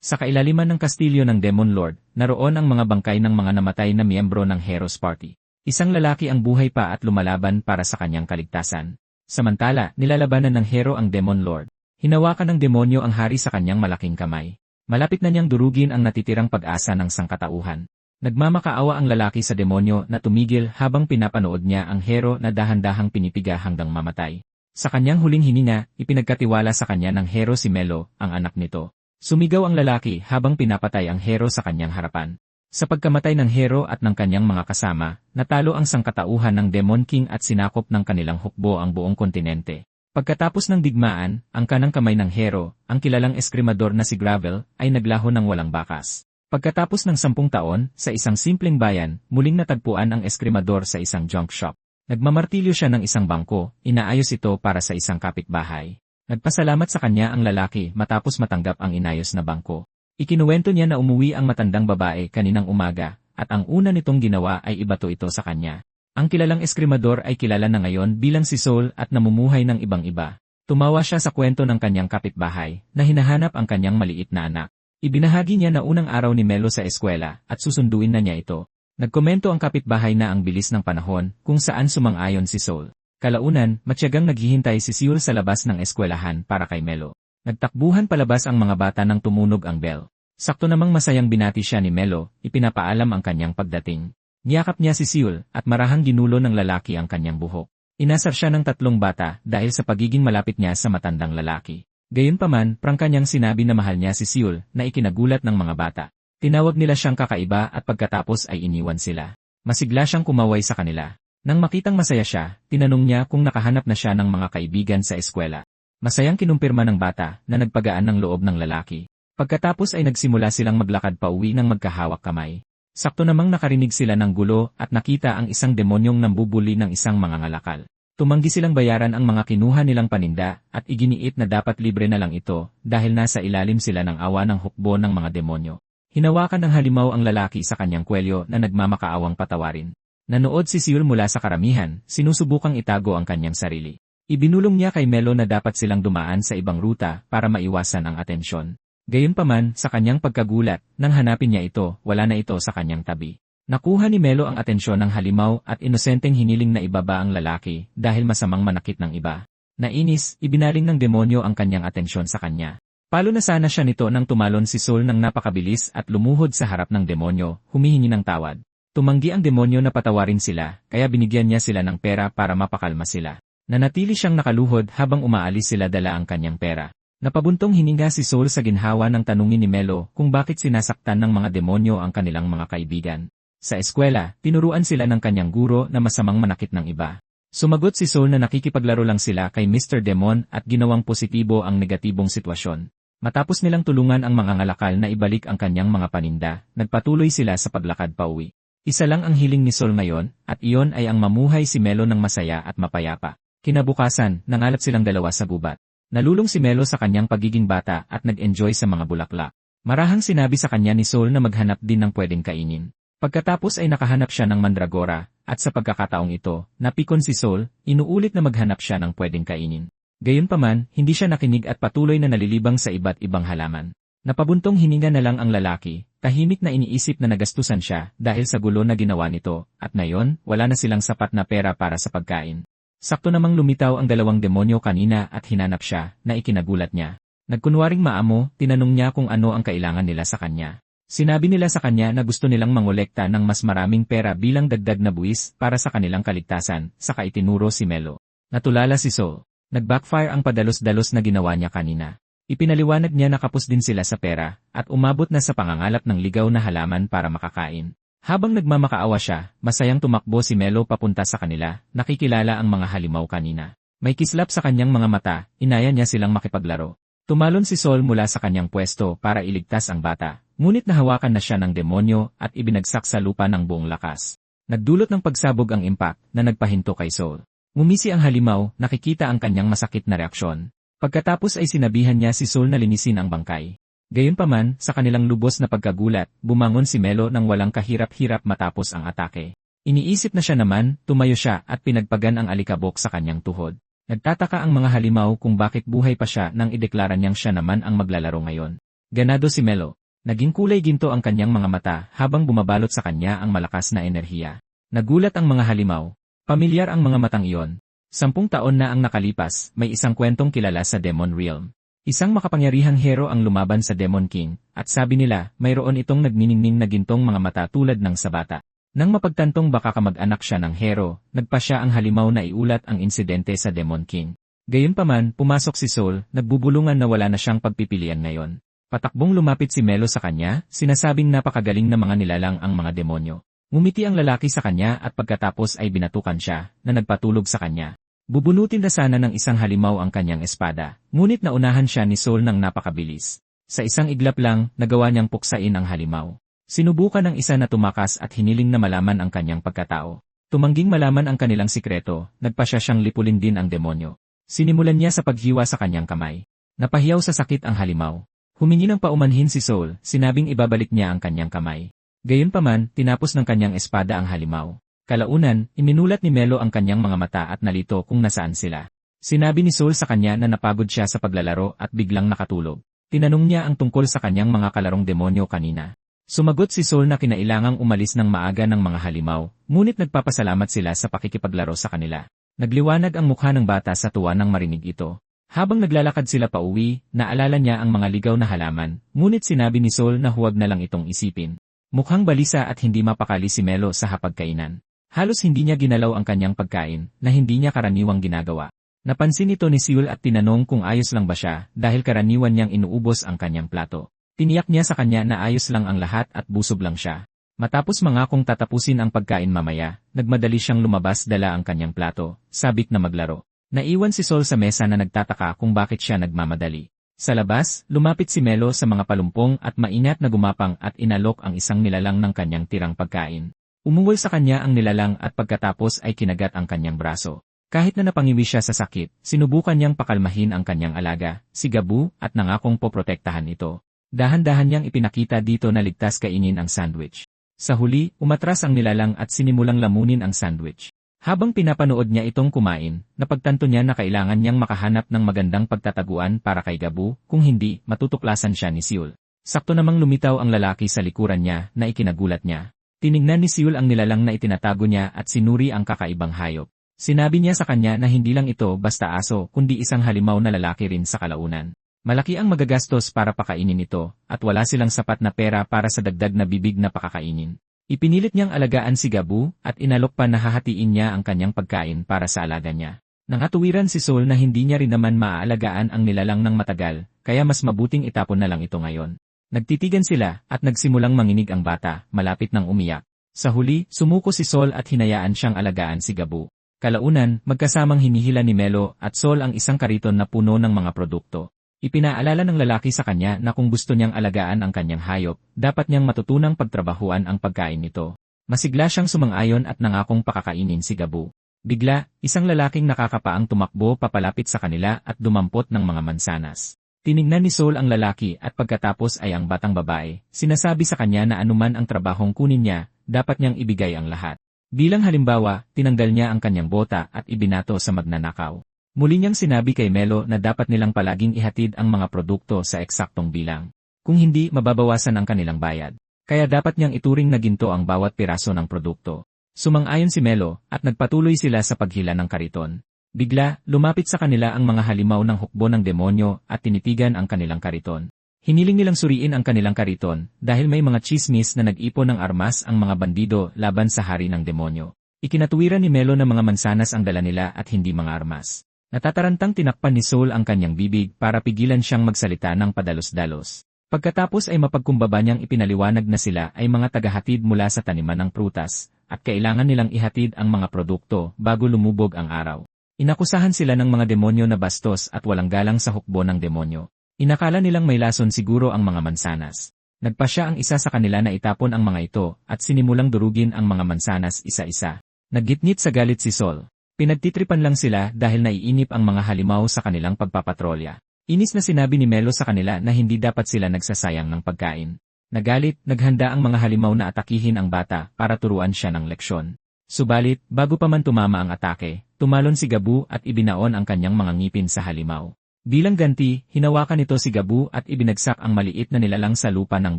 Sa kailaliman ng kastilyo ng Demon Lord, naroon ang mga bangkay ng mga namatay na miyembro ng Heroes Party. Isang lalaki ang buhay pa at lumalaban para sa kanyang kaligtasan. Samantala, nilalabanan ng hero ang Demon Lord. Hinawakan ng demonyo ang hari sa kanyang malaking kamay. Malapit na niyang durugin ang natitirang pag-asa ng sangkatauhan. Nagmamakaawa ang lalaki sa demonyo na tumigil habang pinapanood niya ang hero na dahan-dahang pinipiga hanggang mamatay. Sa kanyang huling hininga, ipinagkatiwala sa kanya ng hero si Melo, ang anak nito. Sumigaw ang lalaki habang pinapatay ang hero sa kanyang harapan. Sa pagkamatay ng hero at ng kanyang mga kasama, natalo ang sangkatauhan ng Demon King at sinakop ng kanilang hukbo ang buong kontinente. Pagkatapos ng digmaan, ang kanang kamay ng hero, ang kilalang eskrimador na si Gravel, ay naglaho ng walang bakas. Pagkatapos ng 10 taon, sa isang simpleng bayan, muling natagpuan ang eskrimador sa isang junk shop. Nagmamartilyo siya ng isang bangko, inaayos ito para sa isang kapitbahay. Nagpasalamat sa kanya ang lalaki matapos matanggap ang inayos na bangko. Ikinuwento niya na umuwi ang matandang babae kaninang umaga, at ang una nitong ginawa ay ibato ito sa kanya. Ang kilalang eskrimador ay kilala na ngayon bilang si Soul at namumuhay ng ibang-iba. Tumawa siya sa kwento ng kanyang kapitbahay, na hinahanap ang kanyang maliit na anak. Ibinahagi niya na unang araw ni Melo sa eskwela, at susunduin na niya ito. Nagkomento ang kapitbahay na ang bilis ng panahon, kung saan sumang-ayon si Soul. Kalaunan, matyagang naghihintay si Soul sa labas ng eskwelahan para kay Melo. Nagtakbuhan palabas ang mga bata nang tumunog ang bell. Sakto namang masayang binati siya ni Melo, ipinapaalam ang kanyang pagdating. Niyakap niya si Soul at marahang ginulo ng lalaki ang kanyang buhok. Inasar siya ng 3 bata dahil sa pagiging malapit niya sa matandang lalaki. Gayunpaman, prangka niyang sinabi na mahal niya si Soul na ikinagulat ng mga bata. Tinawag nila siyang kakaiba at pagkatapos ay iniwan sila. Masigla siyang kumaway sa kanila. Nang makitang masaya siya, tinanong niya kung nakahanap na siya ng mga kaibigan sa eskwela. Masayang kinumpirma ng bata na nagpagaan ng loob ng lalaki. Pagkatapos ay nagsimula silang maglakad pauwi ng magkahawak kamay. Sakto namang nakarinig sila ng gulo at nakita ang isang demonyong nambubuli ng isang mangangalakal. Tumanggi silang bayaran ang mga kinuha nilang paninda at iginiit na dapat libre na lang ito dahil nasa ilalim sila ng awa ng hukbo ng mga demonyo. Hinawakan ng halimaw ang lalaki sa kanyang kwelyo na nagmamakaawang patawarin. Nanood si Soul mula sa karamihan, sinusubukang itago ang kanyang sarili. Ibinulong niya kay Melo na dapat silang dumaan sa ibang ruta para maiwasan ang atensyon. Gayunpaman, sa kanyang pagkagulat, nang hanapin niya ito, wala na ito sa kanyang tabi. Nakuha ni Melo ang atensyon ng halimaw at inosenteng hiniling na ibaba ang lalaki dahil masamang manakit ng iba. Nainis, ibinaling ng demonyo ang kanyang atensyon sa kanya. Palo na sana siya nito nang tumalon si Soul ng napakabilis at lumuhod sa harap ng demonyo, humihingi ng tawad. Tumanggi ang demonyo na patawarin sila, kaya binigyan niya sila ng pera para mapakalma sila. Nanatili siyang nakaluhod habang umaalis sila dala ang kanyang pera. Napabuntong hininga si Soul sa ginhawa ng tanungin ni Melo kung bakit sinasaktan ng mga demonyo ang kanilang mga kaibigan. Sa eskwela, tinuruan sila ng kanyang guro na masamang manakit ng iba. Sumagot si Soul na nakikipaglaro lang sila kay Mr. Demon at ginawang positibo ang negatibong sitwasyon. Matapos nilang tulungan ang mga ngalakal na ibalik ang kanyang mga paninda, nagpatuloy sila sa paglakad pauwi. Isa lang ang hiling ni Soul ngayon, at iyon ay ang mamuhay si Melo ng masaya at mapayapa. Kinabukasan, nangalap silang dalawa sa gubat. Nalulung si Melo sa kanyang pagiging bata at nag-enjoy sa mga bulaklak. Marahang sinabi sa kanya ni Soul na maghanap din ng pwedeng kainin. Pagkatapos ay nakahanap siya ng mandragora, at sa pagkakataong ito, napikon si Soul, inuulit na maghanap siya ng pwedeng kainin. Gayunpaman, hindi siya nakinig at patuloy na nalilibang sa iba't ibang halaman. Napabuntong hininga na lang ang lalaki, tahimik na iniisip na nagastusan siya dahil sa gulo na ginawa nito, at ngayon, wala na silang sapat na pera para sa pagkain. Sakto namang lumitaw ang 2 demonyo kanina at hinanap siya, na ikinagulat niya. Nagkunwaring maamo, tinanong niya kung ano ang kailangan nila sa kanya. Sinabi nila sa kanya na gusto nilang mangolekta ng mas maraming pera bilang dagdag na buwis para sa kanilang kaligtasan, saka itinuro si Melo. Natulala si Soul. Nag-backfire ang padalos-dalos na ginawa niya kanina. Ipinaliwanag niya na kapos din sila sa pera, at umabot na sa pangangalap ng ligaw na halaman para makakain. Habang nagmamakaawa siya, masayang tumakbo si Melo papunta sa kanila, nakikilala ang mga halimaw kanina. May kislap sa kanyang mga mata, inaya niya silang makipaglaro. Tumalon si Soul mula sa kanyang pwesto para iligtas ang bata, ngunit nahawakan na siya ng demonyo at ibinagsak sa lupa ng buong lakas. Nagdulot ng pagsabog ang impact na nagpahinto kay Soul. Ngumisi ang halimaw, nakikita ang kanyang masakit na reaksyon. Pagkatapos ay sinabihan niya si Soul na linisin ang bangkay. Gayunpaman, sa kanilang lubos na pagkagulat, bumangon si Melo nang walang kahirap-hirap matapos ang atake. Iniisip na siya naman, tumayo siya at pinagpagan ang alikabok sa kanyang tuhod. Nagtataka ang mga halimaw kung bakit buhay pa siya nang ideklara niyang siya naman ang maglalaro ngayon. Ganado si Melo. Naging kulay ginto ang kanyang mga mata habang bumabalot sa kanya ang malakas na enerhiya. Nagulat ang mga halimaw. Pamilyar ang mga matang iyon. 10 taon na ang nakalipas, may isang kwentong kilala sa Demon Realm. Isang makapangyarihang hero ang lumaban sa Demon King, at sabi nila, mayroon itong nagniningning na gintong mga mata tulad ng sa bata. Nang mapagtantong baka kamag-anak siya ng hero, nagpa siya ang halimaw na iulat ang insidente sa Demon King. Gayunpaman, pumasok si Soul, nagbubulungan na wala na siyang pagpipilian ngayon. Patakbong lumapit si Melo sa kanya, sinasabing napakagaling na mga nilalang ang mga demonyo. Ngumiti ang lalaki sa kanya at pagkatapos ay binatukan siya, na nagpatulog sa kanya. Bubunutin na sana ng isang halimaw ang kanyang espada, ngunit naunahan siya ni Soul ng napakabilis. Sa isang iglap lang, nagawa niyang puksain ang halimaw. Sinubukan ng isa na tumakas at hiniling na malaman ang kanyang pagkatao. Tumangging malaman ang kanilang sikreto, nagpa siya siyang lipulin din ang demonyo. Sinimulan niya sa paghiwa sa kanyang kamay. Napahiyaw sa sakit ang halimaw. Humingi ng paumanhin si Soul, sinabing ibabalik niya ang kanyang kamay. Gayunpaman, tinapos ng kanyang espada ang halimaw. Kalaunan, iminulat ni Melo ang kanyang mga mata at nalito kung nasaan sila. Sinabi ni Soul sa kanya na napagod siya sa paglalaro at biglang nakatulog. Tinanong niya ang tungkol sa kanyang mga kalarong demonyo kanina. Sumagot si Soul na kinailangang umalis ng maaga ng mga halimaw, ngunit nagpapasalamat sila sa pakikipaglaro sa kanila. Nagliwanag ang mukha ng bata sa tuwa nang marinig ito. Habang naglalakad sila pauwi, naalala niya ang mga ligaw na halaman, ngunit sinabi ni Soul na huwag na lang itong isipin. Mukhang balisa at hindi mapakali si Melo sa hapagkainan. Halos hindi niya ginalaw ang kanyang pagkain, na hindi niya karaniwang ginagawa. Napansin ito ni Seul at tinanong kung ayos lang ba siya, dahil karaniwan niyang inuubos ang kanyang plato. Tiniyak niya sa kanya na ayos lang ang lahat at busog lang siya. Matapos mangakong tatapusin ang pagkain mamaya, nagmadali siyang lumabas dala ang kanyang plato, sabik na maglaro. Naiwan si Sol sa mesa na nagtataka kung bakit siya nagmamadali. Sa labas, lumapit si Melo sa mga palumpong at maingat na gumapang at inalok ang isang nilalang ng kanyang tirang pagkain. Umuwol sa kanya ang nilalang at pagkatapos ay kinagat ang kanyang braso. Kahit na napangiwi siya sa sakit, sinubukan niyang pakalmahin ang kanyang alaga, si Gabu, at nangakong poprotektahan ito. Dahan-dahan niyang ipinakita dito na ligtas kainin ang sandwich. Sa huli, umatras ang nilalang at sinimulang lamunin ang sandwich. Habang pinapanood niya itong kumain, napagtanto niya na kailangan niyang makahanap ng magandang pagtataguan para kay Gabu, kung hindi, matutuklasan siya ni Seul. Sakto namang lumitaw ang lalaki sa likuran niya na ikinagulat niya. Tiningnan ni Seul ang nilalang na itinatago niya at sinuri ang kakaibang hayop. Sinabi niya sa kanya na hindi lang ito basta aso kundi isang halimaw na lalaki rin sa kalaunan. Malaki ang magagastos para pakainin ito, at wala silang sapat na pera para sa dagdag na bibig na pakakainin. Ipinilit niyang alagaan si Gabu, at inalok pa na hahatiin niya ang kanyang pagkain para sa alaga niya. Nangatuwiran si Sol na hindi niya rin naman maaalagaan ang nilalang ng matagal, kaya mas mabuting itapon na lang ito ngayon. Nagtitigan sila, at nagsimulang manginig ang bata, malapit ng umiyak. Sa huli, sumuko si Sol at hinayaan siyang alagaan si Gabu. Kalaunan, magkasamang hinihila ni Melo at Sol ang isang kariton na puno ng mga produkto. Ipinaalala ng lalaki sa kanya na kung gusto niyang alagaan ang kanyang hayop, dapat niyang matutunang pagtrabahuan ang pagkain nito. Masigla siyang sumang-ayon at nangakong pakakainin si Gabu. Bigla, isang lalaking nakakapaang tumakbo papalapit sa kanila at dumampot ng mga mansanas. Tiningnan ni Sol ang lalaki at pagkatapos ay ang batang babae, sinasabi sa kanya na anuman ang trabahong kunin niya, dapat niyang ibigay ang lahat. Bilang halimbawa, tinanggal niya ang kanyang bota at ibinato sa magnanakaw. Muli niyang sinabi kay Melo na dapat nilang palaging ihatid ang mga produkto sa eksaktong bilang. Kung hindi, mababawasan ang kanilang bayad. Kaya dapat niyang ituring na ginto ang bawat piraso ng produkto. Sumang-ayon si Melo at nagpatuloy sila sa paghila ng kariton. Bigla, lumapit sa kanila ang mga halimaw ng hukbo ng demonyo at tinitigan ang kanilang kariton. Hiniling nilang suriin ang kanilang kariton dahil may mga chismis na nag-ipon ng armas ang mga bandido laban sa hari ng demonyo. Ikinatuwiran ni Melo na mga mansanas ang dala nila at hindi mga armas. Natatarantang tinakpan ni Sol ang kanyang bibig para pigilan siyang magsalita ng padalos-dalos. Pagkatapos ay mapagkumbaba niyang ipinaliwanag na sila ay mga tagahatid mula sa taniman ng prutas at kailangan nilang ihatid ang mga produkto bago lumubog ang araw. Inakusahan sila ng mga demonyo na bastos at walang galang sa hukbo ng demonyo. Inakala nilang may lason siguro ang mga mansanas. Nagpa siya ang isa sa kanila na itapon ang mga ito at sinimulang durugin ang mga mansanas isa-isa. Naggitngit sa galit si Sol. Pinagtitripan lang sila dahil naiinip ang mga halimaw sa kanilang pagpapatrolya. Inis na sinabi ni Melo sa kanila na hindi dapat sila nagsasayang ng pagkain. Nagalit, naghanda ang mga halimaw na atakihin ang bata para turuan siya ng leksyon. Subalit, bago pa man tumama ang atake, tumalon si Gabu at ibinaon ang kanyang mga ngipin sa halimaw. Bilang ganti, hinawakan nito si Gabu at ibinagsak ang maliit na nilalang sa lupa ng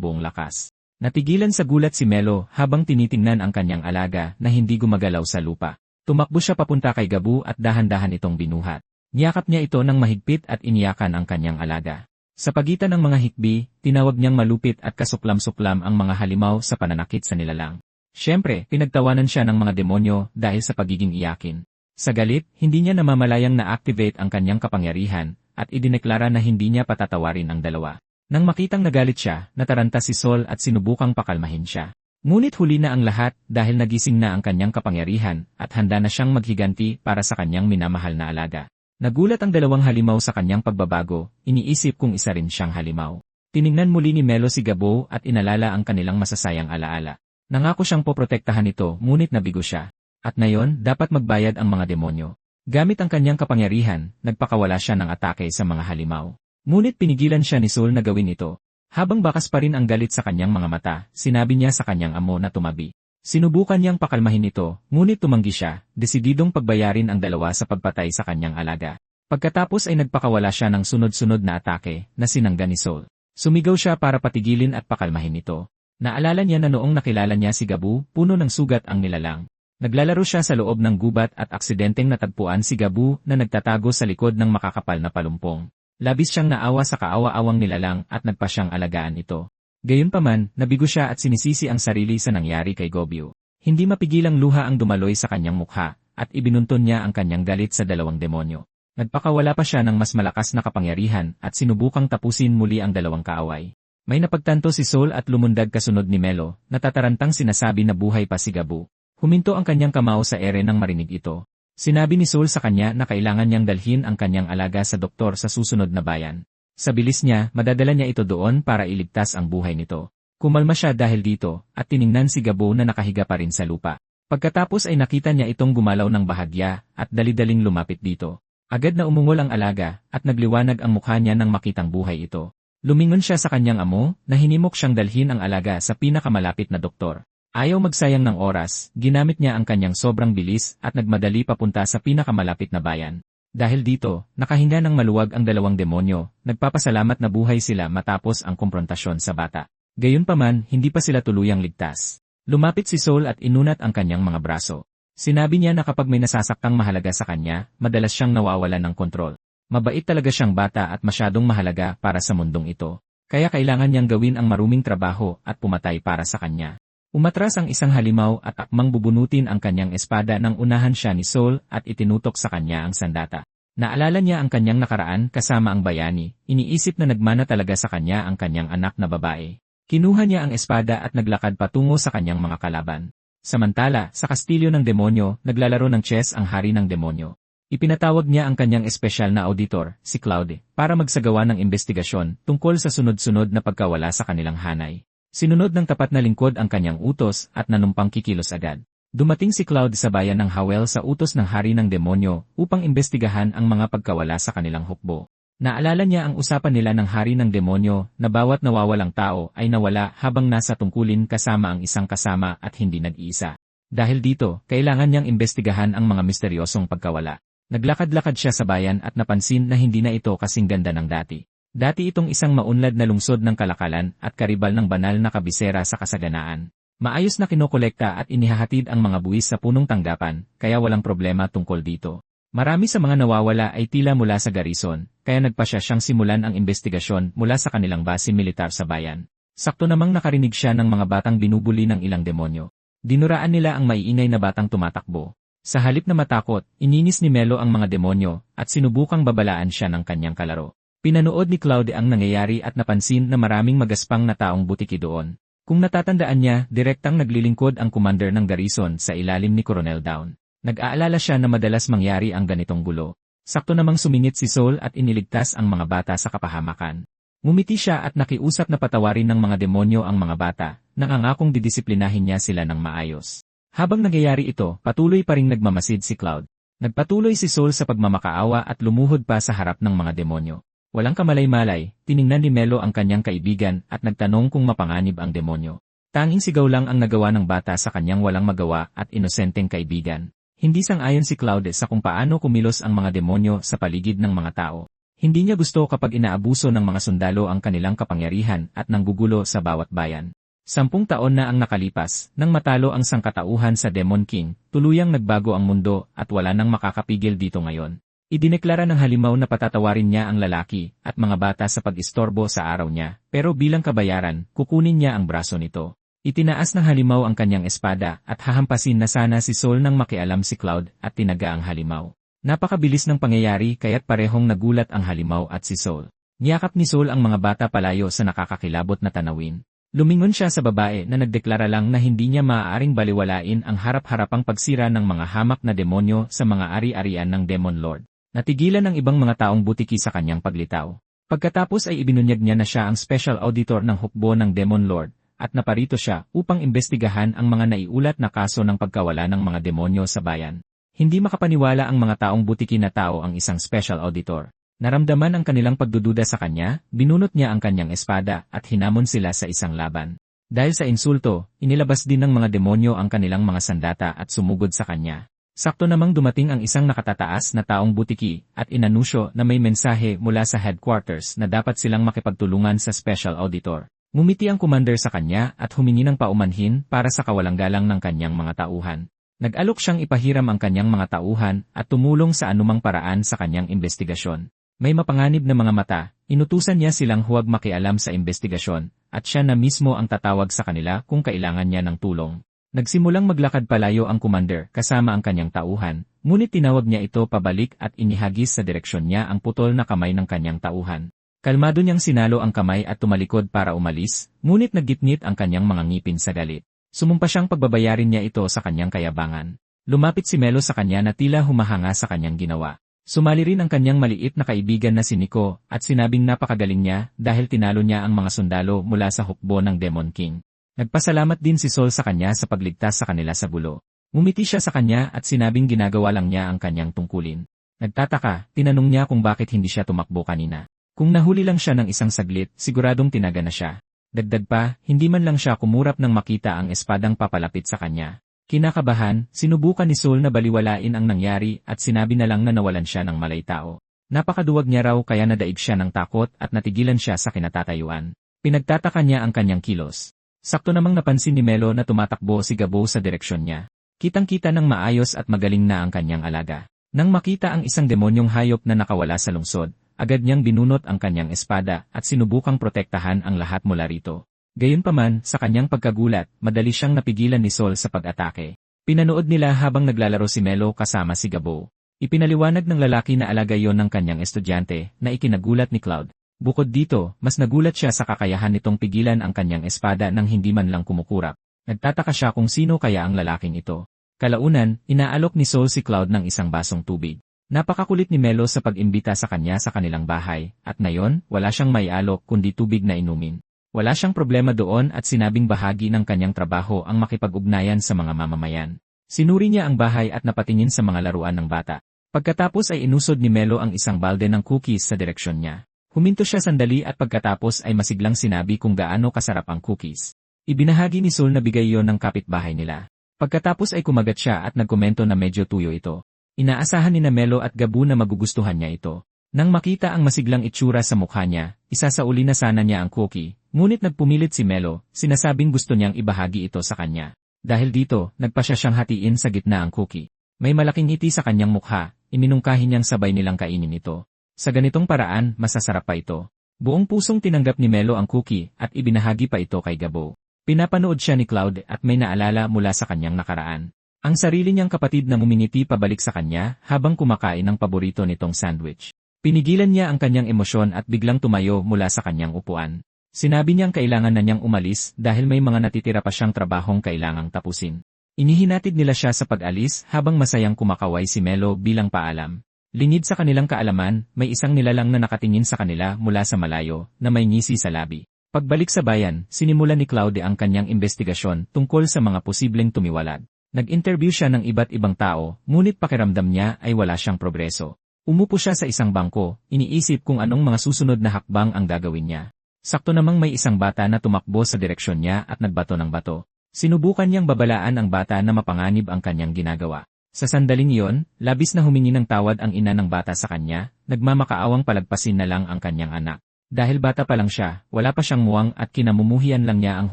buong lakas. Natigilan sa gulat si Melo habang tinitingnan ang kanyang alaga na hindi gumagalaw sa lupa. Tumakbo siya papunta kay Gabu at dahan-dahan itong binuhat. Niyakap niya ito ng mahigpit at iniyakan ang kanyang alaga. Sa pagitan ng mga hikbi, tinawag niyang malupit at kasuklam-suklam ang mga halimaw sa pananakit sa nilalang. Siyempre, pinagtawanan siya ng mga demonyo dahil sa pagiging iyakin. Sa galit, hindi niya namamalayang na-activate ang kanyang kapangyarihan at idineklara na hindi niya patatawarin ang dalawa. Nang makitang nagalit siya, nataranta si Sol at sinubukang pakalmahin siya. Ngunit huli na ang lahat dahil nagising na ang kanyang kapangyarihan at handa na siyang maghiganti para sa kanyang minamahal na alaga. Nagulat ang dalawang halimaw sa kanyang pagbabago, iniisip kung isa rin siyang halimaw. Tiningnan muli ni Melo si Gabo at inalala ang kanilang masasayang alaala. Nangako siyang poprotektahan ito ngunit nabigo siya. At ngayon, dapat magbayad ang mga demonyo. Gamit ang kanyang kapangyarihan, nagpakawala siya ng atake sa mga halimaw. Ngunit pinigilan siya ni Sol na gawin ito. Habang bakas pa rin ang galit sa kanyang mga mata, sinabi niya sa kanyang amo na tumabi. Sinubukan niyang pakalmahin ito, ngunit tumanggi siya, desididong pagbayarin ang dalawa sa pagpatay sa kanyang alaga. Pagkatapos ay nagpakawala siya ng sunod-sunod na atake na sinangga ni Sol. Sumigaw siya para patigilin at pakalmahin ito. Naalala niya na noong nakilala niya si Gabu, puno ng sugat ang nilalang. Naglalaro siya sa loob ng gubat at aksidenteng natagpuan si Gabu na nagtatago sa likod ng makakapal na palumpong. Labis siyang naawa sa kaawa-awang nilalang at nagpa siyang alagaan ito. Gayunpaman, nabigo siya at sinisisi ang sarili sa nangyari kay Gobyo. Hindi mapigilang luha ang dumaloy sa kanyang mukha at ibinunton niya ang kanyang galit sa dalawang demonyo. Nagpakawala pa siya ng mas malakas na kapangyarihan at sinubukang tapusin muli ang dalawang kaaway. May napagtanto si Sol at lumundag kasunod ni Melo, natatarantang sinasabi na buhay pa si Gabu. Huminto ang kanyang kamao sa ere nang marinig ito. Sinabi ni Sol sa kanya na kailangan niyang dalhin ang kanyang alaga sa doktor sa susunod na bayan. Sa bilis niya, madadala niya ito doon para iligtas ang buhay nito. Kumalma siya dahil dito, at tiningnan si Gabo na nakahiga pa rin sa lupa. Pagkatapos ay nakita niya itong gumalaw ng bahagya, at dali-daling lumapit dito. Agad na umungol ang alaga, at nagliwanag ang mukha niya nang makitang buhay ito. Lumingon siya sa kanyang amo, na hinimok siyang dalhin ang alaga sa pinakamalapit na doktor. Ayaw magsayang ng oras, ginamit niya ang kanyang sobrang bilis at nagmadali papunta sa pinakamalapit na bayan. Dahil dito, nakahinga ng maluwag ang dalawang demonyo, nagpapasalamat na buhay sila matapos ang komprontasyon sa bata. Gayunpaman, hindi pa sila tuluyang ligtas. Lumapit si Sol at inunat ang kanyang mga braso. Sinabi niya na kapag may nasasaktang mahalaga sa kanya, madalas siyang nawawalan ng kontrol. Mabait talaga siyang bata at masyadong mahalaga para sa mundong ito. Kaya kailangan niyang gawin ang maruming trabaho at pumatay para sa kanya. Umatras ang isang halimaw at akmang bubunutin ang kanyang espada nang unahan siya ni Sol at itinutok sa kanya ang sandata. Naalala niya ang kanyang nakaraan kasama ang bayani, iniisip na nagmana talaga sa kanya ang kanyang anak na babae. Kinuha niya ang espada at naglakad patungo sa kanyang mga kalaban. Samantala, sa kastilyo ng demonyo, naglalaro ng chess ang hari ng demonyo. Ipinatawag niya ang kanyang espesyal na auditor, si Claude, para magsagawa ng investigasyon tungkol sa sunod-sunod na pagkawala sa kanilang hanay. Sinunod ng tapat na lingkod ang kanyang utos at nanumpang kikilos agad. Dumating si Claude sa bayan ng Howell sa utos ng hari ng demonyo upang imbestigahan ang mga pagkawala sa kanilang hukbo. Naalala niya ang usapan nila ng hari ng demonyo na bawat nawawalang tao ay nawala habang nasa tungkulin kasama ang isang kasama at hindi nag-iisa. Dahil dito, kailangan niyang imbestigahan ang mga misteryosong pagkawala. Naglakad-lakad siya sa bayan at napansin na hindi na ito kasing ganda ng dati. Dati itong isang maunlad na lungsod ng kalakalan at karibal ng banal na kabisera sa kasaganaan. Maayos na kinokolekta at inihahatid ang mga buwis sa punong tanggapan, kaya walang problema tungkol dito. Marami sa mga nawawala ay tila mula sa garison, kaya nagpa siyang simulan ang investigasyon mula sa kanilang base militar sa bayan. Sakto namang nakarinig siya ng mga batang binubuli ng ilang demonyo. Dinuraan nila ang maiingay na batang tumatakbo. Sa halip na matakot, ininis ni Melo ang mga demonyo at sinubukang babalaan siya ng kanyang kalaro. Pinanood ni Claude ang nangyayari at napansin na maraming magaspang na taong butiki doon. Kung natatandaan niya, direktang naglilingkod ang commander ng garrison sa ilalim ni Colonel Down. Nag-aalala siya na madalas mangyari ang ganitong gulo. Sakto namang sumingit si Sol at iniligtas ang mga bata sa kapahamakan. Ngumiti siya at nakiusap na patawarin ng mga demonyo ang mga bata, nangangakong didisiplinahin niya sila ng maayos. Habang nangyayari ito, patuloy pa ring nagmamasid si Cloud. Nagpatuloy si Sol sa pagmamakaawa at lumuhod pa sa harap ng mga demonyo. Walang kamalay-malay, tiningnan ni Melo ang kanyang kaibigan at nagtanong kung mapanganib ang demonyo. Tanging sigaw lang ang nagawa ng bata sa kanyang walang magawa at inosenteng kaibigan. Hindi sang-ayon si Claude sa kung paano kumilos ang mga demonyo sa paligid ng mga tao. Hindi niya gusto kapag inaabuso ng mga sundalo ang kanilang kapangyarihan at nanggugulo sa bawat bayan. 10 taon na ang nakalipas, nang matalo ang sangkatauhan sa Demon King, tuluyang nagbago ang mundo at wala nang makakapigil dito ngayon. Idineklara ng halimaw na patatawarin niya ang lalaki at mga bata sa pag-istorbo sa araw niya, pero bilang kabayaran, kukunin niya ang braso nito. Itinaas ng halimaw ang kanyang espada at hahampasin na sana si Sol nang makialam si Cloud at tinaga ang halimaw. Napakabilis ng pangyayari kaya't parehong nagulat ang halimaw at si Sol. Niyakap ni Sol ang mga bata palayo sa nakakakilabot na tanawin. Lumingon siya sa babae na nagdeklara lang na hindi niya maaaring baliwalain ang harap-harapang pagsira ng mga hamak na demonyo sa mga ari-arian ng Demon Lord. Natigilan ang ibang mga taong butiki sa kanyang paglitaw. Pagkatapos ay ibinunyag niya na siya ang special auditor ng hukbo ng Demon Lord at naparito siya upang imbestigahan ang mga naiulat na kaso ng pagkawala ng mga demonyo sa bayan. Hindi makapaniwala ang mga taong butiki na tao ang isang special auditor. Naramdaman ang kanilang pagdududa sa kanya, binunot niya ang kanyang espada at hinamon sila sa isang laban. Dahil sa insulto, inilabas din ng mga demonyo ang kanilang mga sandata at sumugod sa kanya. Sakto namang dumating ang isang nakatataas na taong butiki at inanusyo na may mensahe mula sa headquarters na dapat silang makipagtulungan sa special auditor. Ngumiti ang commander sa kanya at humingi ng paumanhin para sa kawalang-galang ng kanyang mga tauhan. Nag-alok siyang ipahiram ang kanyang mga tauhan at tumulong sa anumang paraan sa kanyang investigasyon. May mapanganib na mga mata, inutusan niya silang huwag makialam sa investigasyon, at siya na mismo ang tatawag sa kanila kung kailangan niya ng tulong. Nagsimulang maglakad palayo ang commander kasama ang kanyang tauhan, ngunit tinawag niya ito pabalik at inihagis sa direksyon niya ang putol na kamay ng kanyang tauhan. Kalmado niyang sinalo ang kamay at tumalikod para umalis, ngunit naggitnit ang kanyang mga ngipin sa galit. Sumumpa siyang pagbabayarin niya ito sa kanyang kayabangan. Lumapit si Melo sa kanya na tila humahanga sa kanyang ginawa. Sumali rin ang kanyang maliit na kaibigan na si Nico at sinabing napakagaling niya dahil tinalo niya ang mga sundalo mula sa hukbo ng Demon King. Nagpasalamat din si Sol sa kanya sa pagligtas sa kanila sa gulo. Ngumiti siya sa kanya at sinabing ginagawa lang niya ang kanyang tungkulin. Nagtataka, tinanong niya kung bakit hindi siya tumakbo kanina. Kung nahuli lang siya ng isang saglit, siguradong tinaga na siya. Dagdag pa, hindi man lang siya kumurap nang makita ang espadang papalapit sa kanya. Kinakabahan, sinubukan ni Sol na baliwalain ang nangyari at sinabi na lang na nawalan siya ng malay-tao. Napakaduwag niya raw kaya nadaig siya ng takot at natigilan siya sa kinatatayuan. Pinagtataka niya ang kanyang kilos. Sakto namang napansin ni Melo na tumatakbo si Gabo sa direksyon niya. Kitang-kita ng maayos at magaling na ang kanyang alaga. Nang makita ang isang demonyong hayop na nakawala sa lungsod, agad niyang binunot ang kanyang espada at sinubukang protektahan ang lahat mula rito. Gayunpaman, sa kanyang pagkagulat, madali siyang napigilan ni Sol sa pag-atake. Pinanood nila habang naglalaro si Melo kasama si Gabo. Ipinaliwanag ng lalaki na alaga yon ng kanyang estudyante na ikinagulat ni Cloud. Bukod dito, mas nagulat siya sa kakayahan nitong pigilan ang kanyang espada nang hindi man lang kumukurap. Nagtataka siya kung sino kaya ang lalaking ito. Kalaunan, inaalok ni Sol si Cloud ng isang basong tubig. Napakakulit ni Melo sa pag-imbita sa kanya sa kanilang bahay, at ngayon, wala siyang maialok kundi tubig na inumin. Wala siyang problema doon at sinabing bahagi ng kanyang trabaho ang makipag-ugnayan sa mga mamamayan. Sinuri niya ang bahay at napatingin sa mga laruan ng bata. Pagkatapos ay inusod ni Melo ang isang balde ng cookies sa direksyon niya. Huminto siya sandali at pagkatapos ay masiglang sinabi kung gaano kasarap ang cookies. Ibinahagi ni Sol na bigay yon ng kapitbahay nila. Pagkatapos ay kumagat siya at nagkomento na medyo tuyo ito. Inaasahan ni Melo at Gabu na magugustuhan niya ito. Nang makita ang masiglang itsura sa mukha niya, isasauli na sana niya ang cookie, ngunit nagpumilit si Melo, sinasabing gusto niyang ibahagi ito sa kanya. Dahil dito, nagpasya siyang hatiin sa gitna ang cookie. May malaking ngiti sa kanyang mukha, iminungkahi niyang sabay nilang kainin ito. Sa ganitong paraan, masasarap pa ito. Buong pusong tinanggap ni Melo ang cookie at ibinahagi pa ito kay Gabo. Pinapanood siya ni Cloud at may naalala mula sa kanyang nakaraan. Ang sarili niyang kapatid na ngumingiti pabalik sa kanya habang kumakain ng paborito nitong sandwich. Pinigilan niya ang kanyang emosyon at biglang tumayo mula sa kanyang upuan. Sinabi niyang kailangan na niyang umalis dahil may mga natitira pa siyang trabahong kailangang tapusin. Inihinatid nila siya sa pag-alis habang masayang kumakaway si Melo bilang paalam. Lingid sa kanilang kaalaman, may isang nilalang na nakatingin sa kanila mula sa malayo na may ngisi sa labi. Pagbalik sa bayan, sinimulan ni Claude ang kanyang investigasyon tungkol sa mga posibleng tumiwalad. Nag-interview siya ng iba't ibang tao, ngunit pakiramdam niya ay wala siyang progreso. Umupo siya sa isang bangko, iniisip kung anong mga susunod na hakbang ang gagawin niya. Sakto namang may isang bata na tumakbo sa direksyon niya at nagbato ng bato. Sinubukan niyang babalaan ang bata na mapanganib ang kanyang ginagawa. Sa sandaling iyon, labis na humingi ng tawad ang ina ng bata sa kanya, nagmamakaawang palagpasin na lang ang kanyang anak. Dahil bata pa lang siya, wala pa siyang muwang at kinamumuhian lang niya ang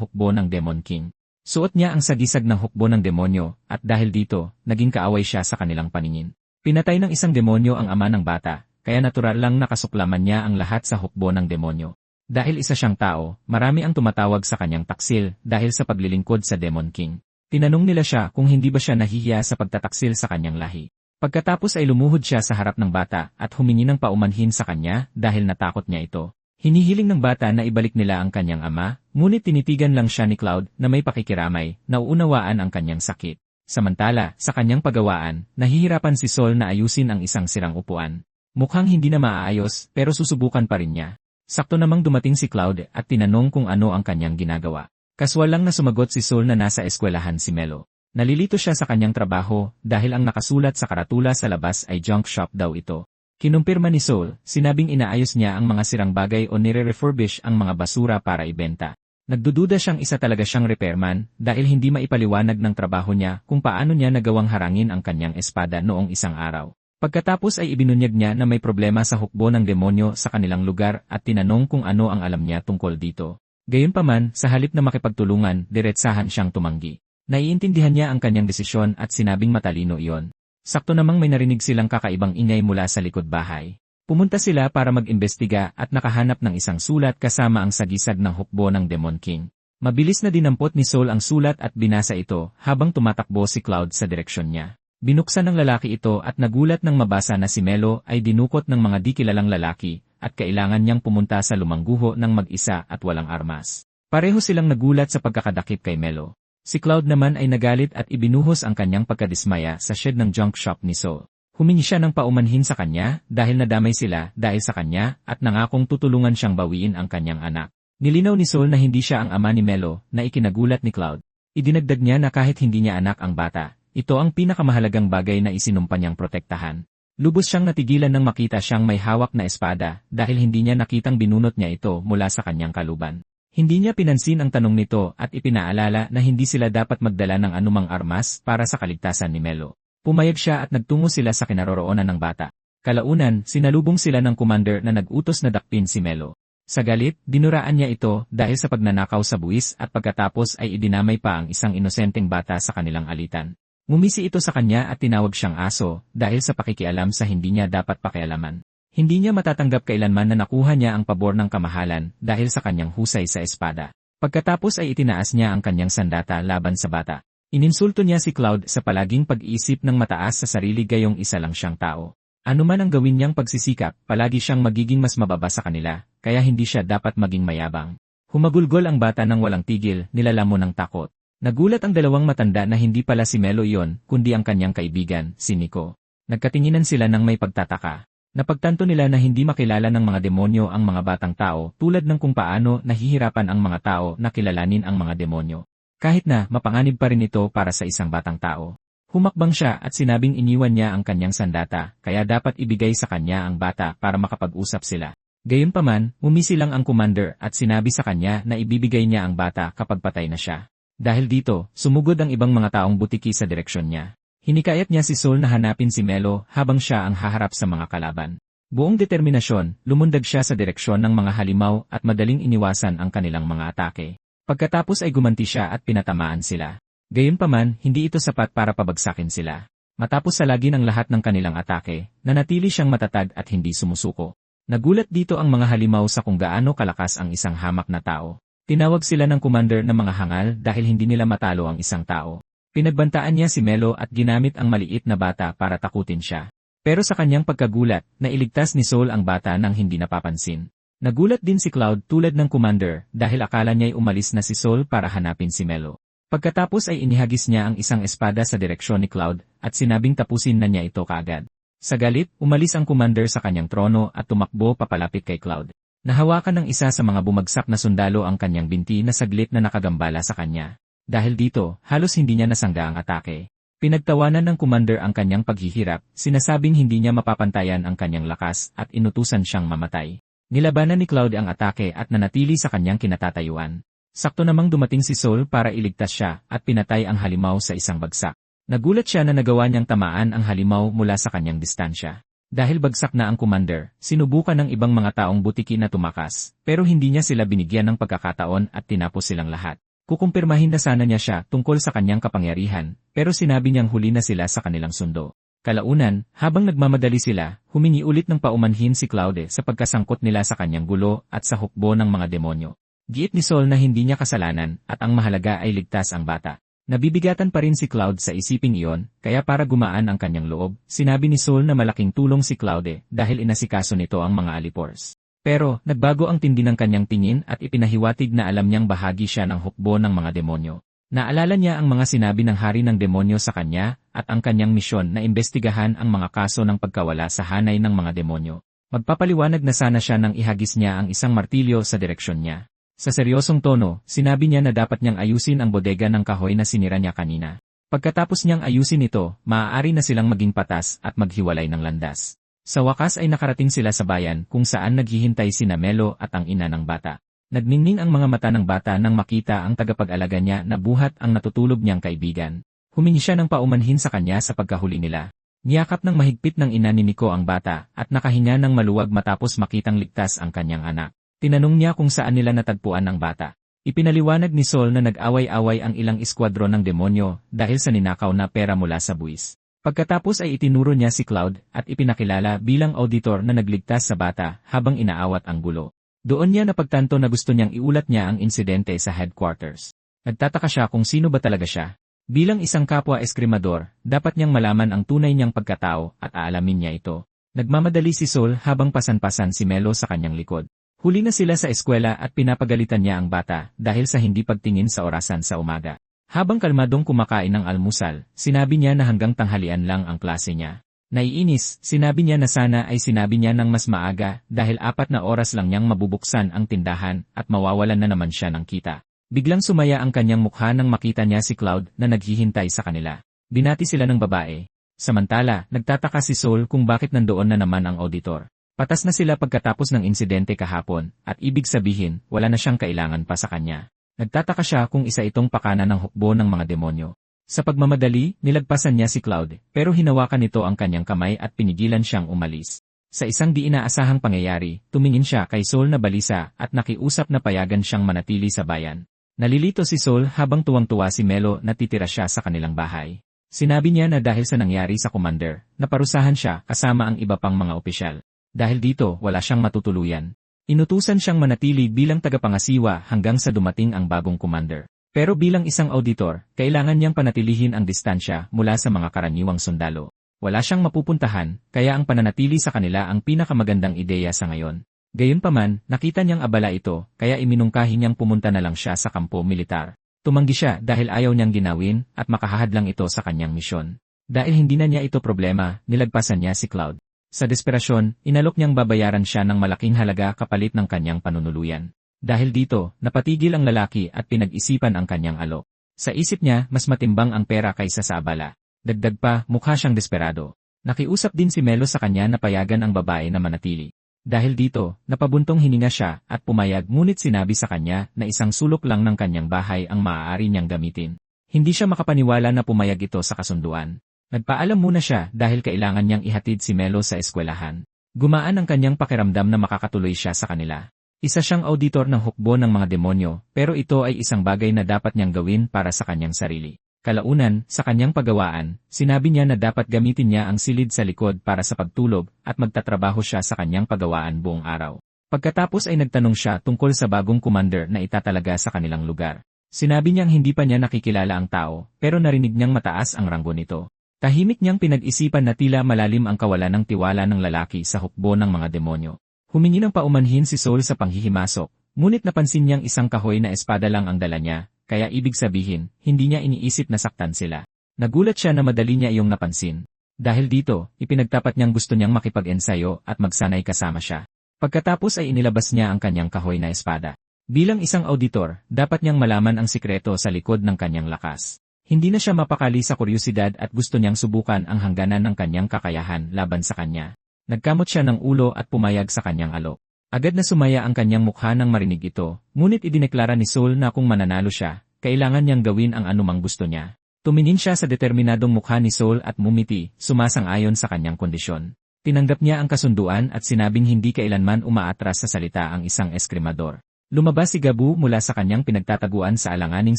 hukbo ng Demon King. Suot niya ang sagisag ng hukbo ng demonyo, at dahil dito, naging kaaway siya sa kanilang paningin. Pinatay ng isang demonyo ang ama ng bata, kaya natural lang nakasuklaman niya ang lahat sa hukbo ng demonyo. Dahil isa siyang tao, marami ang tumatawag sa kanyang taksil dahil sa paglilingkod sa Demon King. Tinanong nila siya kung hindi ba siya nahihiya sa pagtataksil sa kanyang lahi. Pagkatapos ay lumuhod siya sa harap ng bata at humingi ng paumanhin sa kanya dahil natakot niya ito. Hinihiling ng bata na ibalik nila ang kanyang ama, ngunit tinitigan lang siya ni Cloud na may pakikiramay, nauunawaan ang kanyang sakit. Samantala, sa kanyang paggawaan, nahihirapan si Sol na ayusin ang isang sirang upuan. Mukhang hindi na maaayos pero susubukan pa rin niya. Sakto namang dumating si Cloud at tinanong kung ano ang kanyang ginagawa. Kaswal lang na sumagot si Sol na nasa eskwelahan si Melo. Nalilito siya sa kanyang trabaho dahil ang nakasulat sa karatula sa labas ay junk shop daw ito. Kinumpirma ni Sol, sinabing inaayos niya ang mga sirang bagay o nire-refurbish ang mga basura para ibenta. Nagdududa siyang isa talaga siyang repairman dahil hindi maipaliwanag ng trabaho niya kung paano niya nagawang harangin ang kanyang espada noong isang araw. Pagkatapos ay ibinunyag niya na may problema sa hukbo ng demonyo sa kanilang lugar at tinanong kung ano ang alam niya tungkol dito. Gayunpaman, sa halip na makipagtulungan, diretsahan siyang tumanggi. Naiintindihan niya ang kanyang desisyon at sinabing matalino iyon. Sakto namang may narinig silang kakaibang ingay mula sa likod bahay. Pumunta sila para mag-imbestiga at nakahanap ng isang sulat kasama ang sagisag ng hukbo ng Demon King. Mabilis na dinampot ni Sol ang sulat at binasa ito habang tumatakbo si Cloud sa direksyon niya. Binuksan ng lalaki ito at nagulat nang mabasa na si Melo ay dinukot ng mga di kilalang lalaki at kailangan niyang pumunta sa lumang guho ng mag-isa at walang armas. Pareho silang nagulat sa pagkakadakip kay Melo. Si Cloud naman ay nagalit at ibinuhos ang kanyang pagkadismaya sa shed ng junk shop ni Sol. Humingi siya ng paumanhin sa kanya dahil nadamay sila dahil sa kanya at nangakong tutulungan siyang bawiin ang kanyang anak. Nilinaw ni Sol na hindi siya ang ama ni Melo na ikinagulat ni Cloud. Idinagdag niya na kahit hindi niya anak ang bata, ito ang pinakamahalagang bagay na isinumpa niyang protektahan. Lubos siyang natigilan nang makita siyang may hawak na espada dahil hindi niya nakitang binunot niya ito mula sa kanyang kaluban. Hindi niya pinansin ang tanong nito at ipinaalala na hindi sila dapat magdala ng anumang armas para sa kaligtasan ni Melo. Pumayag siya at nagtungo sila sa kinaroroonan ng bata. Kalaunan, sinalubong sila ng commander na nag-utos na dakpin si Melo. Sa galit, dinuraan niya ito dahil sa pagnanakaw sa buwis at pagkatapos ay idinamay pa ang isang inosenteng bata sa kanilang alitan. Ngumisi ito sa kanya at tinawag siyang aso dahil sa pakikialam sa hindi niya dapat pakialaman. Hindi niya matatanggap kailanman na nakuha niya ang pabor ng kamahalan dahil sa kanyang husay sa espada. Pagkatapos ay itinaas niya ang kanyang sandata laban sa bata. Ininsulto niya si Cloud sa palaging pag-iisip ng mataas sa sarili gayong isa lang siyang tao. Ano man ang gawin niyang pagsisikap, palagi siyang magiging mas mababa sa kanila, kaya hindi siya dapat maging mayabang. Humagulgol ang bata ng walang tigil, nilalamon ng takot. Nagulat ang dalawang matanda na hindi pala si Melo iyon, kundi ang kanyang kaibigan, si Nico. Nagkatinginan sila ng may pagtataka. Napagtanto nila na hindi makilala ng mga demonyo ang mga batang tao tulad ng kung paano nahihirapan ang mga tao na kilalanin ang mga demonyo. Kahit na mapanganib pa rin ito para sa isang batang tao. Humakbang siya at sinabing iniwan niya ang kanyang sandata kaya dapat ibigay sa kanya ang bata para makapag-usap sila. Gayunpaman, umisi lang ang commander at sinabi sa kanya na ibibigay niya ang bata kapag patay na siya. Dahil dito, sumugod ang ibang mga taong butiki sa direksyon niya. Hinikayat niya si Sol na hanapin si Melo habang siya ang haharap sa mga kalaban. Buong determinasyon, lumundag siya sa direksyon ng mga halimaw at madaling iniwasan ang kanilang mga atake. Pagkatapos ay gumanti siya at pinatamaan sila. Gayunpaman, hindi ito sapat para pabagsakin sila. Matapos salagin ang lahat ng kanilang atake, nanatili siyang matatag at hindi sumusuko. Nagulat dito ang mga halimaw sa kung gaano kalakas ang isang hamak na tao. Tinawag sila ng commander na mga hangal dahil hindi nila matalo ang isang tao. Pinagbantaan niya si Melo at ginamit ang maliit na bata para takutin siya. Pero sa kanyang pagkagulat, nailigtas ni Sol ang bata nang hindi napapansin. Nagulat din si Cloud tulad ng commander dahil akala niya'y umalis na si Sol para hanapin si Melo. Pagkatapos ay inihagis niya ang isang espada sa direksyon ni Cloud at sinabing tapusin na niya ito kaagad. Sa galit, umalis ang commander sa kanyang trono at tumakbo papalapit kay Cloud. Nahawakan ng isa sa mga bumagsak na sundalo ang kanyang binti na saglit na nakagambala sa kanya. Dahil dito, halos hindi niya nasangga ang atake. Pinagtawanan ng commander ang kanyang paghihirap, sinasabing hindi niya mapapantayan ang kanyang lakas at inutusan siyang mamatay. Nilabanan ni Cloud ang atake at nanatili sa kanyang kinatatayuan. Sakto namang dumating si Sol para iligtas siya at pinatay ang halimaw sa isang bagsak. Nagulat siya na nagawa niyang tamaan ang halimaw mula sa kanyang distansya. Dahil bagsak na ang commander, sinubukan ng ibang mga taong butiki na tumakas, pero hindi niya sila binigyan ng pagkakataon at tinapos silang lahat. Kukumpirmahin na sana niya siya tungkol sa kanyang kapangyarihan, pero sinabi niyang huli na sila sa kanilang sundo. Kalaunan, habang nagmamadali sila, humingi ulit ng paumanhin si Claude sa pagkasangkot nila sa kanyang gulo at sa hukbo ng mga demonyo. Giit ni Sol na hindi niya kasalanan at ang mahalaga ay ligtas ang bata. Nabibigatan pa rin si Cloud sa isiping iyon, kaya para gumaan ang kanyang loob, sinabi ni Sol na malaking tulong si Claude dahil inasikaso nito ang mga alipors. Pero, nagbago ang tindi ng kanyang tingin at ipinahiwatig na alam niyang bahagi siya ng hukbo ng mga demonyo. Naalala niya ang mga sinabi ng hari ng demonyo sa kanya at ang kanyang misyon na imbestigahan ang mga kaso ng pagkawala sa hanay ng mga demonyo. Magpapaliwanag na sana siya nang ihagis niya ang isang martilyo sa direksyon niya. Sa seryosong tono, sinabi niya na dapat niyang ayusin ang bodega ng kahoy na sinira niya kanina. Pagkatapos niyang ayusin ito, maaari na silang maging patas at maghiwalay ng landas. Sa wakas ay nakarating sila sa bayan kung saan naghihintay sina Melo at ang ina ng bata. Nagningning ang mga mata ng bata nang makita ang tagapag-alaga niya na buhat ang natutulog niyang kaibigan. Humingi siya ng paumanhin sa kanya sa pagkahuli nila. Niyakap ng mahigpit ng ina ni Nico ang bata at nakahinga ng maluwag matapos makitang ligtas ang kanyang anak. Tinanong niya kung saan nila natagpuan ang bata. Ipinaliwanag ni Sol na nag-away-away ang ilang eskwadron ng demonyo dahil sa ninakaw na pera mula sa buwis. Pagkatapos ay itinuro niya si Cloud at ipinakilala bilang auditor na nagligtas sa bata habang inaawat ang gulo. Doon niya napagtanto na gusto niyang iulat niya ang insidente sa headquarters. Nagtataka siya kung sino ba talaga siya. Bilang isang kapwa eskrimador, dapat niyang malaman ang tunay niyang pagkatao at aalamin niya ito. Nagmamadali si Sol habang pasan-pasan si Melo sa kanyang likod. Huli na sila sa eskwela at pinapagalitan niya ang bata dahil sa hindi pagtingin sa orasan sa umaga. Habang kalmadong kumakain ng almusal, sinabi niya na hanggang tanghalian lang ang klase niya. Naiinis, sinabi niya na sana ay sinabi niya ng mas maaga dahil 4 na oras lang niyang mabubuksan ang tindahan at mawawalan na naman siya ng kita. Biglang sumaya ang kanyang mukha nang makita niya si Cloud na naghihintay sa kanila. Binati sila ng babae. Samantala, nagtataka si Sol kung bakit nandoon na naman ang auditor. Patas na sila pagkatapos ng insidente kahapon, at ibig sabihin, wala na siyang kailangan pa sa kanya. Nagtataka siya kung isa itong pakana ng hukbo ng mga demonyo. Sa pagmamadali, nilagpasan niya si Cloud, pero hinawakan nito ang kanyang kamay at pinigilan siyang umalis. Sa isang di inaasahang pangyayari, tumingin siya kay Sol na balisa at nakiusap na payagan siyang manatili sa bayan. Nalilito si Sol habang tuwang-tuwa si Melo na titira siya sa kanilang bahay. Sinabi niya na dahil sa nangyari sa commander, naparusahan siya kasama ang iba pang mga opisyal. Dahil dito, wala siyang matutuluyan. Inutusan siyang manatili bilang tagapangasiwa hanggang sa dumating ang bagong commander. Pero bilang isang auditor, kailangan niyang panatilihin ang distansya mula sa mga karaniwang sundalo. Wala siyang mapupuntahan, kaya ang pananatili sa kanila ang pinakamagandang ideya sa ngayon. Gayunpaman, nakita niyang abala ito, kaya iminungkahi niyang pumunta na lang siya sa kampo militar. Tumanggi siya dahil ayaw niyang ginawin at makahahadlang ito sa kanyang misyon. Dahil hindi na niya ito problema, nilagpasan niya si Cloud. Sa desperasyon, inalok niyang babayaran siya ng malaking halaga kapalit ng kanyang panunuluyan. Dahil dito, napatigil ang lalaki at pinag-isipan ang kanyang alok. Sa isip niya, mas matimbang ang pera kaysa sa abala. Dagdag pa, mukha siyang desperado. Nakiusap din si Melo sa kanya na payagan ang babae na manatili. Dahil dito, napabuntong hininga siya at pumayag ngunit sinabi sa kanya na isang sulok lang ng kanyang bahay ang maaari niyang gamitin. Hindi siya makapaniwala na pumayag ito sa kasunduan. Nagpaalam muna siya dahil kailangan niyang ihatid si Melo sa eskwelahan. Gumaan ang kanyang pakiramdam na makakatuloy siya sa kanila. Isa siyang auditor ng hukbo ng mga demonyo, pero ito ay isang bagay na dapat niyang gawin para sa kanyang sarili. Kalaunan, sa kanyang paggawaan, sinabi niya na dapat gamitin niya ang silid sa likod para sa pagtulog at magtatrabaho siya sa kanyang paggawaan buong araw. Pagkatapos ay nagtanong siya tungkol sa bagong commander na itatalaga sa kanilang lugar. Sinabi niyang hindi pa niya nakikilala ang tao, pero narinig niyang mataas ang ranggo nito. Tahimik niyang pinag-isipan na tila malalim ang kawalan ng tiwala ng lalaki sa hukbo ng mga demonyo. Humingi ng paumanhin si Sol sa panghihimasok, ngunit napansin niyang isang kahoy na espada lang ang dala niya, kaya ibig sabihin, hindi niya iniisip na saktan sila. Nagulat siya na madali niya iyong napansin. Dahil dito, ipinagtapat niyang gusto niyang makipag-ensayo at magsanay kasama siya. Pagkatapos ay inilabas niya ang kanyang kahoy na espada. Bilang isang auditor, dapat niyang malaman ang sikreto sa likod ng kanyang lakas. Hindi na siya mapakali sa kuryosidad at gusto niyang subukan ang hangganan ng kanyang kakayahan laban sa kanya. Nagkamot siya ng ulo at pumayag sa kanyang alok. Agad na sumaya ang kanyang mukha nang marinig ito, ngunit idineklara ni Sol na kung mananalo siya, kailangan niyang gawin ang anumang gusto niya. Tumingin siya sa determinadong mukha ni Soul at mumiti, sumasang-ayon sa kanyang kondisyon. Tinanggap niya ang kasunduan at sinabing hindi kailanman umaatras sa salita ang isang eskrimador. Lumabas si Gabu mula sa kanyang pinagtataguan sa alanganing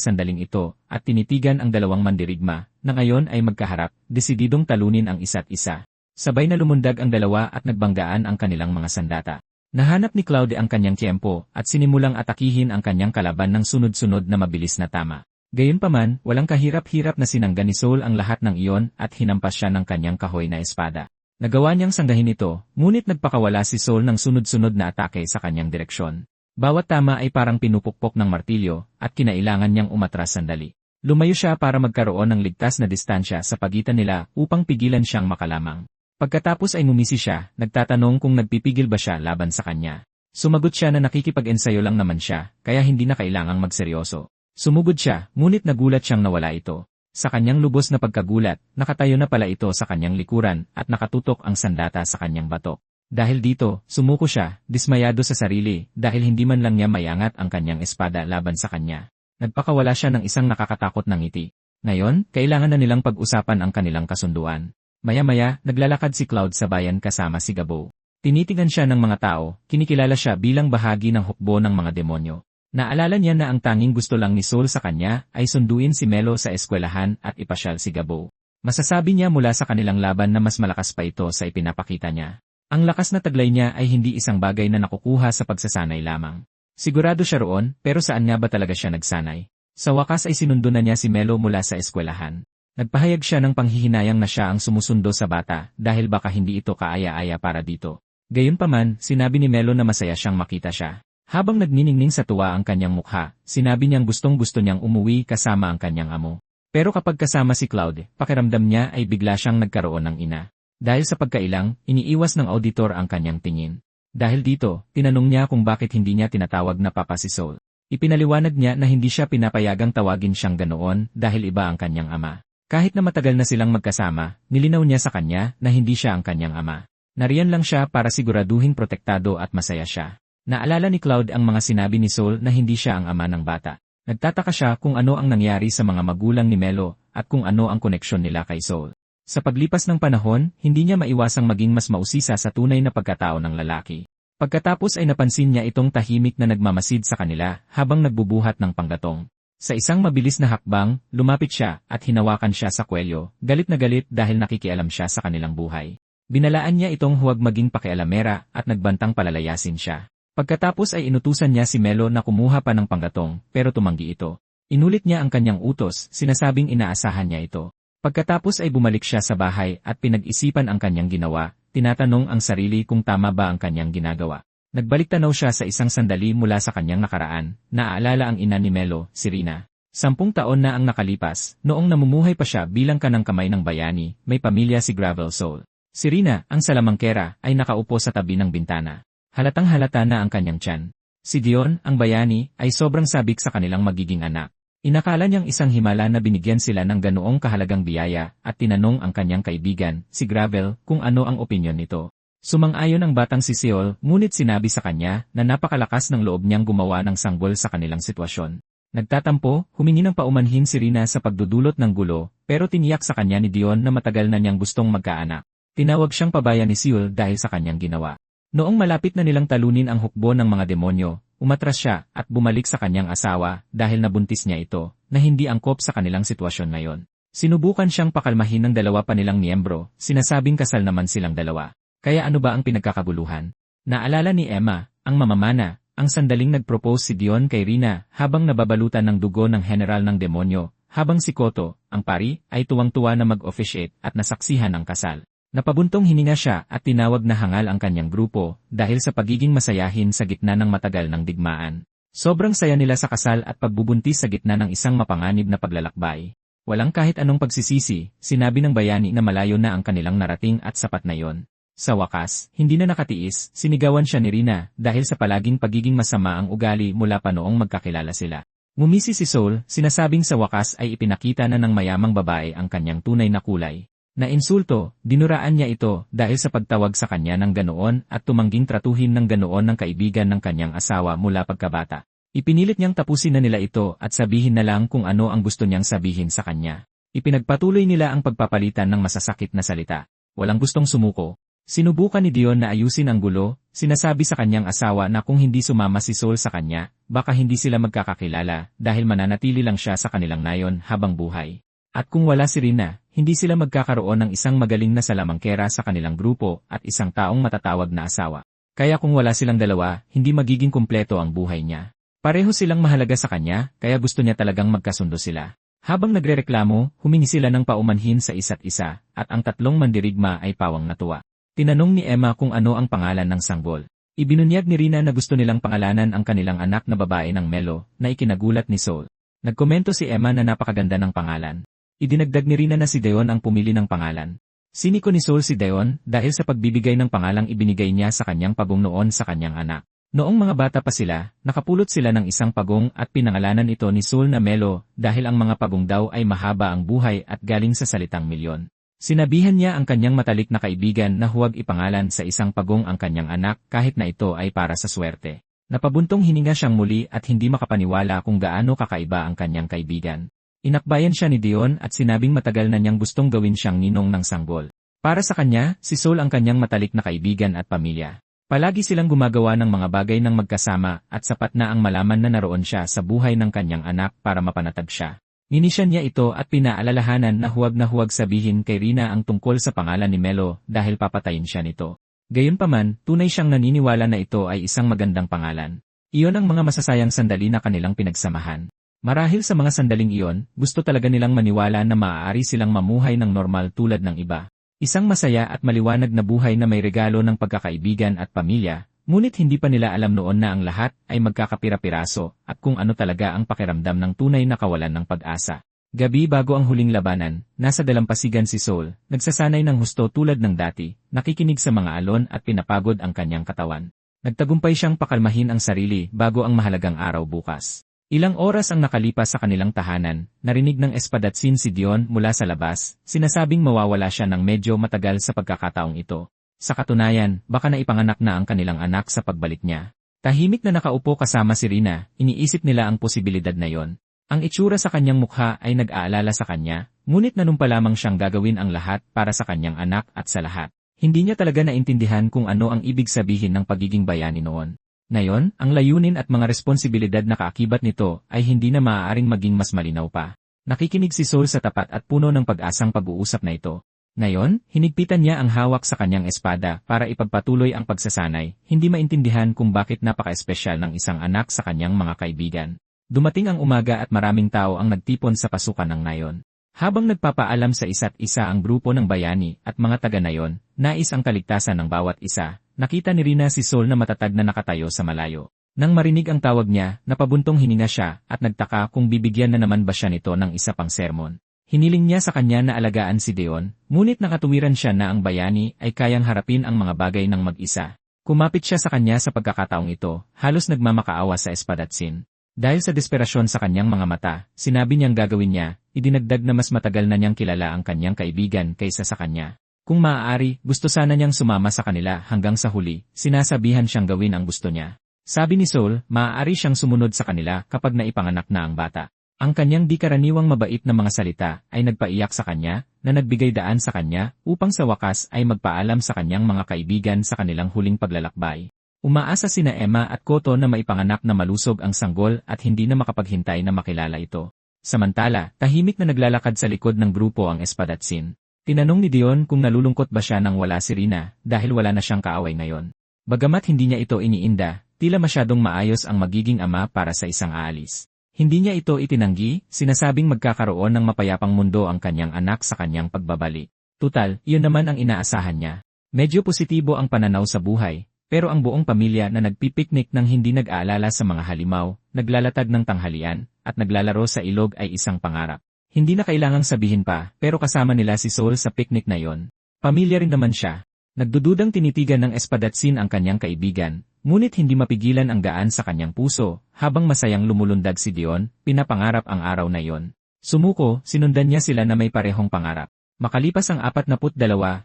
sandaling ito at tinitigan ang dalawang mandirigma na ngayon ay magkaharap, desididong talunin ang isa't isa. Sabay na lumundag ang dalawa at nagbanggaan ang kanilang mga sandata. Nahanap ni Claude ang kanyang tiyempo at sinimulang atakihin ang kanyang kalaban ng sunod-sunod na mabilis na tama. Gayunpaman, walang kahirap-hirap na sinangga ni Soul ang lahat ng iyon at hinampas siya ng kanyang kahoy na espada. Nagawa niyang sanggahin ito, ngunit nagpakawala si Soul ng sunod-sunod na atake sa kanyang direksyon. Bawat tama ay parang pinupukpok ng martilyo at kinailangan niyang umatras sandali. Lumayo siya para magkaroon ng ligtas na distansya sa pagitan nila upang pigilan siyang makalamang. Pagkatapos ay ngumisi siya, nagtatanong kung nagpipigil ba siya laban sa kanya. Sumagot siya na nakikipag-ensayo lang naman siya, kaya hindi na kailangang magseryoso. Sumugod siya, ngunit nagulat siyang nawala ito. Sa kanyang lubos na pagkagulat, nakatayo na pala ito sa kanyang likuran at nakatutok ang sandata sa kanyang batok. Dahil dito, sumuko siya, dismayado sa sarili, dahil hindi man lang niya mayangat ang kanyang espada laban sa kanya. Nagpakawala siya ng isang nakakatakot na ngiti. Ngayon, kailangan na nilang pag-usapan ang kanilang kasunduan. Maya-maya, naglalakad si Cloud sa bayan kasama si Gabo. Tinitigan siya ng mga tao, kinikilala siya bilang bahagi ng hukbo ng mga demonyo. Naalala niya na ang tanging gusto lang ni Soul sa kanya ay sunduin si Melo sa eskwelahan at ipasyal si Gabo. Masasabi niya mula sa kanilang laban na mas malakas pa ito sa ipinapakita niya. Ang lakas na taglay niya ay hindi isang bagay na nakukuha sa pagsasanay lamang. Sigurado siya roon, pero saan nga ba talaga siya nagsanay? Sa wakas ay sinundo na niya si Melo mula sa eskwelahan. Nagpahayag siya ng panghihinayang na siya ang sumusundo sa bata dahil baka hindi ito kaaya-aya para dito. Gayunpaman, sinabi ni Melo na masaya siyang makita siya. Habang nagniningning sa tuwa ang kanyang mukha, sinabi niyang gustong-gusto niyang umuwi kasama ang kanyang amo. Pero kapag kasama si Cloud, pakiramdam niya ay bigla siyang nagkaroon ng ina. Dahil sa pagkailang, iniiwas ng auditor ang kanyang tingin. Dahil dito, tinanong niya kung bakit hindi niya tinatawag na Papa si Soul. Ipinaliwanag niya na hindi siya pinapayagang tawagin siyang ganoon dahil iba ang kanyang ama. Kahit na matagal na silang magkasama, nilinaw niya sa kanya na hindi siya ang kanyang ama. Nariyan lang siya para siguraduhin protektado at masaya siya. Naalala ni Cloud ang mga sinabi ni Soul na hindi siya ang ama ng bata. Nagtataka siya kung ano ang nangyari sa mga magulang ni Melo at kung ano ang koneksyon nila kay Soul. Sa paglipas ng panahon, hindi niya maiwasang maging mas mausisa sa tunay na pagkatao ng lalaki. Pagkatapos ay napansin niya itong tahimik na nagmamasid sa kanila habang nagbubuhat ng panggatong. Sa isang mabilis na hakbang, lumapit siya at hinawakan siya sa kwelyo, galit na galit dahil nakikialam siya sa kanilang buhay. Binalaan niya itong huwag maging pakialamera at nagbantang palalayasin siya. Pagkatapos ay inutusan niya si Melo na kumuha pa ng panggatong, pero tumanggi ito. Inulit niya ang kanyang utos, sinasabing inaasahan niya ito. Pagkatapos ay bumalik siya sa bahay at pinag-isipan ang kanyang ginawa, tinatanong ang sarili kung tama ba ang kanyang ginagawa. Nagbalik tanaw siya sa isang sandali mula sa kanyang nakaraan, naaalala ang ina ni Melo, si Rina. 10 taon na ang nakalipas, noong namumuhay pa siya bilang kanang kamay ng bayani, may pamilya si Gravel Soul. Si Rina, ang salamangkera, ay nakaupo sa tabi ng bintana. Halatang halata na ang kanyang tiyan. Si Dion, ang bayani, ay sobrang sabik sa kanilang magiging anak. Inakala niyang isang himala na binigyan sila ng ganoong kahalagang biyaya at tinanong ang kanyang kaibigan, si Gravel, kung ano ang opinyon nito. Sumang-ayon ang batang si Seol, ngunit sinabi sa kanya na napakalakas ng loob niyang gumawa ng sanggol sa kanilang sitwasyon. Nagtatampo, humingi ng paumanhin si Rina sa pagdudulot ng gulo, pero tiniyak sa kanya ni Dion na matagal na niyang gustong magkaanak. Tinawag siyang pabaya ni Seol dahil sa kanyang ginawa. Noong malapit na nilang talunin ang hukbo ng mga demonyo, umatras siya at bumalik sa kanyang asawa dahil nabuntis niya ito, na hindi angkop sa kanilang sitwasyon ngayon. Sinubukan siyang pakalmahin ng dalawa pa nilang miyembro, sinasabing kasal naman silang dalawa. Kaya ano ba ang pinagkakaguluhan? Naalala ni Emma, ang mamamana, ang sandaling nag-propose si Dion kay Rina habang nababalutan ng dugo ng general ng demonyo, habang si Koto, ang pari, ay tuwang-tuwa na mag-officiate at nasaksihan ang kasal. Napabuntong hininga siya at tinawag na hangal ang kanyang grupo dahil sa pagiging masayahin sa gitna ng matagal ng digmaan. Sobrang saya nila sa kasal at pagbubuntis sa gitna ng isang mapanganib na paglalakbay. Walang kahit anong pagsisisi, sinabi ng bayani na malayo na ang kanilang narating at sapat na yon. Sa wakas, hindi na nakatiis, sinigawan siya ni Rina dahil sa palaging pagiging masama ang ugali mula pa noong magkakilala sila. Ngumisi si Soul, sinasabing sa wakas ay ipinakita na ng mayamang babae ang kanyang tunay na kulay. Na-insulto, dinuraan niya ito dahil sa pagtawag sa kanya ng ganoon at tumangging tratuhin ng ganoon ng kaibigan ng kanyang asawa mula pagkabata. Ipinilit niyang tapusin na nila ito at sabihin na lang kung ano ang gusto niyang sabihin sa kanya. Ipinagpatuloy nila ang pagpapalitan ng masasakit na salita. Walang gustong sumuko. Sinubukan ni Dion na ayusin ang gulo, sinasabi sa kanyang asawa na kung hindi sumama si Sol sa kanya, baka hindi sila magkakakilala dahil mananatili lang siya sa kanilang nayon habang buhay. At kung wala si Rina, hindi sila magkakaroon ng isang magaling na salamangkera sa kanilang grupo at isang taong matatawag na asawa. Kaya kung wala silang dalawa, hindi magiging kumpleto ang buhay niya. Pareho silang mahalaga sa kanya, kaya gusto niya talagang magkasundo sila. Habang nagrereklamo, humingi sila ng paumanhin sa isa't isa, at ang tatlong mandirigma ay pawang natuwa. Tinanong ni Emma kung ano ang pangalan ng sanggol. Ibinunyag ni Rina na gusto nilang pangalanan ang kanilang anak na babae ng Melo, na ikinagulat ni Sol. Nagkomento si Emma na napakaganda ng pangalan. Idinagdag ni Rina na si Deon ang pumili ng pangalan. Siniko ni Sol si Deon dahil sa pagbibigay ng pangalang ibinigay niya sa kanyang pagong noon sa kanyang anak. Noong mga bata pa sila, nakapulot sila ng isang pagong at pinangalanan ito ni Sol na Melo dahil ang mga pagong daw ay mahaba ang buhay at galing sa salitang milyon. Sinabihan niya ang kanyang matalik na kaibigan na huwag ipangalan sa isang pagong ang kanyang anak kahit na ito ay para sa swerte. Napabuntong hininga siyang muli at hindi makapaniwala kung gaano kakaiba ang kanyang kaibigan. Inakbayan siya ni Dion at sinabing matagal na niyang gustong gawin siyang ninong ng sanggol. Para sa kanya, si Sol ang kanyang matalik na kaibigan at pamilya. Palagi silang gumagawa ng mga bagay ng magkasama at sapat na ang malaman na naroon siya sa buhay ng kanyang anak para mapanatag siya. Ninisyan niya ito at pinaalalahanan na huwag sabihin kay Rina ang tungkol sa pangalan ni Melo dahil papatayin siya nito. Gayunpaman, tunay siyang naniniwala na ito ay isang magandang pangalan. Iyon ang mga masasayang sandali na kanilang pinagsamahan. Marahil sa mga sandaling iyon, gusto talaga nilang maniwala na maaari silang mamuhay ng normal tulad ng iba. Isang masaya at maliwanag na buhay na may regalo ng pagkakaibigan at pamilya, ngunit hindi pa nila alam noon na ang lahat ay magkakapira-piraso at kung ano talaga ang pakiramdam ng tunay na kawalan ng pag-asa. Gabi bago ang huling labanan, nasa dalampasigan si Sol, nagsasanay ng husto tulad ng dati, nakikinig sa mga alon at pinapagod ang kanyang katawan. Nagtagumpay siyang pakalmahin ang sarili bago ang mahalagang araw bukas. Ilang oras ang nakalipas sa kanilang tahanan, narinig ng espadatsin si Dion mula sa labas, sinasabing mawawala siya ng medyo matagal sa pagkakataong ito. Sa katunayan, baka naipanganak na ang kanilang anak sa pagbalik niya. Tahimik na nakaupo kasama si Rina, iniisip nila ang posibilidad na yon. Ang itsura sa kanyang mukha ay nag-aalala sa kanya, ngunit nanumpa lamang siyang gagawin ang lahat para sa kanyang anak at sa lahat. Hindi niya talaga naintindihan kung ano ang ibig sabihin ng pagiging bayani noon. Ngayon, ang layunin at mga responsibilidad na kaakibat nito ay hindi na maaaring maging mas malinaw pa. Nakikinig si Sol sa tapat at puno ng pag-asang pag-uusap na ito. Ngayon, hinigpitan niya ang hawak sa kanyang espada para ipagpatuloy ang pagsasanay, hindi maintindihan kung bakit napaka-espesyal ng isang anak sa kanyang mga kaibigan. Dumating ang umaga at maraming tao ang nagtipon sa pasukan ng nayon. Habang nagpapaalam sa isa't isa ang grupo ng bayani at mga taga-nayon, nais ang kaligtasan ng bawat isa. Nakita ni Rina si Sol na matatag na nakatayo sa malayo. Nang marinig ang tawag niya, napabuntong hininga siya at nagtaka kung bibigyan na naman ba siya nito ng isa pang sermon. Hiniling niya sa kanya na alagaan si Deon, ngunit nakatuwiran siya na ang bayani ay kayang harapin ang mga bagay ng mag-isa. Kumapit siya sa kanya sa pagkakataong ito, halos nagmamakaawa sa espadatsin. Dahil sa desperasyon sa kanyang mga mata, sinabi niyang gagawin niya, idinagdag na mas matagal na niyang kilala ang kanyang kaibigan kaysa sa kanya. Kung maaari, gusto sana niyang sumama sa kanila hanggang sa huli, sinasabihan siyang gawin ang gusto niya. Sabi ni Sol, maaari siyang sumunod sa kanila kapag naipanganak na ang bata. Ang kanyang di karaniwang mabait na mga salita ay nagpaiyak sa kanya, na nagbigay daan sa kanya, upang sa wakas ay magpaalam sa kanyang mga kaibigan sa kanilang huling paglalakbay. Umaasa sina Emma at Koto na maipanganak na malusog ang sanggol at hindi na makapaghintay na makilala ito. Samantala, tahimik na naglalakad sa likod ng grupo ang espadatsin. Tinanong ni Dion kung nalulungkot ba siya nang wala si Rina dahil wala na siyang kaaway ngayon. Bagamat hindi niya ito iniinda, tila masyadong maayos ang magiging ama para sa isang aalis. Hindi niya ito itinanggi, sinasabing magkakaroon ng mapayapang mundo ang kanyang anak sa kanyang pagbabalik. Tutal, iyon naman ang inaasahan niya. Medyo positibo ang pananaw sa buhay, pero ang buong pamilya na nagpipiknik nang hindi nag-aalala sa mga halimaw, naglalatag ng tanghalian, at naglalaro sa ilog ay isang pangarap. Hindi na kailangang sabihin pa, pero kasama nila si Sol sa picnic na yon. Pamilya rin naman siya. Nagdududang tinitigan ng espadatsin ang kanyang kaibigan, ngunit hindi mapigilan ang gaan sa kanyang puso, habang masayang lumulundag si Dion, pinapangarap ang araw na yon. Sumuko, sinundan niya sila na may parehong pangarap. Makalipas ang 42,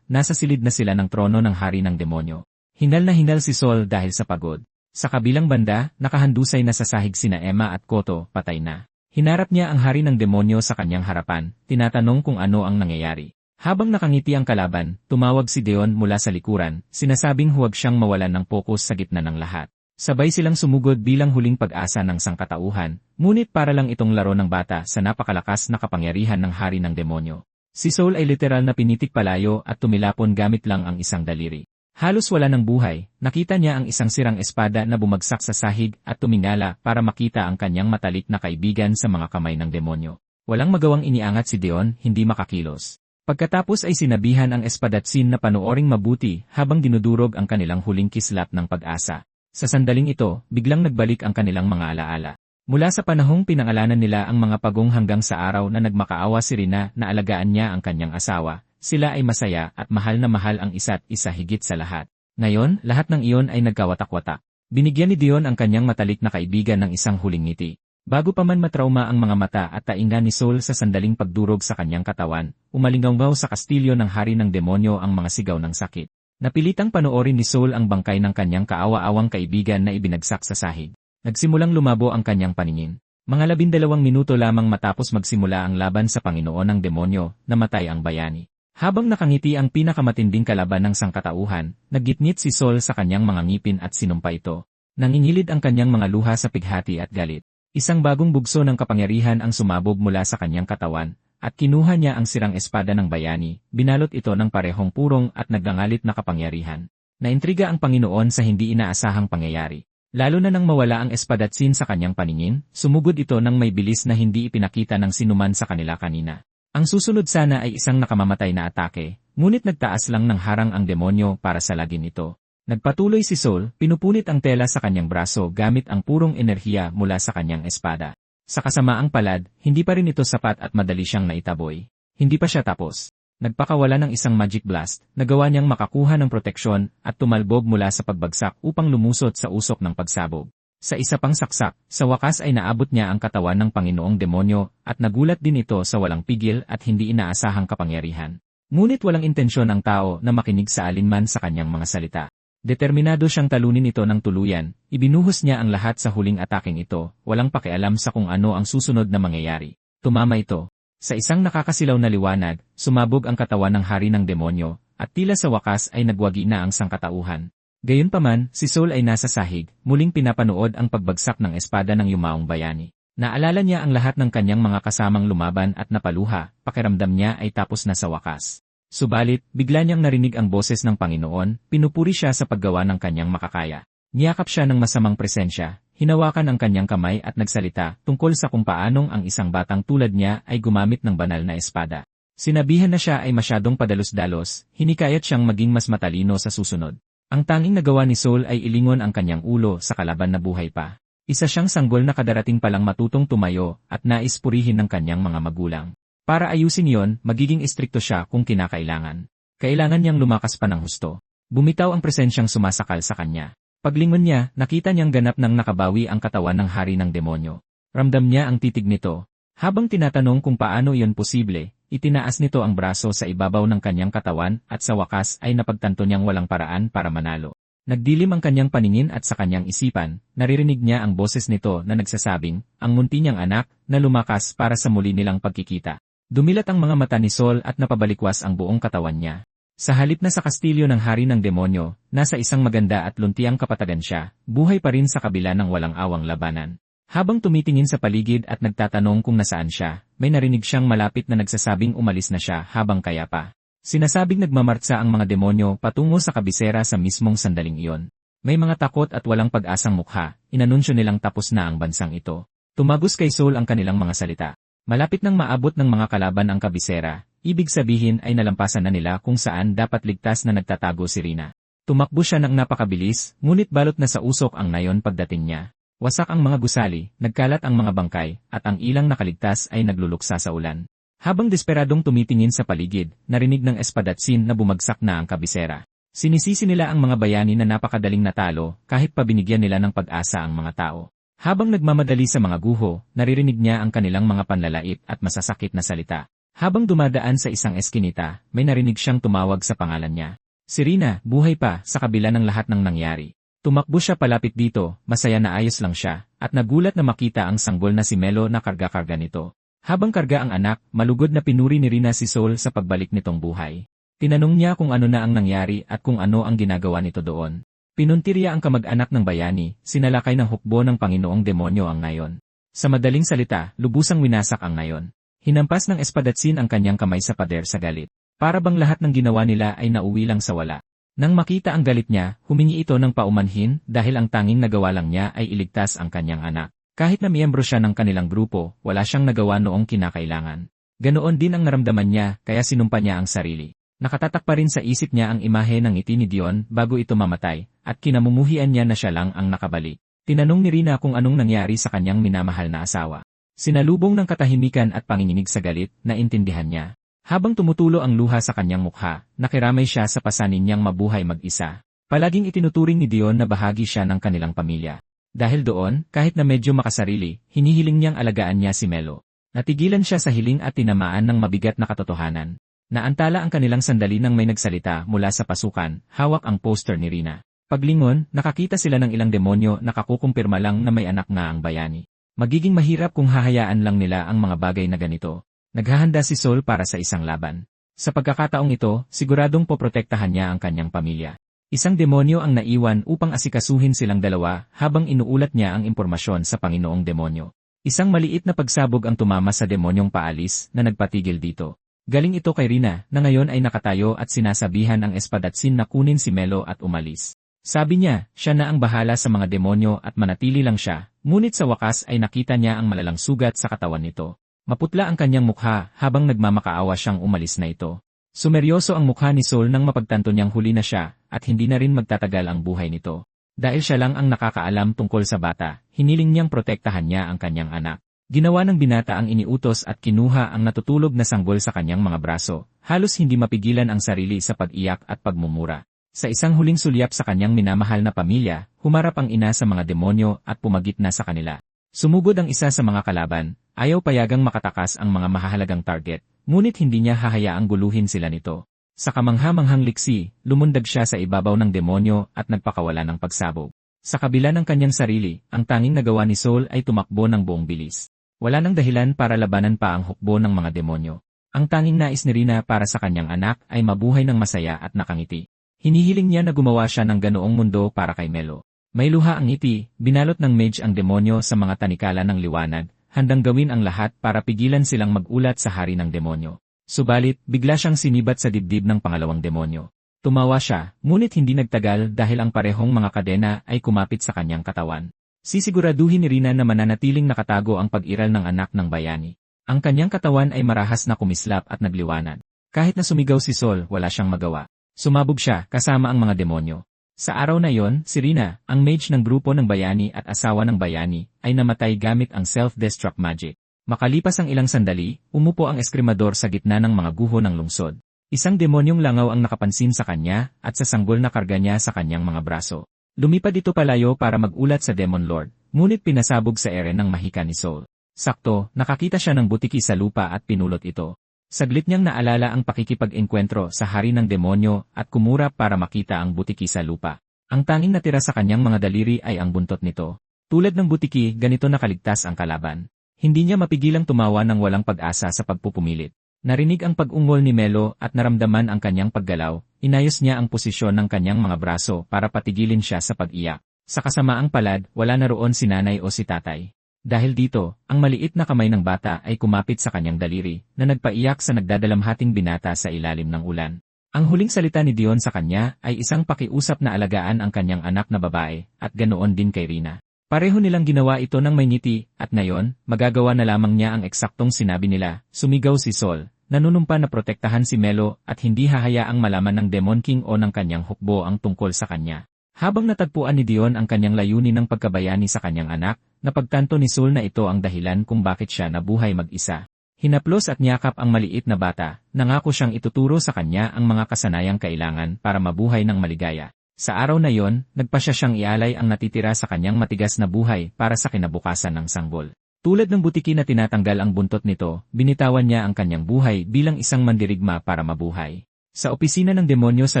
nasa silid na sila ng trono ng hari ng demonyo. Hingal na hingal si Sol dahil sa pagod. Sa kabilang banda, nakahandusay na sa sahig sina Emma at Koto, patay na. Hinarap niya ang hari ng demonyo sa kanyang harapan, tinatanong kung ano ang nangyayari. Habang nakangiti ang kalaban, tumawag si Deon mula sa likuran, sinasabing huwag siyang mawalan ng pokus sa gitna ng lahat. Sabay silang sumugod bilang huling pag-asa ng sangkatauhan, ngunit para lang itong laro ng bata sa napakalakas na kapangyarihan ng hari ng demonyo. Si Soul ay literal na pinitik palayo at tumilapon gamit lang ang isang daliri. Halos wala ng buhay, nakita niya ang isang sirang espada na bumagsak sa sahig at tumingala para makita ang kanyang matalik na kaibigan sa mga kamay ng demonyo. Walang magawang iniangat si Deon, hindi makakilos. Pagkatapos ay sinabihan ang espadatsin na panooring mabuti habang dinudurog ang kanilang huling kislap ng pag-asa. Sa sandaling ito, biglang nagbalik ang kanilang mga alaala. Mula sa panahong pinangalanan nila ang mga pagong hanggang sa araw na nagmakaawa si Rina na alagaan niya ang kanyang asawa, sila ay masaya at mahal na mahal ang isa't isa higit sa lahat. Ngayon, lahat ng iyon ay nagkawatak-watak. Binigyan ni Deon ang kanyang matalik na kaibigan ng isang huling ngiti. Bago pa man matrauma ang mga mata at tainga ni Soul sa sandaling pagdurog sa kanyang katawan, umalinggaw sa kastilyo ng hari ng demonyo ang mga sigaw ng sakit. Napilitang panoorin ni Soul ang bangkay ng kanyang kaawa-awang kaibigan na ibinagsak sa sahig. Nagsimulang lumabo ang kanyang paningin. Mga 12 minuto lamang matapos magsimula ang laban sa Panginoon ng demonyo, namatay ang bayani. Habang nakangiti ang pinakamatinding kalaban ng sangkatauhan, naggitngit si Soul sa kanyang mga ngipin at sinumpa ito. Nangingilid ang kanyang mga luha sa pighati at galit. Isang bagong bugso ng kapangyarihan ang sumabog mula sa kanyang katawan, at kinuha niya ang sirang espada ng bayani, binalot ito ng parehong purong at nagngangalit na kapangyarihan. Naintriga ang Panginoon sa hindi inaasahang pangyayari. Lalo na nang mawala ang espadatsin sa kanyang paningin, sumugod ito ng may bilis na hindi ipinakita ng sinuman sa kanila kanina. Ang susunod sana ay isang nakamamatay na atake, ngunit nagtaas lang ng harang ang demonyo para salagin ito. Nagpatuloy si Soul, pinupunit ang tela sa kanyang braso gamit ang purong enerhiya mula sa kanyang espada. Sa kasamaang palad, hindi pa rin ito sapat at madali siyang naitaboy. Hindi pa siya tapos. Nagpakawala ng isang magic blast, nagawa niyang makakuha ng proteksyon at tumalbog mula sa pagbagsak upang lumusot sa usok ng pagsabog. Sa isa pang saksak, sa wakas ay naabot niya ang katawan ng Panginoong demonyo at nagulat din ito sa walang pigil at hindi inaasahang kapangyarihan. Ngunit walang intensyon ang tao na makinig sa alinman sa kanyang mga salita. Determinado siyang talunin ito ng tuluyan, ibinuhos niya ang lahat sa huling ataking ito, walang pakialam sa kung ano ang susunod na mangyayari. Tumama ito. Sa isang nakakasilaw na liwanag, sumabog ang katawan ng hari ng demonyo, at tila sa wakas ay nagwagi na ang sangkatauhan. Gayunpaman, si Soul ay nasa sahig, muling pinapanood ang pagbagsak ng espada ng yumaong bayani. Naalala niya ang lahat ng kanyang mga kasamang lumaban at napaluha, pakiramdam niya ay tapos na sa wakas. Subalit, bigla niyang narinig ang boses ng Panginoon, pinupuri siya sa paggawa ng kanyang makakaya. Niyakap siya ng masamang presensya, hinawakan ang kanyang kamay at nagsalita tungkol sa kung paanong ang isang batang tulad niya ay gumamit ng banal na espada. Sinabihan na siya ay masyadong padalos-dalos, hinikayat siyang maging mas matalino sa susunod. Ang tanging nagawa ni Soul ay ilingon ang kanyang ulo sa kalaban na buhay pa. Isa siyang sanggol na kadarating palang matutong tumayo at nais purihin ng kanyang mga magulang. Para ayusin yon, magiging istrikto siya kung kinakailangan. Kailangan niyang lumakas pa ng husto. Bumitaw ang presensyang sumasakal sa kanya. Paglingon niya, nakita niyang ganap nang nakabawi ang katawan ng hari ng demonyo. Ramdam niya ang titig nito. Habang tinatanong kung paano iyon posible, itinaas nito ang braso sa ibabaw ng kanyang katawan at sa wakas ay napagtanto niyang walang paraan para manalo. Nagdilim ang kanyang paningin at sa kanyang isipan, naririnig niya ang boses nito na nagsasabing, ang munti niyang anak, na lumakas para sa muli nilang pagkikita. Dumilat ang mga mata ni Soul at napabalikwas ang buong katawan niya. Sa halip na sa kastilyo ng hari ng demonyo, nasa isang maganda at luntiang kapatagan siya, buhay pa rin sa kabila ng walang awang labanan. Habang tumitingin sa paligid at nagtatanong kung nasaan siya, may narinig siyang malapit na nagsasabing umalis na siya habang kaya pa. Sinasabing nagmamartsa ang mga demonyo patungo sa kabisera sa mismong sandaling iyon. May mga takot at walang pag-asang mukha, inanunsyo nilang tapos na ang bansang ito. Tumagos kay Soul ang kanilang mga salita. Malapit nang maabot ng mga kalaban ang kabisera, ibig sabihin ay nalampasan na nila kung saan dapat ligtas na nagtatago si Rina. Tumakbo siya ng napakabilis, ngunit balot na sa usok ang nayon pagdating niya. Wasak ang mga gusali, nagkalat ang mga bangkay, at ang ilang nakaligtas ay nagluluksa sa ulan. Habang desperadong tumitingin sa paligid, narinig ng espadatsin na bumagsak na ang kabisera. Sinisisi nila ang mga bayani na napakadaling natalo, kahit pa binigyan nila ng pag-asa ang mga tao. Habang nagmamadali sa mga guho, naririnig niya ang kanilang mga panlalait at masasakit na salita. Habang dumadaan sa isang eskinita, may narinig siyang tumawag sa pangalan niya. Si Rina, buhay pa, sa kabila ng lahat ng nangyari. Tumakbo siya palapit dito, masaya na ayos lang siya, at nagulat na makita ang sanggol na si Melo na karga-karga nito. Habang karga ang anak, malugod na pinuri ni Rina si Sol sa pagbalik nitong buhay. Tinanong niya kung ano na ang nangyari at kung ano ang ginagawa nito doon. Pinuntirya ang kamag-anak ng bayani, sinalakay ng hukbo ng Panginoong demonyo ang ngayon. Sa madaling salita, lubusang winasak ang ngayon. Hinampas ng espadatsin ang kanyang kamay sa pader sa galit. Para bang lahat ng ginawa nila ay nauwi lang sa wala. Nang makita ang galit niya, humingi ito ng paumanhin dahil ang tanging nagawa lang niya ay iligtas ang kanyang anak. Kahit na miyembro siya ng kanilang grupo, wala siyang nagawa noong kinakailangan. Ganoon din ang naramdaman niya kaya sinumpa niya ang sarili. Nakatatak pa rin sa isip niya ang imahe ng ngiti ni Dion bago ito mamatay, at kinamumuhian niya na siya lang ang nakabalik. Tinanong ni Rina kung anong nangyari sa kanyang minamahal na asawa. Sinalubong ng katahimikan at panginginig sa galit, naintindihan niya. Habang tumutulo ang luha sa kanyang mukha, nakiramay siya sa pasanin niyang mabuhay mag-isa. Palaging itinuturing ni Dion na bahagi siya ng kanilang pamilya. Dahil doon, kahit na medyo makasarili, hinihiling niyang alagaan niya si Melo. Natigilan siya sa hiling at tinamaan ng mabigat na katotohanan. Naantala ang kanilang sandali nang may nagsalita mula sa pasukan, hawak ang poster ni Rina. Paglingon, nakakita sila ng ilang demonyo na kakukumpirma lang na may anak nga ang bayani. Magiging mahirap kung hahayaan lang nila ang mga bagay na ganito. Naghahanda si Sol para sa isang laban. Sa pagkakataong ito, siguradong poprotektahan niya ang kanyang pamilya. Isang demonyo ang naiwan upang asikasuhin silang dalawa habang inuulat niya ang impormasyon sa Panginoong demonyo. Isang maliit na pagsabog ang tumama sa demonyong paalis na nagpatigil dito. Galing ito kay Rina na ngayon ay nakatayo at sinasabihan ang espadatsin na kunin si Melo at umalis. Sabi niya, siya na ang bahala sa mga demonyo at manatili lang siya, ngunit sa wakas ay nakita niya ang malalang sugat sa katawan nito. Maputla ang kanyang mukha habang nagmamakaawa siyang umalis na ito. Sumeryoso ang mukha ni Sol nang mapagtanto niyang huli na siya at hindi na rin magtatagal ang buhay nito. Dahil siya lang ang nakakaalam tungkol sa bata, hiniling niyang protektahan niya ang kanyang anak. Ginawa ng binata ang iniutos at kinuha ang natutulog na sanggol sa kanyang mga braso, halos hindi mapigilan ang sarili sa pag-iyak at pagmumura. Sa isang huling sulyap sa kanyang minamahal na pamilya, humarap ang ina sa mga demonyo at pumagitna sa kanila. Sumugod ang isa sa mga kalaban, ayaw payagang makatakas ang mga mahahalagang target, ngunit hindi niya hahayaang guluhin sila nito. Sa kamangha-manghang liksi, lumundag siya sa ibabaw ng demonyo at nagpakawala ng pagsabog. Sa kabila ng kanyang sarili, ang tanging nagawa ni Sol ay tumakbo ng buong bilis. Wala nang dahilan para labanan pa ang hukbo ng mga demonyo. Ang tanging nais ni Rina para sa kanyang anak ay mabuhay ng masaya at nakangiti. Hinihiling niya na gumawa siya ng ganoong mundo para kay Melo. May luha ang ngiti, binalot ng mage ang demonyo sa mga tanikala ng liwanag, handang gawin ang lahat para pigilan silang mag-ulat sa hari ng demonyo. Subalit, bigla siyang sinibat sa dibdib ng pangalawang demonyo. Tumawa siya, ngunit hindi nagtagal dahil ang parehong mga kadena ay kumapit sa kanyang katawan. Sisiguraduhin ni Rina na mananatiling nakatago ang pag-iral ng anak ng bayani. Ang kanyang katawan ay marahas na kumislap at nagliwanag. Kahit na sumigaw si Sol, wala siyang magawa. Sumabog siya kasama ang mga demonyo. Sa araw na yon, si Rina, ang mage ng grupo ng bayani at asawa ng bayani, ay namatay gamit ang self-destruct magic. Makalipas ang ilang sandali, umupo ang eskrimador sa gitna ng mga guho ng lungsod. Isang demonyong langaw ang nakapansin sa kanya at sa sanggol na karga niya sa kanyang mga braso. Lumipad ito palayo para mag-ulat sa Demon Lord, ngunit pinasabog sa ere ng mahika ni Sol. Sakto, nakakita siya ng butiki sa lupa at pinulot ito. Saglit niyang naalala ang pakikipag-engkwentro sa hari ng demonyo at kumura para makita ang butiki sa lupa. Ang tanging natira sa kanyang mga daliri ay ang buntot nito. Tulad ng butiki, ganito nakaligtas ang kalaban. Hindi niya mapigilang tumawa ng walang pag-asa sa pagpupumilit. Narinig ang pag-ungol ni Melo at naramdaman ang kanyang paggalaw. Inayos niya ang posisyon ng kanyang mga braso para patigilin siya sa pag-iyak. Sa kasamaang palad, wala na roon si nanay o si tatay. Dahil dito, ang maliit na kamay ng bata ay kumapit sa kanyang daliri, na nagpaiyak sa nagdadalamhating binata sa ilalim ng ulan. Ang huling salita ni Dion sa kanya ay isang pakiusap na alagaan ang kanyang anak na babae, at ganoon din kay Rina. Pareho nilang ginawa ito ng may ngiti, at ngayon, magagawa na lamang niya ang eksaktong sinabi nila. Sumigaw si Sol, nanunumpa na protektahan si Melo at hindi hahayaang malaman ng Demon King o ng kanyang hukbo ang tungkol sa kanya. Habang natagpuan ni Dion ang kanyang layunin ng pagkabayani sa kanyang anak, napagtanto ni Sol na ito ang dahilan kung bakit siya nabuhay mag-isa. Hinaplos at niyakap ang maliit na bata, nangako siyang ituturo sa kanya ang mga kasanayang kailangan para mabuhay ng maligaya. Sa araw na yon, nagpasya siyang ialay ang natitira sa kanyang matigas na buhay para sa kinabukasan ng sanggol. Tulad ng butiki na tinatanggal ang buntot nito, binitawan niya ang kanyang buhay bilang isang mandirigma para mabuhay. Sa opisina ng demonyo sa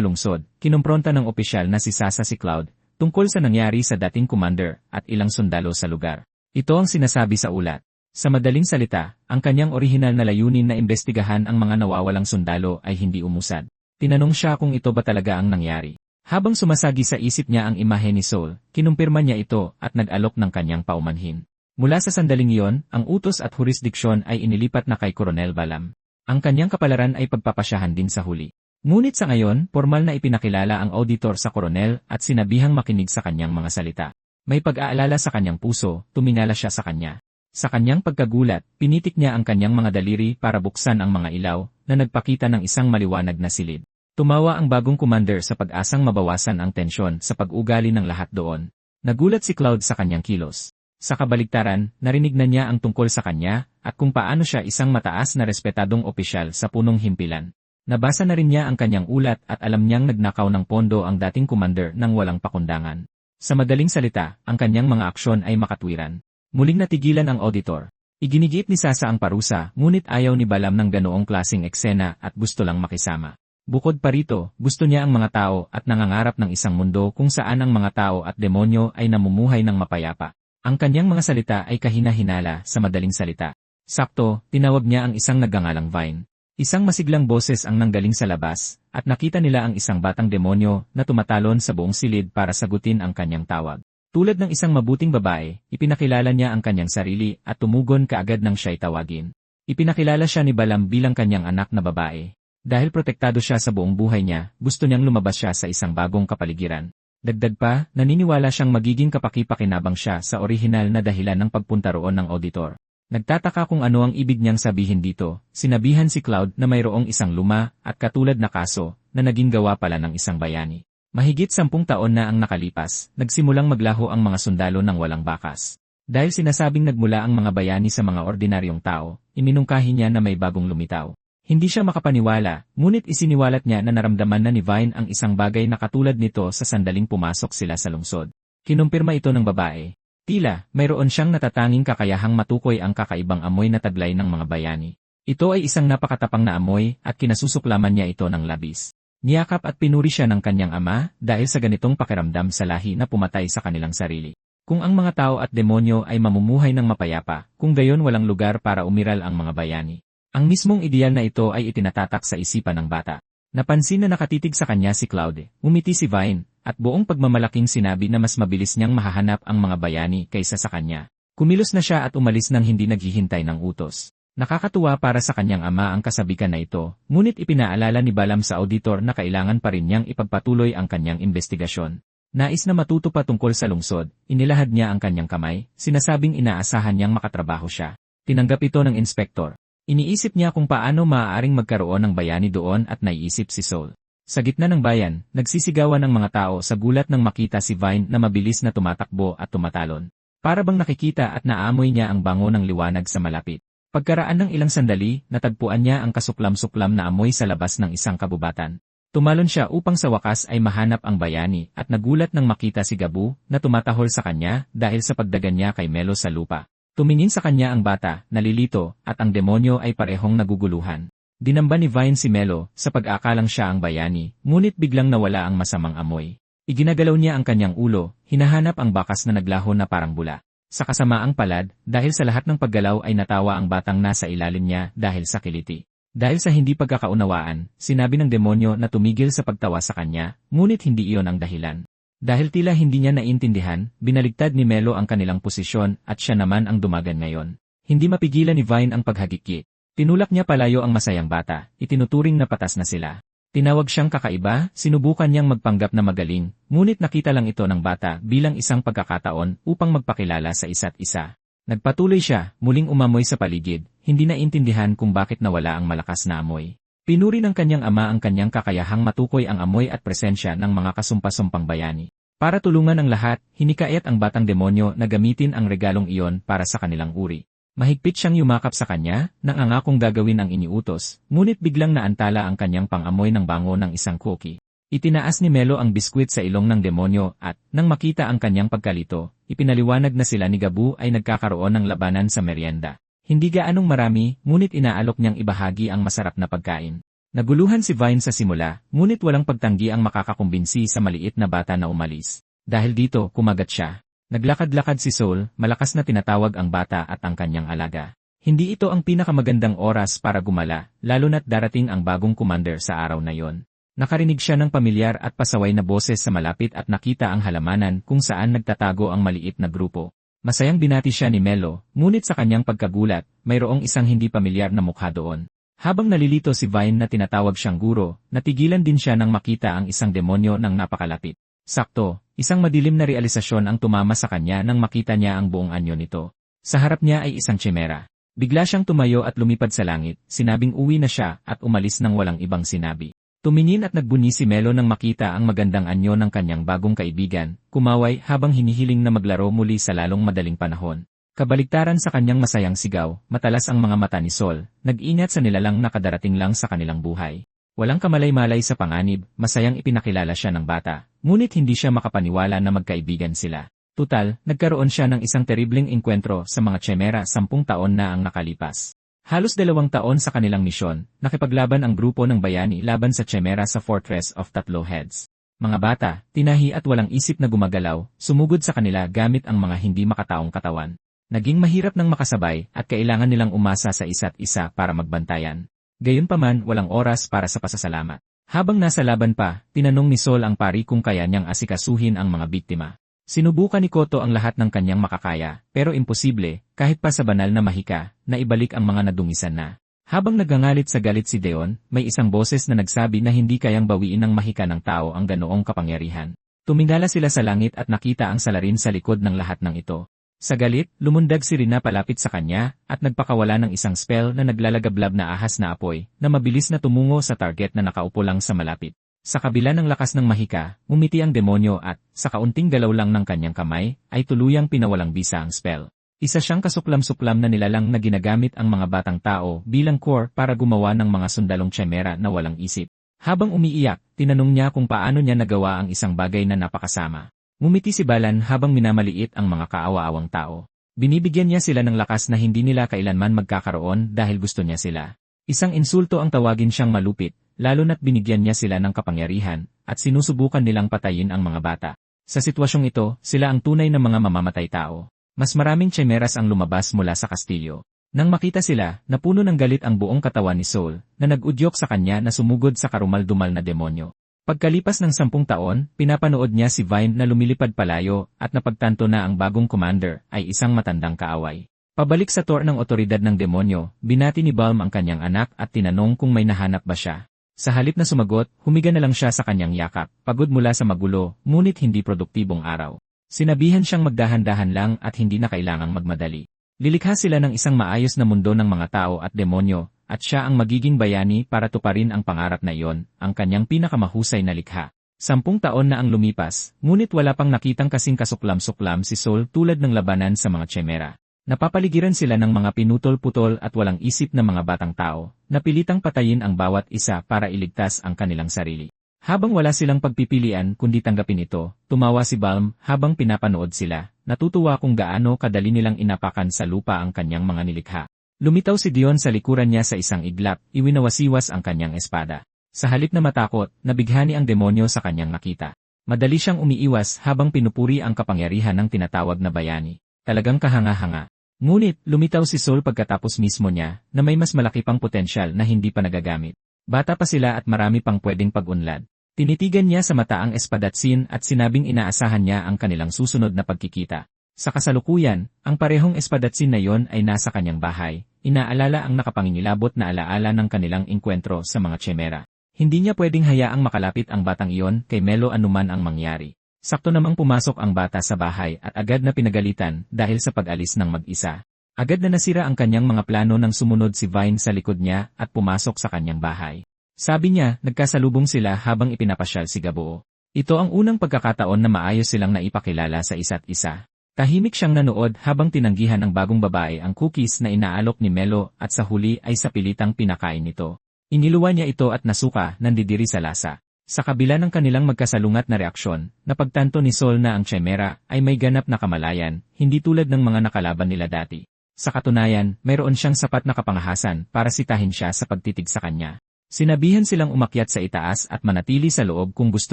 lungsod, kinumpronta ng opisyal na si Sasa si Cloud, tungkol sa nangyari sa dating commander at ilang sundalo sa lugar. Ito ang sinasabi sa ulat. Sa madaling salita, ang kanyang orihinal na layunin na imbestigahan ang mga nawawalang sundalo ay hindi umusad. Tinanong siya kung ito ba talaga ang nangyari. Habang sumasagi sa isip niya ang imahe ni Saul, kinumpirma niya ito at nag-alok ng kanyang paumanhin. Mula sa sandaling iyon, ang utos at jurisdiksyon ay inilipat na kay Coronel Balaam. Ang kanyang kapalaran ay pagpapasyahan din sa huli. Ngunit sa ngayon, formal na ipinakilala ang auditor sa koronel at sinabihang makinig sa kanyang mga salita. May pag-aalala sa kanyang puso, tumingala siya sa kanya. Sa kanyang pagkagulat, pinitik niya ang kanyang mga daliri para buksan ang mga ilaw na nagpakita ng isang maliwanag na silid. Tumawa ang bagong commander sa pag-asang mabawasan ang tensyon sa pag-ugali ng lahat doon. Nagulat si Cloud sa kanyang kilos. Sa kabaligtaran, narinig na niya ang tungkol sa kanya at kung paano siya isang mataas na respetadong opisyal sa punong himpilan. Nabasa na rin niya ang kanyang ulat at alam niyang nagnakaw ng pondo ang dating commander nang walang pakundangan. Sa madaling salita, ang kanyang mga aksyon ay makatwiran. Muling natigilan ang auditor. Iginigiit ni Sasa ang parusa, ngunit ayaw ni Balaam ng ganoong klaseng eksena at gusto lang makisama. Bukod pa rito, gusto niya ang mga tao at nangangarap ng isang mundo kung saan ang mga tao at demonyo ay namumuhay ng mapayapa. Ang kanyang mga salita ay kahina-hinala sa madaling salita. Sakto, tinawag niya ang isang nagngangalang Vine. Isang masiglang boses ang nanggaling sa labas, at nakita nila ang isang batang demonyo na tumatalon sa buong silid para sagutin ang kanyang tawag. Tulad ng isang mabuting babae, ipinakilala niya ang kanyang sarili at tumugon kaagad nang siya'y tawagin. Ipinakilala siya ni Balaam bilang kanyang anak na babae. Dahil protektado siya sa buong buhay niya, gusto niyang lumabas siya sa isang bagong kapaligiran. Dagdag pa, naniniwala siyang magiging kapaki-pakinabang siya sa orihinal na dahilan ng pagpunta roon ng auditor. Nagtataka kung ano ang ibig niyang sabihin dito, sinabihan si Cloud na mayroong isang luma at katulad na kaso na naging gawa pala ng isang bayani. Mahigit 10 taon na ang nakalipas, nagsimulang maglaho ang mga sundalo ng walang bakas. Dahil sinasabing nagmula ang mga bayani sa mga ordinaryong tao, iminungkahi niya na may bagong lumitaw. Hindi siya makapaniwala, ngunit isiniwalat niya na naramdaman na ni Vine ang isang bagay na katulad nito sa sandaling pumasok sila sa lungsod. Kinumpirma ito ng babae. Tila, mayroon siyang natatanging kakayahang matukoy ang kakaibang amoy na taglay ng mga bayani. Ito ay isang napakatapang na amoy at kinasusuklaman niya ito ng labis. Niyakap at pinuri siya ng kanyang ama dahil sa ganitong pakiramdam sa lahi na pumatay sa kanilang sarili. Kung ang mga tao at demonyo ay mamumuhay ng mapayapa, kung gayon walang lugar para umiral ang mga bayani. Ang mismong ideal na ito ay itinatatak sa isipan ng bata. Napansin na nakatitig sa kanya si Cloud, umiti si Vine, at buong pagmamalaking sinabi na mas mabilis niyang mahahanap ang mga bayani kaysa sa kanya. Kumilos na siya at umalis nang hindi naghihintay ng utos. Nakakatuwa para sa kanyang ama ang kasabikan na ito, ngunit ipinaalala ni Balaam sa auditor na kailangan pa rin niyang ipagpatuloy ang kanyang investigasyon. Nais na matuto pa tungkol sa lungsod, inilahad niya ang kanyang kamay, sinasabing inaasahan niyang makatrabaho siya. Tinanggap ito ng inspektor. Iniisip niya kung paano maaaring magkaroon ng bayani doon at naiisip si Saul. Sa gitna ng bayan, nagsisigawan ang mga tao sa gulat nang makita si Vine na mabilis na tumatakbo at tumatalon. Para bang nakikita at naamoy niya ang bango ng liwanag sa malapit. Pagkaraan ng ilang sandali, natagpuan niya ang kasuklam-suklam na amoy sa labas ng isang kabubatan. Tumalon siya upang sa wakas ay mahanap ang bayani at nagulat nang makita si Gabu na tumatahol sa kanya dahil sa pagdagan niya kay Melo sa lupa. Tumingin sa kanya ang bata, nalilito, at ang demonyo ay parehong naguguluhan. Dinamba ni Vine si Melo sa pag-akalang siya ang bayani, ngunit biglang nawala ang masamang amoy. Iginagalaw niya ang kanyang ulo, hinahanap ang bakas na naglaho na parang bula. Sa kasamaang palad, dahil sa lahat ng paggalaw ay natawa ang batang nasa ilalim niya dahil sa kiliti. Dahil sa hindi pagkakaunawaan, sinabi ng demonyo na tumigil sa pagtawa sa kanya, ngunit hindi iyon ang dahilan. Dahil tila hindi niya naintindihan, binaligtad ni Melo ang kanilang posisyon at siya naman ang dumagan ngayon. Hindi mapigilan ni Vine ang paghagikik. Tinulak niya palayo ang masayang bata, itinuturing na patas na sila. Tinawag siyang kakaiba, sinubukan niyang magpanggap na magaling, ngunit nakita lang ito ng bata bilang isang pagkakataon upang magpakilala sa isa't isa. Nagpatuloy siya, muling umamoy sa paligid, hindi naintindihan kung bakit nawala ang malakas na amoy. Pinuri ng kanyang ama ang kanyang kakayahang matukoy ang amoy at presensya ng mga kasumpa-sumpang bayani. Para tulungan ang lahat, hinikayat ang batang demonyo na gamitin ang regalong iyon para sa kanilang uri. Mahigpit siyang yumakap sa kanya, nang angakong gagawin ang iniutos, ngunit biglang naantala ang kanyang pangamoy ng bango ng isang cookie. Itinaas ni Melo ang biskwit sa ilong ng demonyo at, nang makita ang kanyang pagkalito, ipinaliwanag na sila ni Gabu ay nagkakaroon ng labanan sa merienda. Hindi gaanong marami, ngunit inaalok niyang ibahagi ang masarap na pagkain. Naguluhan si Vine sa simula, ngunit walang pagtanggi ang makakakumbinsi sa maliit na bata na umalis. Dahil dito, kumagat siya. Naglakad-lakad si Soul, malakas na tinatawag ang bata at ang kanyang alaga. Hindi ito ang pinakamagandang oras para gumala, lalo na't darating ang bagong commander sa araw na yon. Nakarinig siya ng pamilyar at pasaway na boses sa malapit at nakita ang halamanan kung saan nagtatago ang maliit na grupo. Masayang binati siya ni Melo, ngunit sa kanyang pagkagulat, mayroong isang hindi pamilyar na mukha doon. Habang nalilito si Vine na tinatawag siyang guro, natigilan din siya nang makita ang isang demonyo nang napakalapit. Sakto, isang madilim na realisasyon ang tumama sa kanya nang makita niya ang buong anyo nito. Sa harap niya ay isang chimera. Bigla siyang tumayo at lumipad sa langit, sinabing uwi na siya at umalis nang walang ibang sinabi. Tumingin at nagbunyi si Melo nang makita ang magandang anyo ng kanyang bagong kaibigan, kumaway habang hinihiling na maglaro muli sa lalong madaling panahon. Kabaligtaran sa kanyang masayang sigaw, matalas ang mga mata ni Sol, nag-ingat sa nilalang nakadarating lang sa kanilang buhay. Walang kamalay-malay sa panganib, masayang ipinakilala siya ng bata, ngunit hindi siya makapaniwala na magkaibigan sila. Tutal, nagkaroon siya ng isang terribleng engkwentro sa mga chimera 10 taon na ang nakalipas. Halos 2 taon sa kanilang misyon, nakipaglaban ang grupo ng bayani laban sa chimera sa Fortress of Tatlo Heads. Mga bata, tinahi at walang isip na gumagalaw, sumugod sa kanila gamit ang mga hindi makataong katawan. Naging mahirap ng makasabay at kailangan nilang umasa sa isa't isa para magbantayan. Gayunpaman, walang oras para sa pasasalamat. Habang nasa laban pa, tinanong ni Sol ang pari kung kaya niyang asikasuhin ang mga biktima. Sinubukan ni Koto ang lahat ng kanyang makakaya, pero imposible, kahit pa sa banal na mahika, na ibalik ang mga nadungisan na. Habang nagangalit sa galit si Deon, may isang boses na nagsabi na hindi kayang bawiin ng mahika ng tao ang ganoong kapangyarihan. Tumingala sila sa langit at nakita ang salarin sa likod ng lahat ng ito. Sa galit, lumundag si Rina palapit sa kanya, at nagpakawala ng isang spell na naglalagablab na ahas na apoy, na mabilis na tumungo sa target na nakaupo lang sa malapit. Sa kabila ng lakas ng mahika, umiti ang demonyo at, sa kaunting galaw lang ng kanyang kamay, ay tuluyang pinawalang bisa ang spell. Isa siyang kasuklam-suklam na nilalang na ginagamit ang mga batang tao bilang core para gumawa ng mga sundalong chimera na walang isip. Habang umiiyak, tinanong niya kung paano niya nagawa ang isang bagay na napakasama. Ngumiti si Balan habang minamaliit ang mga kaawa-awang tao. Binibigyan niya sila ng lakas na hindi nila kailanman magkakaroon dahil gusto niya sila. Isang insulto ang tawagin siyang malupit, lalo na't binigyan niya sila ng kapangyarihan, at sinusubukan nilang patayin ang mga bata. Sa sitwasyong ito, sila ang tunay na mga mamamatay tao. Mas maraming chimeras ang lumabas mula sa kastilyo. Nang makita sila, napuno ng galit ang buong katawan ni Soul, na nag-udyok sa kanya na sumugod sa karumal-dumal na demonyo. Pagkalipas ng 10 taon, pinapanood niya si Vine na lumilipad palayo at napagtanto na ang bagong commander ay isang matandang kaaway. Pabalik sa tour ng otoridad ng demonyo, binati ni Balm ang kanyang anak at tinanong kung may nahanap ba siya. Sa halip na sumagot, humiga na lang siya sa kanyang yakap, pagod mula sa magulo, ngunit hindi produktibong araw. Sinabihan siyang magdahan-dahan lang at hindi na kailangang magmadali. Lilikha sila ng isang maayos na mundo ng mga tao at demonyo, at siya ang magiging bayani para tuparin ang pangarap na iyon, ang kanyang pinakamahusay na likha. 10 taon na ang lumipas, ngunit wala pang nakitang kasing kasuklam-suklam si Soul tulad ng labanan sa mga chimera. Napapaligiran sila ng mga pinutol-putol at walang isip na mga batang tao, na pilitang patayin ang bawat isa para iligtas ang kanilang sarili. Habang wala silang pagpipilian kundi tanggapin ito, tumawa si Balm habang pinapanood sila, natutuwa kung gaano kadali nilang inapakan sa lupa ang kanyang mga nilikha. Lumitaw si Dion sa likuran niya sa isang iglap, iwinawasiwas ang kanyang espada. Sa halip na matakot, nabighani ang demonyo sa kanyang nakita. Madali siyang umiiwas habang pinupuri ang kapangyarihan ng tinatawag na bayani. Talagang kahanga-hanga. Ngunit, lumitaw si Soul pagkatapos mismo niya, na may mas malaki pang potensyal na hindi pa nagagamit. Bata pa sila at marami pang pwedeng pag-unlad. Tinitigan niya sa mata ang espadatsin at sinabing inaasahan niya ang kanilang susunod na pagkikita. Sa kasalukuyan, ang parehong espadatsin na yon ay nasa kanyang bahay. Inaalala ang nakapangingilabot na alaala ng kanilang engkwentro sa mga chimera. Hindi niya pwedeng hayaang makalapit ang batang iyon kay Melo anuman ang mangyari. Sakto namang pumasok ang bata sa bahay at agad na pinagalitan dahil sa pag-alis ng mag-isa. Agad na nasira ang kanyang mga plano nang sumunod si Vine sa likod niya at pumasok sa kanyang bahay. Sabi niya, nagkasalubong sila habang ipinapasyal si Gaboo. Ito ang unang pagkakataon na maayos silang naipakilala sa isa't isa. Tahimik siyang nanood habang tinanggihan ng bagong babae ang cookies na inaalok ni Melo at sa huli ay sa pilitang pinakain nito. Iniluwa niya ito at nasuka, nandidiri sa lasa. Sa kabila ng kanilang magkasalungat na reaksyon, napagtanto ni Sol na ang chimera ay may ganap na kamalayan, hindi tulad ng mga nakalaban nila dati. Sa katunayan, mayroon siyang sapat na kapangahasan para sitahin siya sa pagtitig sa kanya. Sinabihan silang umakyat sa itaas at manatili sa loob kung gusto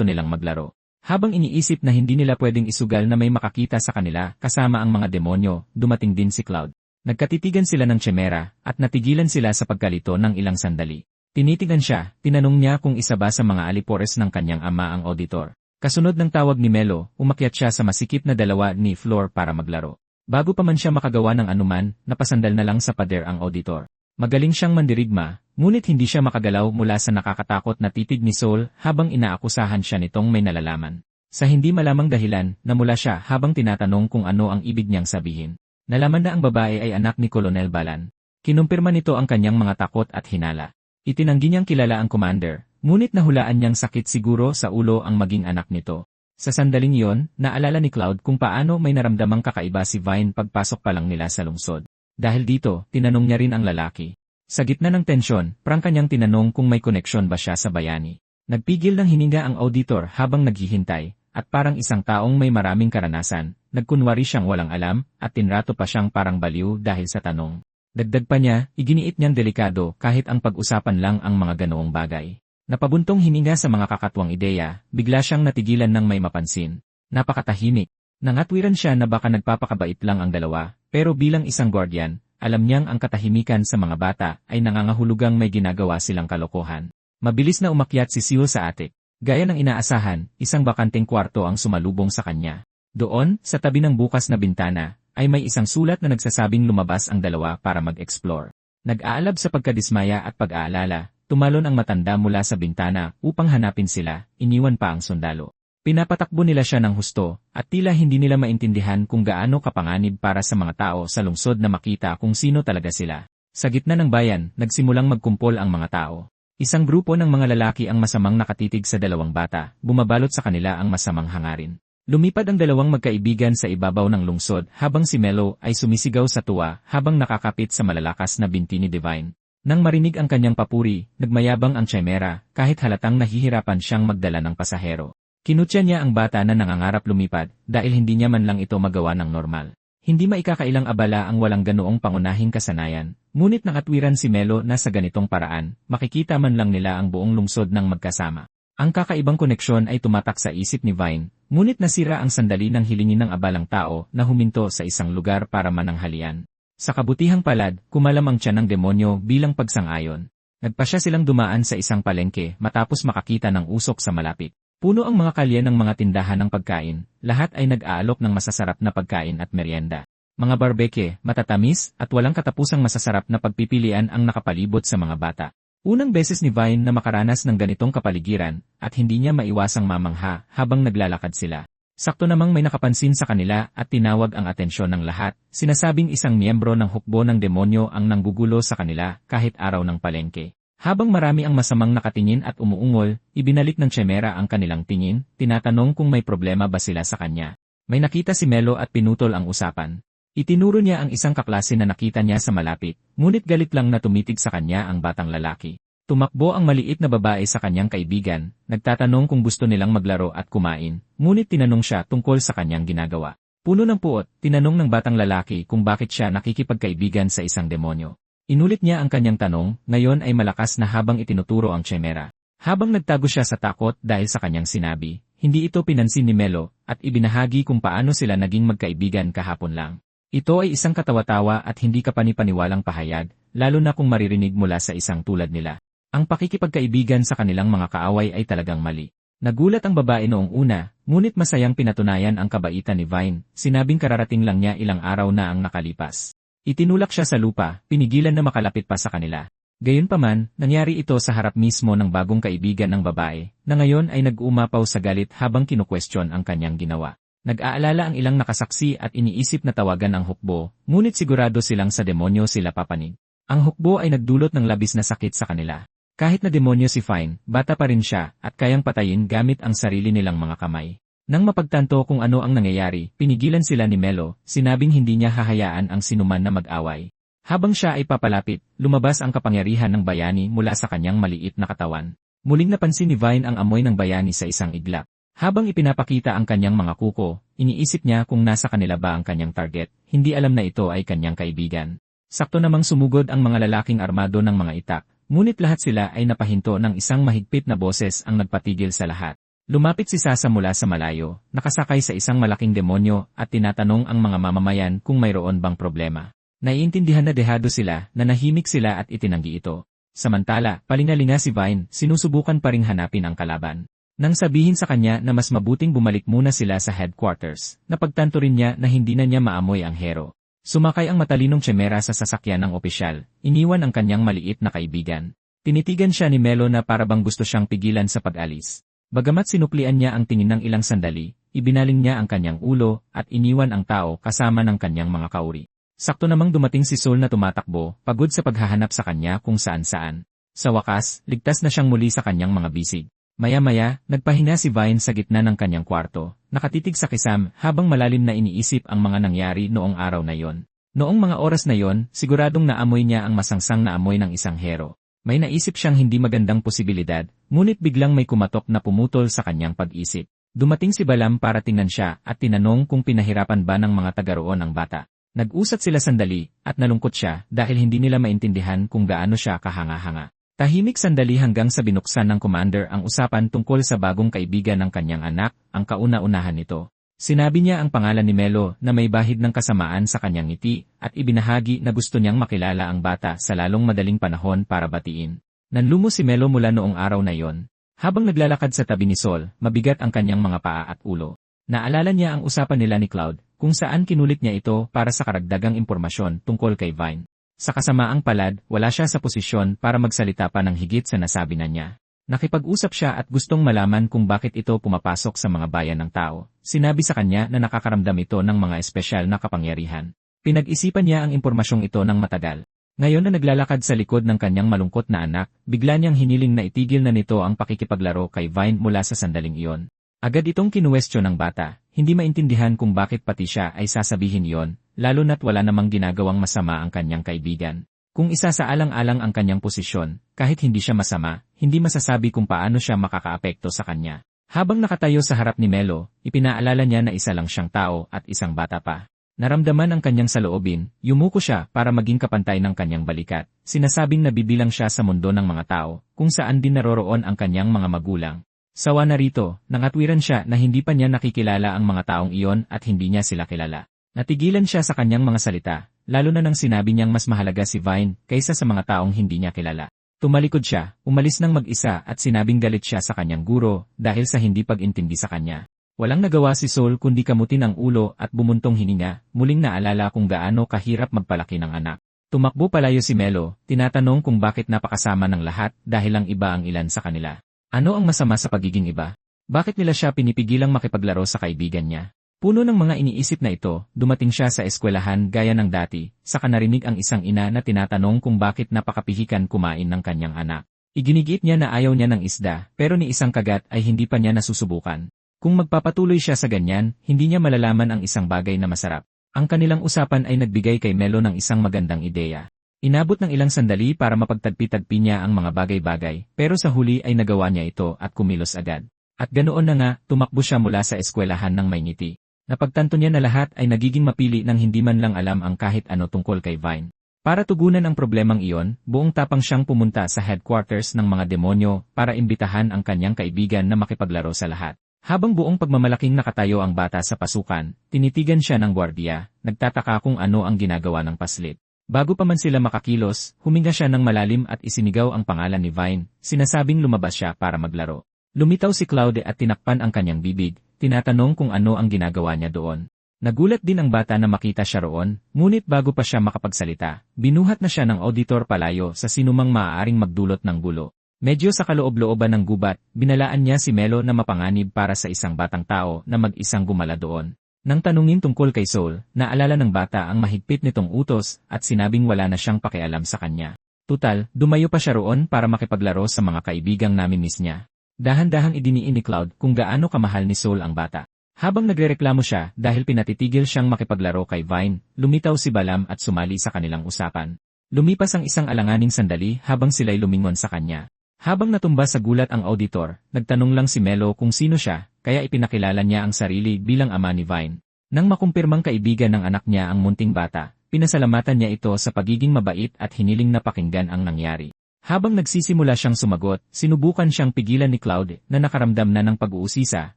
nilang maglaro. Habang iniisip na hindi nila pwedeng isugal na may makakita sa kanila kasama ang mga demonyo, dumating din si Cloud. Nagkatitigan sila ng Chimera at natigilan sila sa pagkalito ng ilang sandali. Tinitigan siya, tinanong niya kung isa ba sa mga alipores ng kanyang ama ang auditor. Kasunod ng tawag ni Melo, umakyat siya sa masikip na dalawa ni Floor para maglaro. Bago pa man siya makagawa ng anuman, napasandal na lang sa pader ang auditor. Magaling siyang mandirigma, ngunit hindi siya makagalaw mula sa nakakatakot na titig ni Soul habang inaakusahan siya nitong may nalalaman. Sa hindi malamang dahilan, namula siya habang tinatanong kung ano ang ibig niyang sabihin. Nalaman na ang babae ay anak ni Colonel Balan. Kinumpirma nito ang kanyang mga takot at hinala. Itinanggi niyang kilala ang commander, ngunit nahulaan niyang sakit siguro sa ulo ang maging anak nito. Sa sandaling iyon, naalala ni Cloud kung paano may naramdamang kakaiba si Vine pagpasok pa lang nila sa lungsod. Dahil dito, tinanong niya rin ang lalaki. Sa gitna ng tensyon, prangka niyang tinanong kung may koneksyon ba siya sa bayani. Nagpigil ng hininga ang auditor habang naghihintay, at parang isang taong may maraming karanasan, nagkunwari siyang walang alam, at tinrato pa siyang parang baliw dahil sa tanong. Dagdag pa niya, iginiit niyang delikado kahit ang pag-usapan lang ang mga ganoong bagay. Napabuntong hininga sa mga kakatwang ideya, bigla siyang natigilan ng may mapansin. Napakatahimik. Nangatwiran siya na baka nagpapakabait lang ang dalawa, pero bilang isang guardian, alam niyang ang katahimikan sa mga bata ay nangangahulugang may ginagawa silang kalokohan. Mabilis na umakyat si Seal sa attic. Gaya ng inaasahan, isang bakanteng kwarto ang sumalubong sa kanya. Doon, sa tabi ng bukas na bintana, ay may isang sulat na nagsasabing lumabas ang dalawa para mag-explore. Nag-aalab sa pagkadismaya at pag-aalala, tumalon ang matanda mula sa bintana upang hanapin sila, iniwan pa ang sundalo. Pinapatakbo nila siya ng husto, at tila hindi nila maintindihan kung gaano kapanganib para sa mga tao sa lungsod na makita kung sino talaga sila. Sa gitna ng bayan, nagsimulang magkumpol ang mga tao. Isang grupo ng mga lalaki ang masamang nakatitig sa dalawang bata, bumabalot sa kanila ang masamang hangarin. Lumipad ang dalawang magkaibigan sa ibabaw ng lungsod habang si Melo ay sumisigaw sa tuwa habang nakakapit sa malalakas na binti ni Divine. Nang marinig ang kanyang papuri, nagmayabang ang Chimera kahit halatang nahihirapan siyang magdala ng pasahero. Kinutya niya ang bata na nangangarap lumipad dahil hindi niya man lang ito magawa ng normal. Hindi maikakailang abala ang walang ganoong pangunahing kasanayan, ngunit nakatwiran si Melo na sa ganitong paraan, makikita man lang nila ang buong lungsod ng magkasama. Ang kakaibang koneksyon ay tumatak sa isip ni Vine, ngunit nasira ang sandali ng hilingin ng abalang tao na huminto sa isang lugar para mananghalian. Sa kabutihang palad, kumalam ang tiyan ng demonyo bilang pagsang-ayon. Nagpasya silang dumaan sa isang palengke matapos makakita ng usok sa malapit. Puno ang mga kalye ng mga tindahan ng pagkain, lahat ay nag-aalok ng masasarap na pagkain at merienda. Mga barbeke, matatamis, at walang katapusang masasarap na pagpipilian ang nakapalibot sa mga bata. Unang beses ni Vine na makaranas ng ganitong kapaligiran, at hindi niya maiwasang mamangha habang naglalakad sila. Sakto namang may nakapansin sa kanila at tinawag ang atensyon ng lahat, sinasabing isang miyembro ng hukbo ng demonyo ang nanggugulo sa kanila kahit araw ng palengke. Habang marami ang masamang nakatingin at umuungol, ibinalik ng Chimera ang kanilang tingin, tinatanong kung may problema ba sila sa kanya. May nakita si Melo at pinutol ang usapan. Itinuro niya ang isang kaklase na nakita niya sa malapit, ngunit galit lang na tumitig sa kanya ang batang lalaki. Tumakbo ang maliit na babae sa kanyang kaibigan, nagtatanong kung gusto nilang maglaro at kumain, ngunit tinanong siya tungkol sa kanyang ginagawa. Puno ng puot, tinanong ng batang lalaki kung bakit siya nakikipagkaibigan sa isang demonyo. Inulit niya ang kanyang tanong, ngayon ay malakas na habang itinuturo ang Chimera. Habang nagtago siya sa takot dahil sa kanyang sinabi, hindi ito pinansin ni Melo, at ibinahagi kung paano sila naging magkaibigan kahapon lang. Ito ay isang katawa-tawa at hindi kapanipaniwalang pahayag, lalo na kung maririnig mula sa isang tulad nila. Ang pakikipagkaibigan sa kanilang mga kaaway ay talagang mali. Nagulat ang babae noong una, ngunit masayang pinatunayan ang kabaitan ni Vine, sinabing kararating lang niya ilang araw na ang nakalipas. Itinulak siya sa lupa, pinigilan na makalapit pa sa kanila. Gayunpaman, nangyari ito sa harap mismo ng bagong kaibigan ng babae, na ngayon ay nag-uumapaw sa galit habang kinukwestiyon ang kanyang ginawa. Nag-aalala ang ilang nakasaksi at iniisip na tawagan ang hukbo, ngunit sigurado silang sa demonyo sila papanig. Ang hukbo ay nagdulot ng labis na sakit sa kanila. Kahit na demonyo si Vine, bata pa rin siya at kayang patayin gamit ang sarili nilang mga kamay. Nang mapagtanto kung ano ang nangyayari, pinigilan sila ni Melo, sinabing hindi niya hahayaan ang sinuman na mag-away. Habang siya ay papalapit, lumabas ang kapangyarihan ng bayani mula sa kanyang maliit na katawan. Muling napansin ni Vine ang amoy ng bayani sa isang iglap. Habang ipinapakita ang kanyang mga kuko, iniisip niya kung nasa kanila ba ang kanyang target, hindi alam na ito ay kanyang kaibigan. Sakto namang sumugod ang mga lalaking armado ng mga itak, ngunit lahat sila ay napahinto ng isang mahigpit na boses ang nagpatigil sa lahat. Lumapit si Sasa mula sa malayo, nakasakay sa isang malaking demonyo at tinatanong ang mga mamamayan kung mayroon bang problema. Naiintindihan na dehado sila, nanahimik sila at itinanggi ito. Samantala, palingalinga si Vine, sinusubukan pa ring hanapin ang kalaban. Nang sabihin sa kanya na mas mabuting bumalik muna sila sa headquarters, napagtanto rin niya na hindi na niya maamoy ang hero. Sumakay ang matalinong tsemera sa sasakyan ng opisyal, iniwan ang kanyang maliit na kaibigan. Tinitigan siya ni Melo na parabang gusto siyang pigilan sa pag-alis. Bagamat sinuklian niya ang tingin ng ilang sandali, ibinaling niya ang kanyang ulo at iniwan ang tao kasama ng kanyang mga kauri. Sakto namang dumating si Sol na tumatakbo, pagod sa paghahanap sa kanya kung saan-saan. Sa wakas, ligtas na siyang muli sa kanyang mga bisig. Maya-maya, nagpahinga si Vine sa gitna ng kanyang kwarto, nakatitig sa kisam habang malalim na iniisip ang mga nangyari noong araw na yon. Noong mga oras na yon, siguradong naamoy niya ang masangsang na amoy ng isang hero. May naisip siyang hindi magandang posibilidad, ngunit biglang may kumatok na pumutol sa kanyang pag-isip. Dumating si Balam para tingnan siya at tinanong kung pinahirapan ba ng mga taga roon ang bata. Nag-usat sila sandali at nalungkot siya dahil hindi nila maintindihan kung gaano siya kahanga-hanga. Tahimik sandali hanggang sa binuksan ng commander ang usapan tungkol sa bagong kaibigan ng kanyang anak, ang kauna-unahan nito. Sinabi niya ang pangalan ni Melo na may bahid ng kasamaan sa kanyang ngiti at ibinahagi na gusto niyang makilala ang bata sa lalong madaling panahon para batiin. Nanlumo si Melo mula noong araw na yon. Habang naglalakad sa tabi ni Sol, mabigat ang kanyang mga paa at ulo. Naalala niya ang usapan nila ni Cloud, kung saan kinulit niya ito para sa karagdagang impormasyon tungkol kay Vine. Sa kasamaang palad, wala siya sa posisyon para magsalita pa ng higit sa nasabi na niya. Nakipag-usap siya at gustong malaman kung bakit ito pumapasok sa mga bayan ng tao. Sinabi sa kanya na nakakaramdam ito ng mga espesyal na kapangyarihan. Pinag-isipan niya ang impormasyong ito ng matagal. Ngayon na naglalakad sa likod ng kanyang malungkot na anak, bigla niyang hiniling na itigil na nito ang pakikipaglaro kay Vine mula sa sandaling iyon. Agad itong kinuwestiyon ng bata, hindi maintindihan kung bakit pati siya ay sasabihin iyon, lalo na't wala namang ginagawang masama ang kanyang kaibigan. Kung isa sa alang-alang ang kanyang posisyon, kahit hindi siya masama, hindi masasabi kung paano siya makakaapekto sa kanya. Habang nakatayo sa harap ni Melo, ipinaalala niya na isa lang siyang tao at isang bata pa. Naramdaman ang kanyang saloobin, yumuko siya para maging kapantay ng kanyang balikat. Sinasabing nabibilang siya sa mundo ng mga tao, kung saan din naroroon ang kanyang mga magulang. Sawa na rito, nangatwiran siya na hindi pa niya nakikilala ang mga taong iyon at hindi niya sila kilala. Natigilan siya sa kanyang mga salita, lalo na nang sinabi niyang mas mahalaga si Vine kaysa sa mga taong hindi niya kilala. Tumalikod siya, umalis ng mag-isa at sinabing galit siya sa kanyang guro dahil sa hindi pag-intindi sa kanya. Walang nagawa si Sol kundi kamutin ang ulo at bumuntong hininga, muling naalala kung gaano kahirap magpalaki ng anak. Tumakbo palayo si Melo, tinatanong kung bakit napakasama ng lahat dahil lang iba ang ilan sa kanila. Ano ang masama sa pagiging iba? Bakit nila siya pinipigilang makipaglaro sa kaibigan niya? Puno ng mga iniisip na ito, dumating siya sa eskwelahan gaya ng dati, saka narinig ang isang ina na tinatanong kung bakit napakapihikan kumain ng kanyang anak. Iginigit niya na ayaw niya ng isda, pero ni isang kagat ay hindi pa niya nasusubukan. Kung magpapatuloy siya sa ganyan, hindi niya malalaman ang isang bagay na masarap. Ang kanilang usapan ay nagbigay kay Melo ng isang magandang ideya. Inabot ng ilang sandali para mapagtagpi-tagpi niya ang mga bagay-bagay, pero sa huli ay nagawa niya ito at kumilos agad. At ganoon na nga, tumakbo siya mula sa eskwelahan ng may ngiti. Napagtanto niya na lahat ay nagiging mapili nang hindi man lang alam ang kahit ano tungkol kay Vine. Para tugunan ang problemang iyon, buong tapang siyang pumunta sa headquarters ng mga demonyo para imbitahan ang kanyang kaibigan na makipaglaro sa lahat. Habang buong pagmamalaking nakatayo ang bata sa pasukan, tinitigan siya ng gwardiya, nagtataka kung ano ang ginagawa ng paslit. Bago pa man sila makakilos, huminga siya ng malalim at isinigaw ang pangalan ni Vine, sinasabing lumabas siya para maglaro. Lumitaw si Claude at tinakpan ang kanyang bibig, tinatanong kung ano ang ginagawa niya doon. Nagulat din ang bata na makita siya roon, ngunit bago pa siya makapagsalita, binuhat na siya ng auditor palayo sa sinumang maaaring magdulot ng gulo. Medyo sa kaloob-looban ng gubat, binalaan niya si Melo na mapanganib para sa isang batang tao na mag-isang gumala doon. Nang tanungin tungkol kay Sol, naalala ng bata ang mahigpit nitong utos at sinabing wala na siyang pakialam sa kanya. Tutal, dumayo pa siya roon para makipaglaro sa mga kaibigang namimiss niya. Dahan-dahang idiniin ni Cloud kung gaano kamahal ni Sol ang bata. Habang nagrereklamo siya dahil pinatitigil siyang makipaglaro kay Vine, lumitaw si Balam at sumali sa kanilang usapan. Lumipas ang isang alanganing sandali habang sila'y lumingon sa kanya. Habang natumba sa gulat ang auditor, nagtanong lang si Melo kung sino siya, kaya ipinakilala niya ang sarili bilang ama ni Vine. Nang makumpirmang kaibigan ng anak niya ang munting bata, pinasalamatan niya ito sa pagiging mabait at hiniling na pakinggan ang nangyari. Habang nagsisimula siyang sumagot, sinubukan siyang pigilan ni Cloud na nakaramdam na ng pag-uusisa,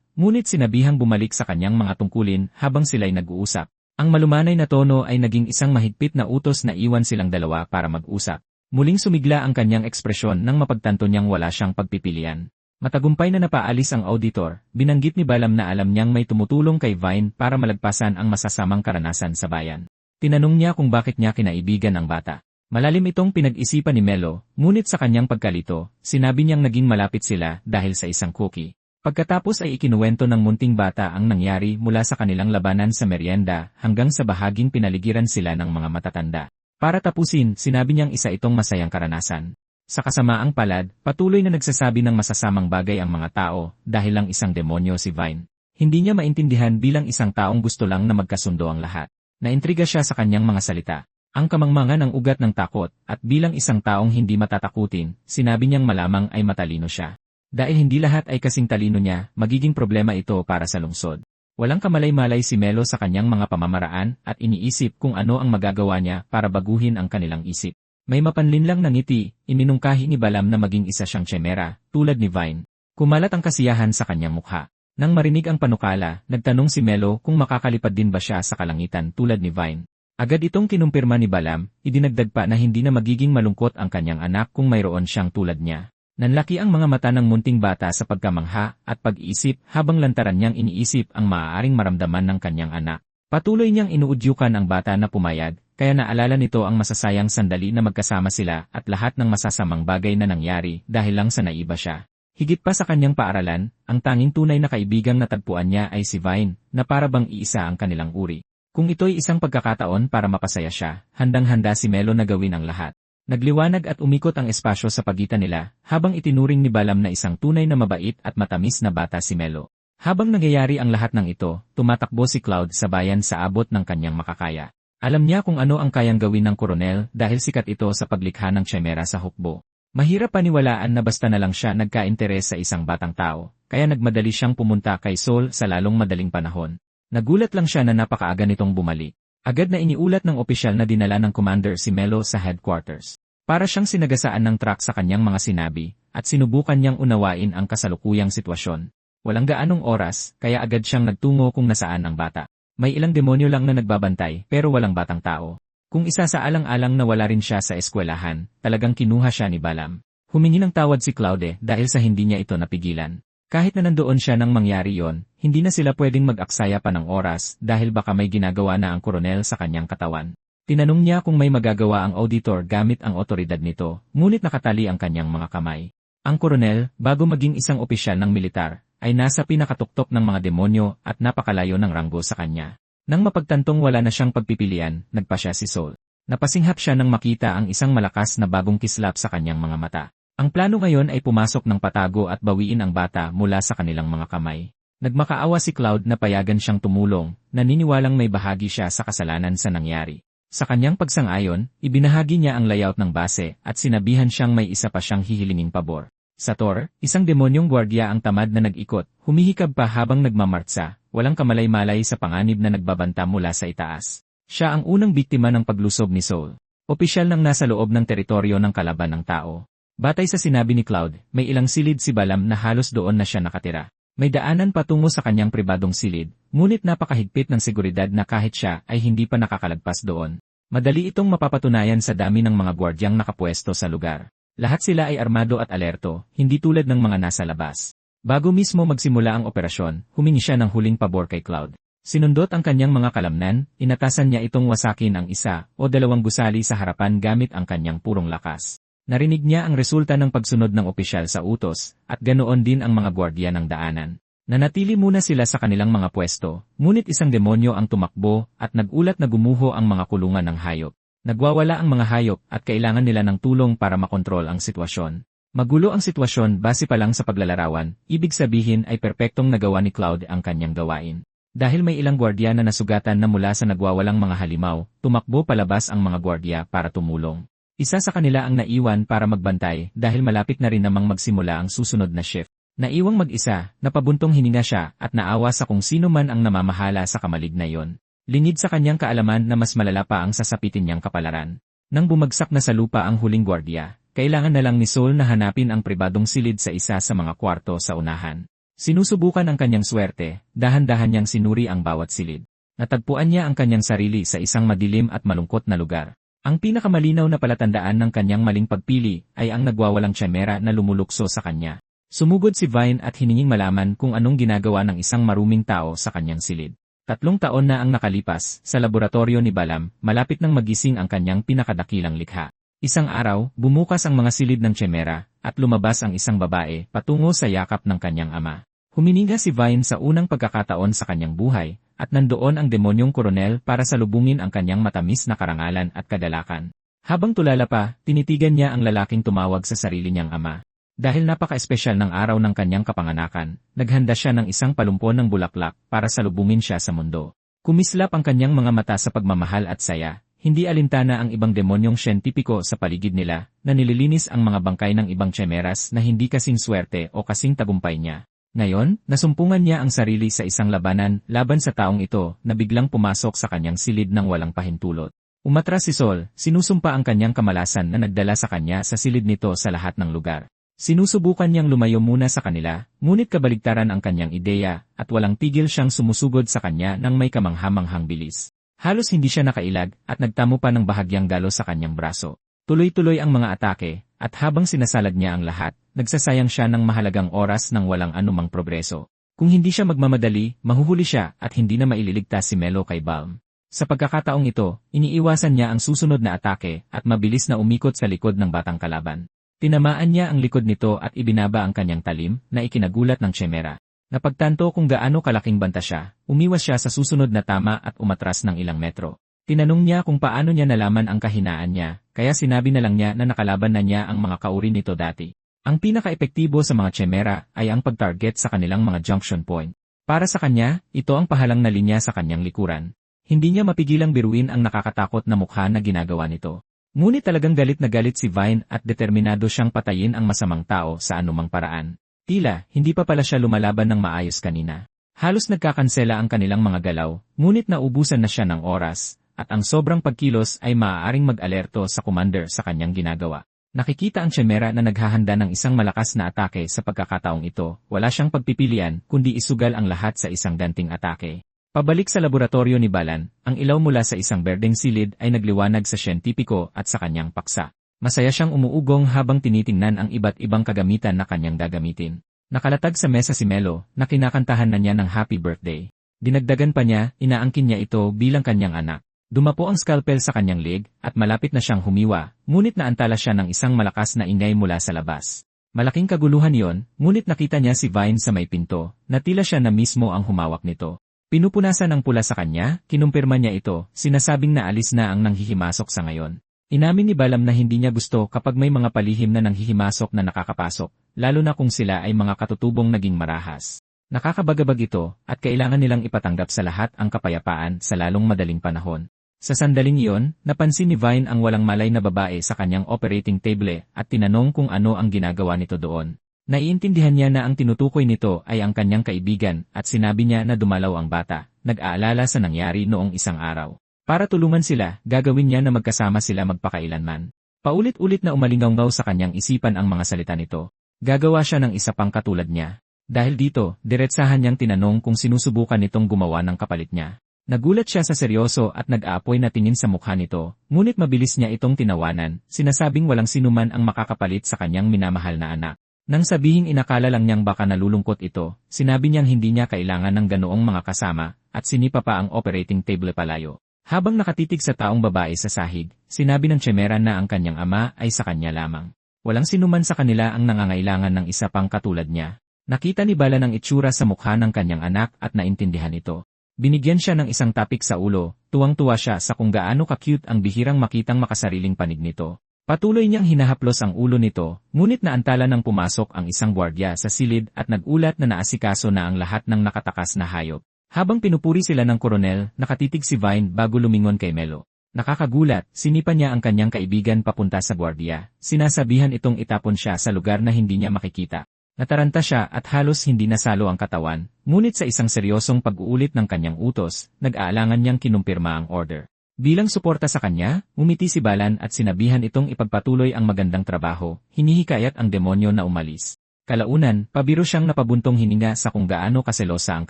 ngunit sinabihang bumalik sa kanyang mga tungkulin habang sila'y nag-uusap. Ang malumanay na tono ay naging isang mahigpit na utos na iwan silang dalawa para mag-usap. Muling sumigla ang kanyang ekspresyon nang mapagtanto niyang wala siyang pagpipilian. Matagumpay na napaalis ang auditor, binanggit ni Balam na alam niyang may tumutulong kay Vine para malagpasan ang masasamang karanasan sa bayan. Tinanong niya kung bakit niya kinaibigan ang bata. Malalim itong pinag-isipan ni Melo, ngunit sa kanyang pagkalito, sinabi niyang naging malapit sila dahil sa isang cookie. Pagkatapos ay ikinuwento ng munting bata ang nangyari mula sa kanilang labanan sa merienda hanggang sa bahaging pinaligiran sila ng mga matatanda. Para tapusin, sinabi niyang isa itong masayang karanasan. Sa kasamaang palad, patuloy na nagsasabi ng masasamang bagay ang mga tao dahil lang isang demonyo si Vine. Hindi niya maintindihan bilang isang taong gusto lang na magkasundo ang lahat. Naintriga siya sa kanyang mga salita. Ang kamangmangan ng ugat ng takot at bilang isang taong hindi matatakutin, sinabi niyang malamang ay matalino siya. Dahil hindi lahat ay kasing talino niya, magiging problema ito para sa lungsod. Walang kamalay-malay si Melo sa kanyang mga pamamaraan at iniisip kung ano ang magagawa niya para baguhin ang kanilang isip. May mapanlinlang na ngiti, iminungkahi ni Balam na maging isa siyang tsemera, tulad ni Vine. Kumalat ang kasiyahan sa kanyang mukha. Nang marinig ang panukala, nagtanong si Melo kung makakalipad din ba siya sa kalangitan tulad ni Vine. Agad itong kinumpirma ni Balam, idinagdag pa na hindi na magiging malungkot ang kanyang anak kung mayroon siyang tulad niya. Nanlaki ang mga mata ng munting bata sa pagkamangha at pag-iisip habang lantaran niyang iniisip ang maaaring maramdaman ng kanyang anak. Patuloy niyang inuudyukan ang bata na pumayag, kaya naalala nito ang masasayang sandali na magkasama sila at lahat ng masasamang bagay na nangyari dahil lang sa naiba siya. Higit pa sa kanyang paaralan, ang tanging tunay na kaibigang natagpuan niya ay si Vine, na para bang iisa ang kanilang uri. Kung ito'y isang pagkakataon para mapasaya siya, handang-handa si Melo na gawin ang lahat. Nagliwanag at umikot ang espasyo sa pagitan nila, habang itinuring ni Balam na isang tunay na mabait at matamis na bata si Melo. Habang nangyayari ang lahat ng ito, tumatakbo si Cloud sa bayan sa abot ng kanyang makakaya. Alam niya kung ano ang kayang gawin ng koronel dahil sikat ito sa paglikha ng tsemera sa hukbo. Mahirap paniwalaan na basta na lang siya nagka-interes sa isang batang tao, kaya nagmadali siyang pumunta kay Sol sa lalong madaling panahon. Nagulat lang siya na napakaaga nitong bumalik. Agad na iniulat ng opisyal na dinala ng commander si Melo sa headquarters. Para siyang sinagasaan ng truck sa kanyang mga sinabi, at sinubukan niyang unawain ang kasalukuyang sitwasyon. Walang gaanong oras, kaya agad siyang nagtungo kung nasaan ang bata. May ilang demonyo lang na nagbabantay pero walang batang tao. Kung isa sa alang-alang na wala rin siya sa eskwelahan, talagang kinuha siya ni Balam. Humingi ng tawad si Claude dahil sa hindi niya ito napigilan. Kahit na nandoon siya nang mangyari yon, hindi na sila pwedeng mag-aksaya pa ng oras dahil baka may ginagawa na ang koronel sa kanyang katawan. Tinanong niya kung may magagawa ang auditor gamit ang otoridad nito, ngunit nakatali ang kanyang mga kamay. Ang koronel, bago maging isang opisyal ng militar, ay nasa pinakatuktok ng mga demonyo at napakalayo ng ranggo sa kanya. Nang mapagtantong wala na siyang pagpipilian, nagpa siya si Sol. Napasinghap siya nang makita ang isang malakas na bagong kislap sa kanyang mga mata. Ang plano ngayon ay pumasok ng patago at bawiin ang bata mula sa kanilang mga kamay. Nagmakaawa si Cloud na payagan siyang tumulong, naniniwalang may bahagi siya sa kasalanan sa nangyari. Sa kanyang pagsang-ayon, ibinahagi niya ang layout ng base at sinabihan siyang may isa pa siyang hihilinging pabor. Sa Thor, isang demonyong gwardiya ang tamad na nag-ikot, humihikab pa habang nagmamartsa, walang kamalay-malay sa panganib na nagbabanta mula sa itaas. Siya ang unang biktima ng paglusob ni Sol. Opisyal nang nasa loob ng teritoryo ng kalaban ng tao. Batay sa sinabi ni Cloud, may ilang silid si Balam na halos doon na siya nakatira. May daanan patungo sa kanyang pribadong silid, ngunit napakahigpit ng seguridad na kahit siya ay hindi pa nakakalagpas doon. Madali itong mapapatunayan sa dami ng mga gwardyang nakapwesto sa lugar. Lahat sila ay armado at alerto, hindi tulad ng mga nasa labas. Bago mismo magsimula ang operasyon, humingi siya ng huling pabor kay Cloud. Sinundot ang kanyang mga kalamnan, inatasan niya itong wasakin ang isa o dalawang gusali sa harapan gamit ang kanyang purong lakas. Narinig niya ang resulta ng pagsunod ng opisyal sa utos, at ganoon din ang mga gwardiya ng daanan. Nanatili muna sila sa kanilang mga pwesto, ngunit isang demonyo ang tumakbo at nagulat na gumuho ang mga kulungan ng hayop. Nagwawala ang mga hayop at kailangan nila ng tulong para makontrol ang sitwasyon. Magulo ang sitwasyon base pa lang sa paglalarawan, ibig sabihin ay perpektong nagawa ni Cloud ang kanyang gawain. Dahil may ilang gwardiya na nasugatan na mula sa nagwawalang mga halimaw, tumakbo palabas ang mga gwardiya para tumulong. Isa sa kanila ang naiwan para magbantay dahil malapit na rin namang magsimula ang susunod na shift. Naiwang mag-isa, napabuntong hininga siya at naawa sa kung sino man ang namamahala sa kamalig na yon. Lingid sa kanyang kaalaman na mas malala pa ang sasapitin niyang kapalaran. Nang bumagsak na sa lupa ang huling gwardiya, kailangan na lang ni Sol na hanapin ang pribadong silid sa isa sa mga kwarto sa unahan. Sinusubukan ang kanyang swerte, dahan-dahan niyang sinuri ang bawat silid. Natagpuan niya ang kanyang sarili sa isang madilim at malungkot na lugar. Ang pinakamalinaw na palatandaan ng kanyang maling pagpili ay ang nagwawalang tiyemera na lumulukso sa kanya. Sumugod si Vine at hininging malaman kung anong ginagawa ng isang maruming tao sa kanyang silid. 3 taon na ang nakalipas, sa laboratorio ni Balam, malapit nang magising ang kanyang pinakadakilang likha. Isang araw, bumukas ang mga silid ng tiyemera, at lumabas ang isang babae patungo sa yakap ng kanyang ama. Humininga si Vine sa unang pagkakataon sa kanyang buhay, at nandoon ang demonyong koronel para salubungin ang kanyang matamis na karangalan at kadalakan. Habang tulala pa, tinitigan niya ang lalaking tumawag sa sarili niyang ama. Dahil napaka-espesyal ng araw ng kanyang kapanganakan, naghanda siya ng isang palumpon ng bulaklak para salubungin siya sa mundo. Kumislap ang kanyang mga mata sa pagmamahal at saya. Hindi alintana ang ibang demonyong siyentipiko sa paligid nila na nililinis ang mga bangkay ng ibang tsemeras na hindi kasing swerte o kasing tagumpay niya. Ngayon, nasumpungan niya ang sarili sa isang labanan laban sa taong ito na biglang pumasok sa kanyang silid ng walang pahintulot. Umatras si Sol, sinusumpa ang kanyang kamalasan na nagdala sa kanya sa silid nito sa lahat ng lugar. Sinusubukan niyang lumayo muna sa kanila, ngunit kabaligtaran ang kanyang ideya at walang tigil siyang sumusugod sa kanya ng may kamanghamanghang bilis. Halos hindi siya nakailag at nagtamo pa ng bahagyang galo sa kanyang braso. Tuloy-tuloy ang mga atake, at habang sinasalad niya ang lahat, nagsasayang siya ng mahalagang oras ng walang anumang progreso. Kung hindi siya magmamadali, mahuhuli siya at hindi na maililigtas si Melo kay Balm. Sa pagkakataong ito, iniiwasan niya ang susunod na atake at mabilis na umikot sa likod ng batang kalaban. Tinamaan niya ang likod nito at ibinaba ang kanyang talim na ikinagulat ng tiyemera. Napagtanto kung gaano kalaking banta siya, umiwas siya sa susunod na tama at umatras ng ilang metro. Tinanong niya kung paano niya nalaman ang kahinaan niya, kaya sinabi na lang niya na nakalaban na niya ang mga kauri nito dati. Ang pinaka-epektibo sa mga tiyemera ay ang pag-target sa kanilang mga junction point. Para sa kanya, ito ang pahalang na linya sa kanyang likuran. Hindi niya mapigilang biruin ang nakakatakot na mukha na ginagawa nito. Ngunit talagang galit na galit si Vine at determinado siyang patayin ang masamang tao sa anumang paraan. Tila, hindi pa pala siya lumalaban ng maayos kanina. Halos nagkakansela ang kanilang mga galaw, ngunit naubusan na siya ng oras, at ang sobrang pagkilos ay maaaring mag-alerto sa commander sa kanyang ginagawa. Nakikita ang tiyemera na naghahanda ng isang malakas na atake sa pagkakataong ito, wala siyang pagpipilian kundi isugal ang lahat sa isang ganting atake. Pabalik sa laboratorio ni Balan, ang ilaw mula sa isang berdeng silid ay nagliwanag sa siyentipiko at sa kanyang paksa. Masaya siyang umuugong habang tinitingnan ang iba't ibang kagamitan na kanyang gagamitin. Nakalatag sa mesa si Melo na kinakantahan na niya ng happy birthday. Dinagdagan pa niya, inaangkin niya ito bilang kanyang anak. Dumapo ang scalpel sa kanyang leg at malapit na siyang humiwa, ngunit naantala siya ng isang malakas na ingay mula sa labas. Malaking kaguluhan yon, ngunit nakita niya si Vine sa may pinto, na tila siya na mismo ang humawak nito. Pinupunasan ng pula sa kanya, kinumpirma niya ito, sinasabing na alis na ang nanghihimasok sa ngayon. Inamin ni Balam na hindi niya gusto kapag may mga palihim na nanghihimasok na nakakapasok, lalo na kung sila ay mga katutubong naging marahas. Nakakabagabag ito, at kailangan nilang ipatanggap sa lahat ang kapayapaan sa lalong madaling panahon. Sa sandaling iyon, napansin ni Vine ang walang malay na babae sa kanyang operating table at tinanong kung ano ang ginagawa nito doon. Naiintindihan niya na ang tinutukoy nito ay ang kanyang kaibigan at sinabi niya na dumalaw ang bata, nag-aalala sa nangyari noong isang araw. Para tulungan sila, gagawin niya na magkasama sila magpakailanman. Paulit-ulit na umalingaw sa kanyang isipan ang mga salita nito. Gagawa siya ng isa pang katulad niya. Dahil dito, diretsahan niyang tinanong kung sinusubukan nitong gumawa ng kapalit niya. Nagulat siya sa seryoso at nag-aapoy na tingin sa mukha nito, ngunit mabilis niya itong tinawanan, sinasabing walang sinuman ang makakapalit sa kanyang minamahal na anak. Nang sabihing inakala lang niyang baka nalulungkot ito, sinabi niyang hindi niya kailangan ng ganoong mga kasama, at sinipa pa ang operating table palayo. Habang nakatitig sa taong babae sa sahig, sinabi ng tiyemera na ang kanyang ama ay sa kanya lamang. Walang sinuman sa kanila ang nangangailangan ng isa pang katulad niya. Nakita ni Bala ng itsura sa mukha ng kanyang anak at naintindihan ito. Binigyan siya ng isang tapik sa ulo, tuwang-tuwa siya sa kung gaano ka-cute ang bihirang makitang makasariling panig nito. Patuloy niyang hinahaplos ang ulo nito, ngunit naantala nang pumasok ang isang gwardiya sa silid at nagulat na naasikaso na ang lahat ng nakatakas na hayop. Habang pinupuri sila ng koronel, nakatitig si Vine bago lumingon kay Melo. Nakakagulat, sinipa niya ang kanyang kaibigan papunta sa gwardiya, sinasabihan itong itapon siya sa lugar na hindi niya makikita. Nataranta siya at halos hindi nasalo ang katawan, ngunit sa isang seryosong pag-uulit ng kanyang utos, nag-aalangan niyang kinumpirma ang order. Bilang suporta sa kanya, umiti si Balan at sinabihan itong ipagpatuloy ang magandang trabaho, hinihikayat ang demonyo na umalis. Kalaunan, pabiro siyang napabuntong hininga sa kung gaano kaselosa ang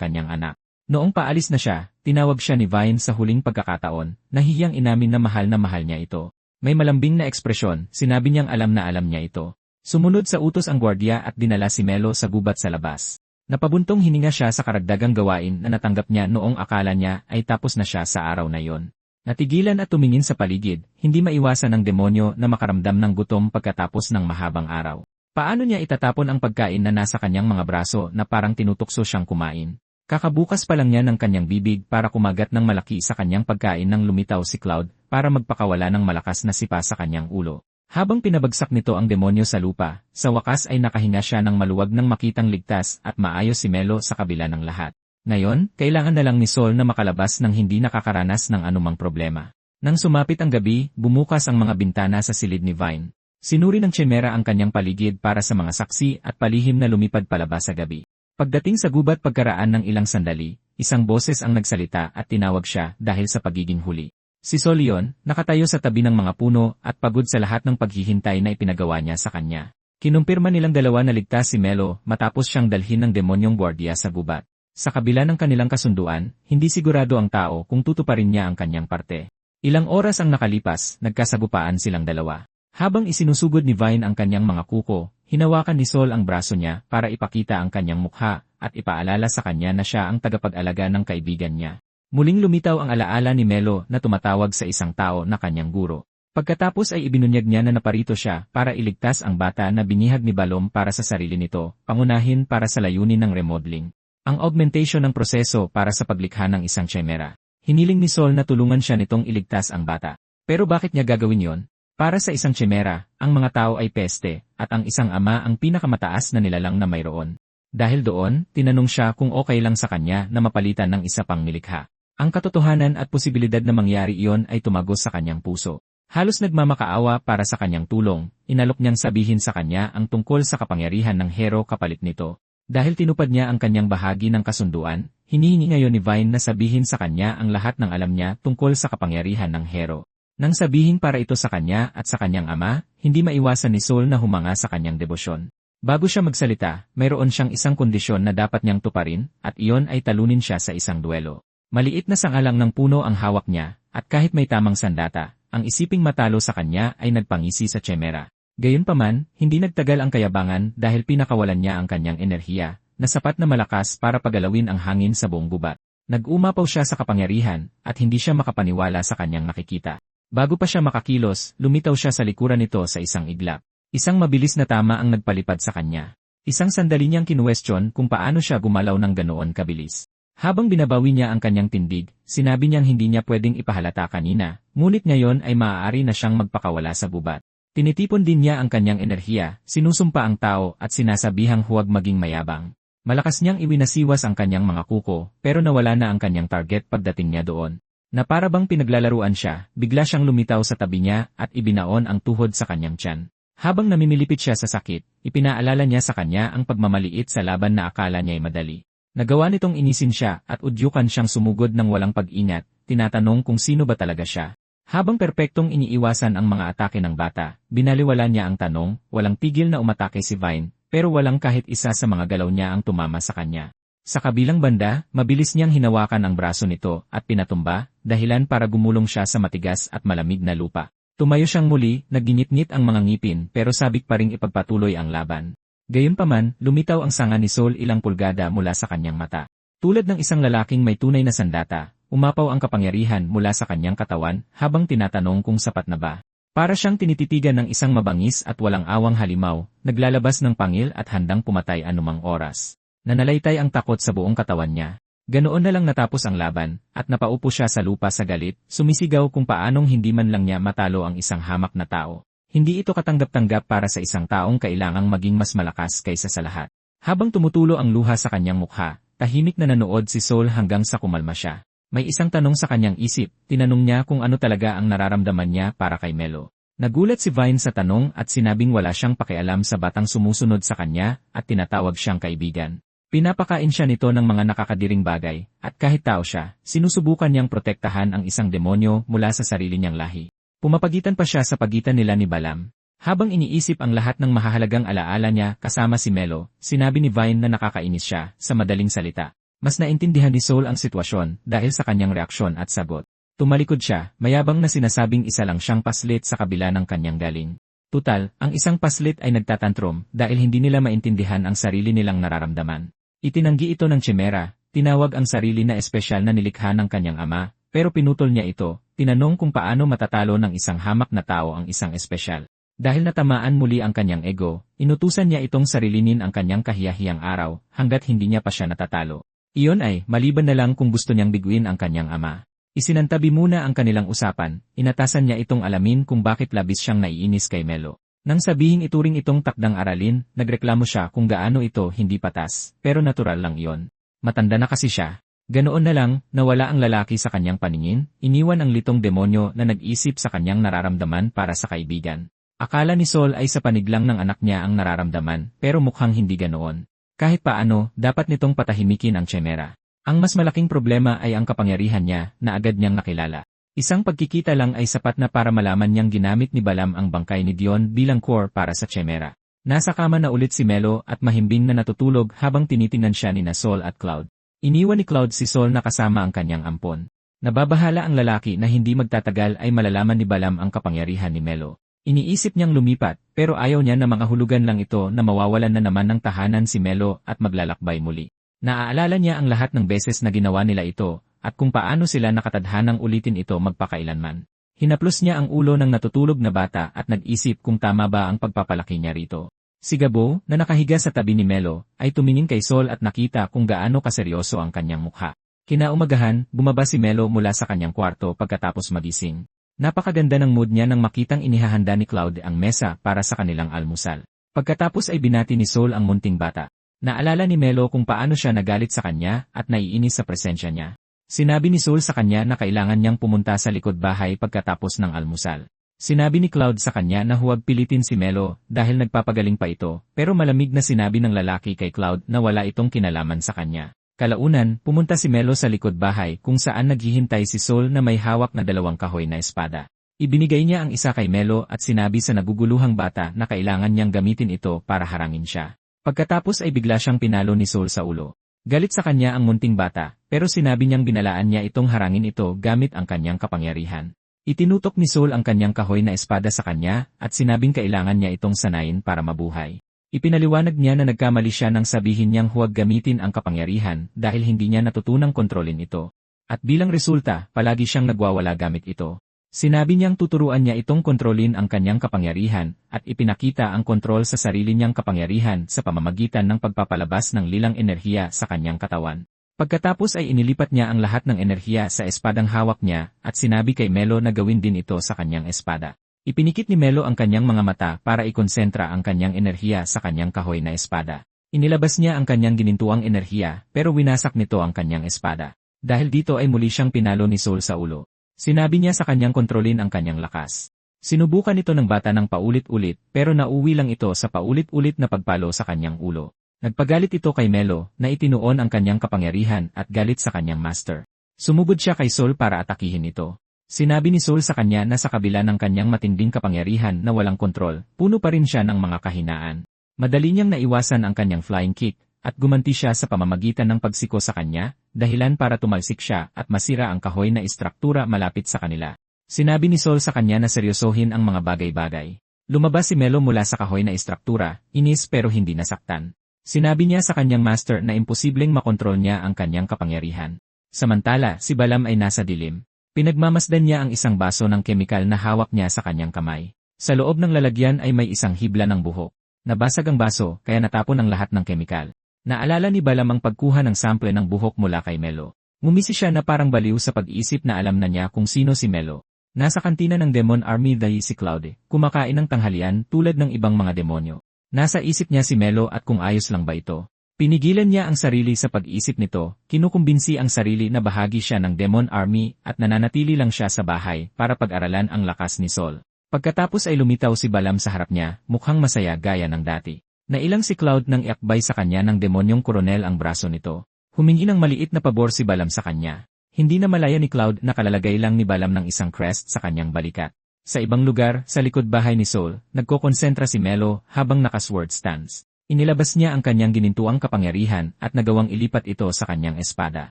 kanyang anak. Noong paalis na siya, tinawag siya ni Vine sa huling pagkakataon, nahihiyang inamin na mahal niya ito. May malambing na ekspresyon, sinabi niyang alam na alam niya ito. Sumunod sa utos ang gwardiya at dinala si Melo sa gubat sa labas. Napabuntong hininga siya sa karagdagang gawain na natanggap niya noong akala niya ay tapos na siya sa araw na yon. Natigilan at tumingin sa paligid, hindi maiwasan ng demonyo na makaramdam ng gutom pagkatapos ng mahabang araw. Paano niya itatapon ang pagkain na nasa kanyang mga braso na parang tinutukso siyang kumain? Kakabukas pa lang niya ng kanyang bibig para kumagat ng malaki sa kanyang pagkain nang lumitaw si Cloud para magpakawala ng malakas na sipa sa kanyang ulo. Habang pinabagsak nito ang demonyo sa lupa, sa wakas ay nakahinga siya ng maluwag nang makitang ligtas at maayos si Melo sa kabila ng lahat. Ngayon, kailangan na lang ni Sol na makalabas nang hindi nakakaranas ng anumang problema. Nang sumapit ang gabi, bumukas ang mga bintana sa silid ni Vine. Sinuri ng tsemera ang kanyang paligid para sa mga saksi at palihim na lumipad palabas sa gabi. Pagdating sa gubat pagkaraan ng ilang sandali, isang boses ang nagsalita at tinawag siya dahil sa pagiging huli. Si Sol iyon, nakatayo sa tabi ng mga puno at pagod sa lahat ng paghihintay na ipinagawa niya sa kanya. Kinumpirma nilang dalawa na ligtas si Melo matapos siyang dalhin ng demonyong gwardiya sa gubat. Sa kabila ng kanilang kasunduan, hindi sigurado ang tao kung tutuparin niya ang kanyang parte. Ilang oras ang nakalipas, nagkasagupaan silang dalawa. Habang isinusugod ni Vine ang kanyang mga kuko, hinawakan ni Sol ang braso niya para ipakita ang kanyang mukha at ipaalala sa kanya na siya ang tagapag-alaga ng kaibigan niya. Muling lumitaw ang alaala ni Melo na tumatawag sa isang tao na kanyang guro. Pagkatapos ay ibinunyag niya na naparito siya para iligtas ang bata na binihag ni Balom para sa sarili nito, pangunahin para sa layunin ng remodeling. Ang augmentation ng proseso para sa paglikha ng isang chimera. Hiniling ni Sol na tulungan siya nitong iligtas ang bata. Pero bakit niya gagawin yon? Para sa isang chimera, ang mga tao ay peste, at ang isang ama ang pinakamataas na nilalang na mayroon. Dahil doon, tinanong siya kung okay lang sa kanya na mapalitan ng isa pang nilikha. Ang katotohanan at posibilidad na mangyari iyon ay tumagos sa kanyang puso. Halos nagmamakaawa para sa kanyang tulong, inalok niyang sabihin sa kanya ang tungkol sa kapangyarihan ng hero kapalit nito. Dahil tinupad niya ang kanyang bahagi ng kasunduan, hinihingi ngayon ni Vine na sabihin sa kanya ang lahat ng alam niya tungkol sa kapangyarihan ng hero. Nang sabihin para ito sa kanya at sa kanyang ama, hindi maiwasan ni Sol na humanga sa kanyang debosyon. Bago siya magsalita, mayroon siyang isang kondisyon na dapat niyang tuparin, at iyon ay talunin siya sa isang duelo. Maliit na sangalang ng puno ang hawak niya, at kahit may tamang sandata, ang isiping matalo sa kanya ay nagpangisi sa chimera. Gayunpaman, hindi nagtagal ang kayabangan dahil pinakawalan niya ang kanyang enerhiya, na sapat na malakas para pagalawin ang hangin sa buong gubat. Nag-umapaw siya sa kapangyarihan, at hindi siya makapaniwala sa kanyang nakikita. Bago pa siya makakilos, lumitaw siya sa likuran nito sa isang iglap. Isang mabilis na tama ang nagpalipad sa kanya. Isang sandali niyang kinuwestiyon kung paano siya gumalaw ng ganoon kabilis. Habang binabawi niya ang kanyang tindig, sinabi niyang hindi niya pwedeng ipahalata kanina, ngunit ngayon ay maaari na siyang magpakawala sa gubat. Tinitipon din niya ang kanyang enerhiya, sinusumpa ang tao at sinasabihang huwag maging mayabang. Malakas niyang iwinasiwas ang kanyang mga kuko, pero nawala na ang kanyang target pagdating niya doon. Na para bang pinaglalaruan siya, bigla siyang lumitaw sa tabi niya at ibinaon ang tuhod sa kanyang tiyan. Habang namimilipit siya sa sakit, ipinaalala niya sa kanya ang pagmamaliit sa laban na akala niya'y madali. Nagawa nitong inisin siya at udyukan siyang sumugod ng walang pag-ingat, tinatanong kung sino ba talaga siya. Habang perpektong iniiwasan ang mga atake ng bata, binaliwala niya ang tanong, walang tigil na umatake si Vine, pero walang kahit isa sa mga galaw niya ang tumama sa kanya. Sa kabilang banda, mabilis niyang hinawakan ang braso nito at pinatumba, dahilan para gumulong siya sa matigas at malamig na lupa. Tumayo siyang muli, nagginit-ngit ang mga ngipin pero sabik pa ring ipagpatuloy ang laban. Gayunpaman, lumitaw ang sanga ni Sol ilang pulgada mula sa kanyang mata. Tulad ng isang lalaking may tunay na sandata, umapaw ang kapangyarihan mula sa kanyang katawan habang tinatanong kung sapat na ba. Para siyang tinititigan ng isang mabangis at walang awang halimaw, naglalabas ng pangil at handang pumatay anumang oras. Nanalaytay ang takot sa buong katawan niya. Ganoon na lang natapos ang laban, at napaupo siya sa lupa sa galit, sumisigaw kung paanong hindi man lang niya matalo ang isang hamak na tao. Hindi ito katanggap-tanggap para sa isang taong kailangang maging mas malakas kaysa sa lahat. Habang tumutulo ang luha sa kanyang mukha, tahimik na nanood si Sol hanggang sa kumalma siya. May isang tanong sa kanyang isip, tinanong niya kung ano talaga ang nararamdaman niya para kay Melo. Nagulat si Vine sa tanong at sinabing wala siyang pakialam sa batang sumusunod sa kanya at tinatawag siyang kaibigan. Pinapakain siya nito ng mga nakakadiring bagay, at kahit tao siya, sinusubukan niyang protektahan ang isang demonyo mula sa sarili niyang lahi. Pumapagitan pa siya sa pagitan nila ni Balaam. Habang iniisip ang lahat ng mahahalagang alaala niya kasama si Melo, sinabi ni Vine na nakakainis siya, sa madaling salita. Mas naintindihan ni Saul ang sitwasyon dahil sa kanyang reaksyon at sagot. Tumalikod siya, mayabang na sinasabing isa lang siyang paslit sa kabila ng kanyang galing. Tutal, ang isang paslit ay nagtatantrum dahil hindi nila maintindihan ang sarili nilang nararamdaman. Itinanggi ito ng Chimera, tinawag ang sarili na espesyal na nilikha ng kanyang ama, pero pinutol niya ito, tinanong kung paano matatalo ng isang hamak na tao ang isang espesyal. Dahil natamaan muli ang kanyang ego, inutusan niya itong sarilinin ang kanyang kahiyahiyang araw, hanggat hindi niya pa siya natatalo. Iyon ay, maliban na lang kung gusto niyang biguin ang kanyang ama. Isinantabi muna ang kanilang usapan, inatasan niya itong alamin kung bakit labis siyang naiinis kay Melo. Nang sabihing ituring itong takdang aralin, nagreklamo siya kung gaano ito hindi patas, pero natural lang iyon. Matanda na kasi siya. Ganoon na lang, nawala ang lalaki sa kanyang paningin, iniwan ang litong demonyo na nag-isip sa kanyang nararamdaman para sa kaibigan. Akala ni Saul ay sa panig lang ng anak niya ang nararamdaman, pero mukhang hindi ganoon. Kahit paano, dapat nitong patahimikin ang Chimera. Ang mas malaking problema ay ang kapangyarihan niya, na agad niyang nakilala. Isang pagkikita lang ay sapat na para malaman niyang ginamit ni Balaam ang bangkay ni Dion bilang core para sa Chimera. Nasa kama na ulit si Melo at mahimbing na natutulog habang tinitingnan siya ni Saul at Cloud. Iniwan ni Cloud si Saul na kasama ang kanyang ampon. Nababahala ang lalaki na hindi magtatagal ay malalaman ni Balaam ang kapangyarihan ni Melo. Iniisip niyang lumipat, pero ayaw niya na mga hulugan lang ito na mawawalan na naman ng tahanan si Melo at maglalakbay muli. Naaalala niya ang lahat ng beses na ginawa nila ito, at kung paano sila nakatadhanang ulitin ito magpakailanman. Hinaplos niya ang ulo ng natutulog na bata at nag-isip kung tama ba ang pagpapalaki niya rito. Si Gabo, na nakahiga sa tabi ni Melo, ay tumingin kay Saul at nakita kung gaano kaseryoso ang kanyang mukha. Kinaumagahan, bumaba si Melo mula sa kanyang kwarto pagkatapos magising. Napakaganda ng mood niya nang makitang inihahanda ni Cloud ang mesa para sa kanilang almusal. Pagkatapos ay binati ni Saul ang munting bata. Naalala ni Melo kung paano siya nagalit sa kanya at naiinis sa presensya niya. Sinabi ni Saul sa kanya na kailangan niyang pumunta sa likod bahay pagkatapos ng almusal. Sinabi ni Cloud sa kanya na huwag pilitin si Melo dahil nagpapagaling pa ito, pero malamig na sinabi ng lalaki kay Cloud na wala itong kinalaman sa kanya. Kalaunan, pumunta si Melo sa likod bahay kung saan naghihintay si Saul na may hawak na 2 kahoy na espada. Ibinigay niya ang isa kay Melo at sinabi sa naguguluhang bata na kailangan niyang gamitin ito para harangin siya. Pagkatapos ay bigla siyang pinalo ni Saul sa ulo. Galit sa kanya ang munting bata, pero sinabi niyang binalaan niya itong harangin ito gamit ang kanyang kapangyarihan. Itinutok ni Saul ang kanyang kahoy na espada sa kanya at sinabing kailangan niya itong sanayin para mabuhay. Ipinaliwanag niya na nagkamali siya nang sabihin niyang huwag gamitin ang kapangyarihan dahil hindi niya natutunang kontrolin ito. At bilang resulta, palagi siyang nagwawala gamit ito. Sinabi niyang tuturuan niya itong kontrolin ang kanyang kapangyarihan at ipinakita ang kontrol sa sarili niyang kapangyarihan sa pamamagitan ng pagpapalabas ng lilang enerhiya sa kanyang katawan. Pagkatapos ay inilipat niya ang lahat ng enerhiya sa espadang hawak niya at sinabi kay Melo na gawin din ito sa kanyang espada. Ipinikit ni Melo ang kanyang mga mata para ikonsentra ang kanyang enerhiya sa kanyang kahoy na espada. Inilabas niya ang kanyang ginintuang enerhiya pero winasak nito ang kanyang espada. Dahil dito ay muli siyang pinalo ni Saul sa ulo. Sinabi niya sa kanyang kontrolin ang kanyang lakas. Sinubukan ito ng bata ng paulit-ulit pero nauwi lang ito sa paulit-ulit na pagpalo sa kanyang ulo. Nagpagalit ito kay Melo na itinuon ang kanyang kapangyarihan at galit sa kanyang master. Sumugod siya kay Saul para atakihin ito. Sinabi ni Saul sa kanya na sa kabila ng kanyang matinding kapangyarihan na walang kontrol, puno pa rin siya ng mga kahinaan. Madali niyang naiwasan ang kanyang flying kick at gumanti siya sa pamamagitan ng pagsiko sa kanya, dahilan para tumalsik siya at masira ang kahoy na istruktura malapit sa kanila. Sinabi ni Saul sa kanya na seryosohin ang mga bagay-bagay. Lumabas si Melo mula sa kahoy na istruktura, inis pero hindi nasaktan. Sinabi niya sa kanyang master na imposibleng makontrol niya ang kanyang kapangyarihan. Samantala, si Balaam ay nasa dilim. Pinagmamasdan niya ang isang baso ng kemikal na hawak niya sa kanyang kamay. Sa loob ng lalagyan ay may isang hibla ng buhok. Nabasag ang baso, kaya natapon ang lahat ng kemikal. Naalala ni Balaam ang pagkuha ng sample ng buhok mula kay Melo. Ngumisi siya na parang baliw sa pag-iisip na alam na niya kung sino si Melo. Nasa kantina ng Demon Army dahil si Cloud, kumakain ng tanghalian tulad ng ibang mga demonyo. Nasa isip niya si Melo at kung ayos lang ba ito. Pinigilan niya ang sarili sa pag-isip nito, kinukumbinsi ang sarili na bahagi siya ng Demon Army at nananatili lang siya sa bahay para pag-aralan ang lakas ni Saul. Pagkatapos ay lumitaw si Balaam sa harap niya, mukhang masaya gaya ng dati. Nailang si Cloud nang iakbay sa kanya ng demonyong koronel ang braso nito. Humingi ng maliit na pabor si Balam sa kanya. Hindi na malaya ni Cloud na kalalagay lang ni Balam ng isang crest sa kanyang balikat. Sa ibang lugar, sa likod bahay ni Soul, nagkokonsentra si Melo habang naka-sword stance. Inilabas niya ang kanyang ginintuang kapangyarihan at nagawang ilipat ito sa kanyang espada.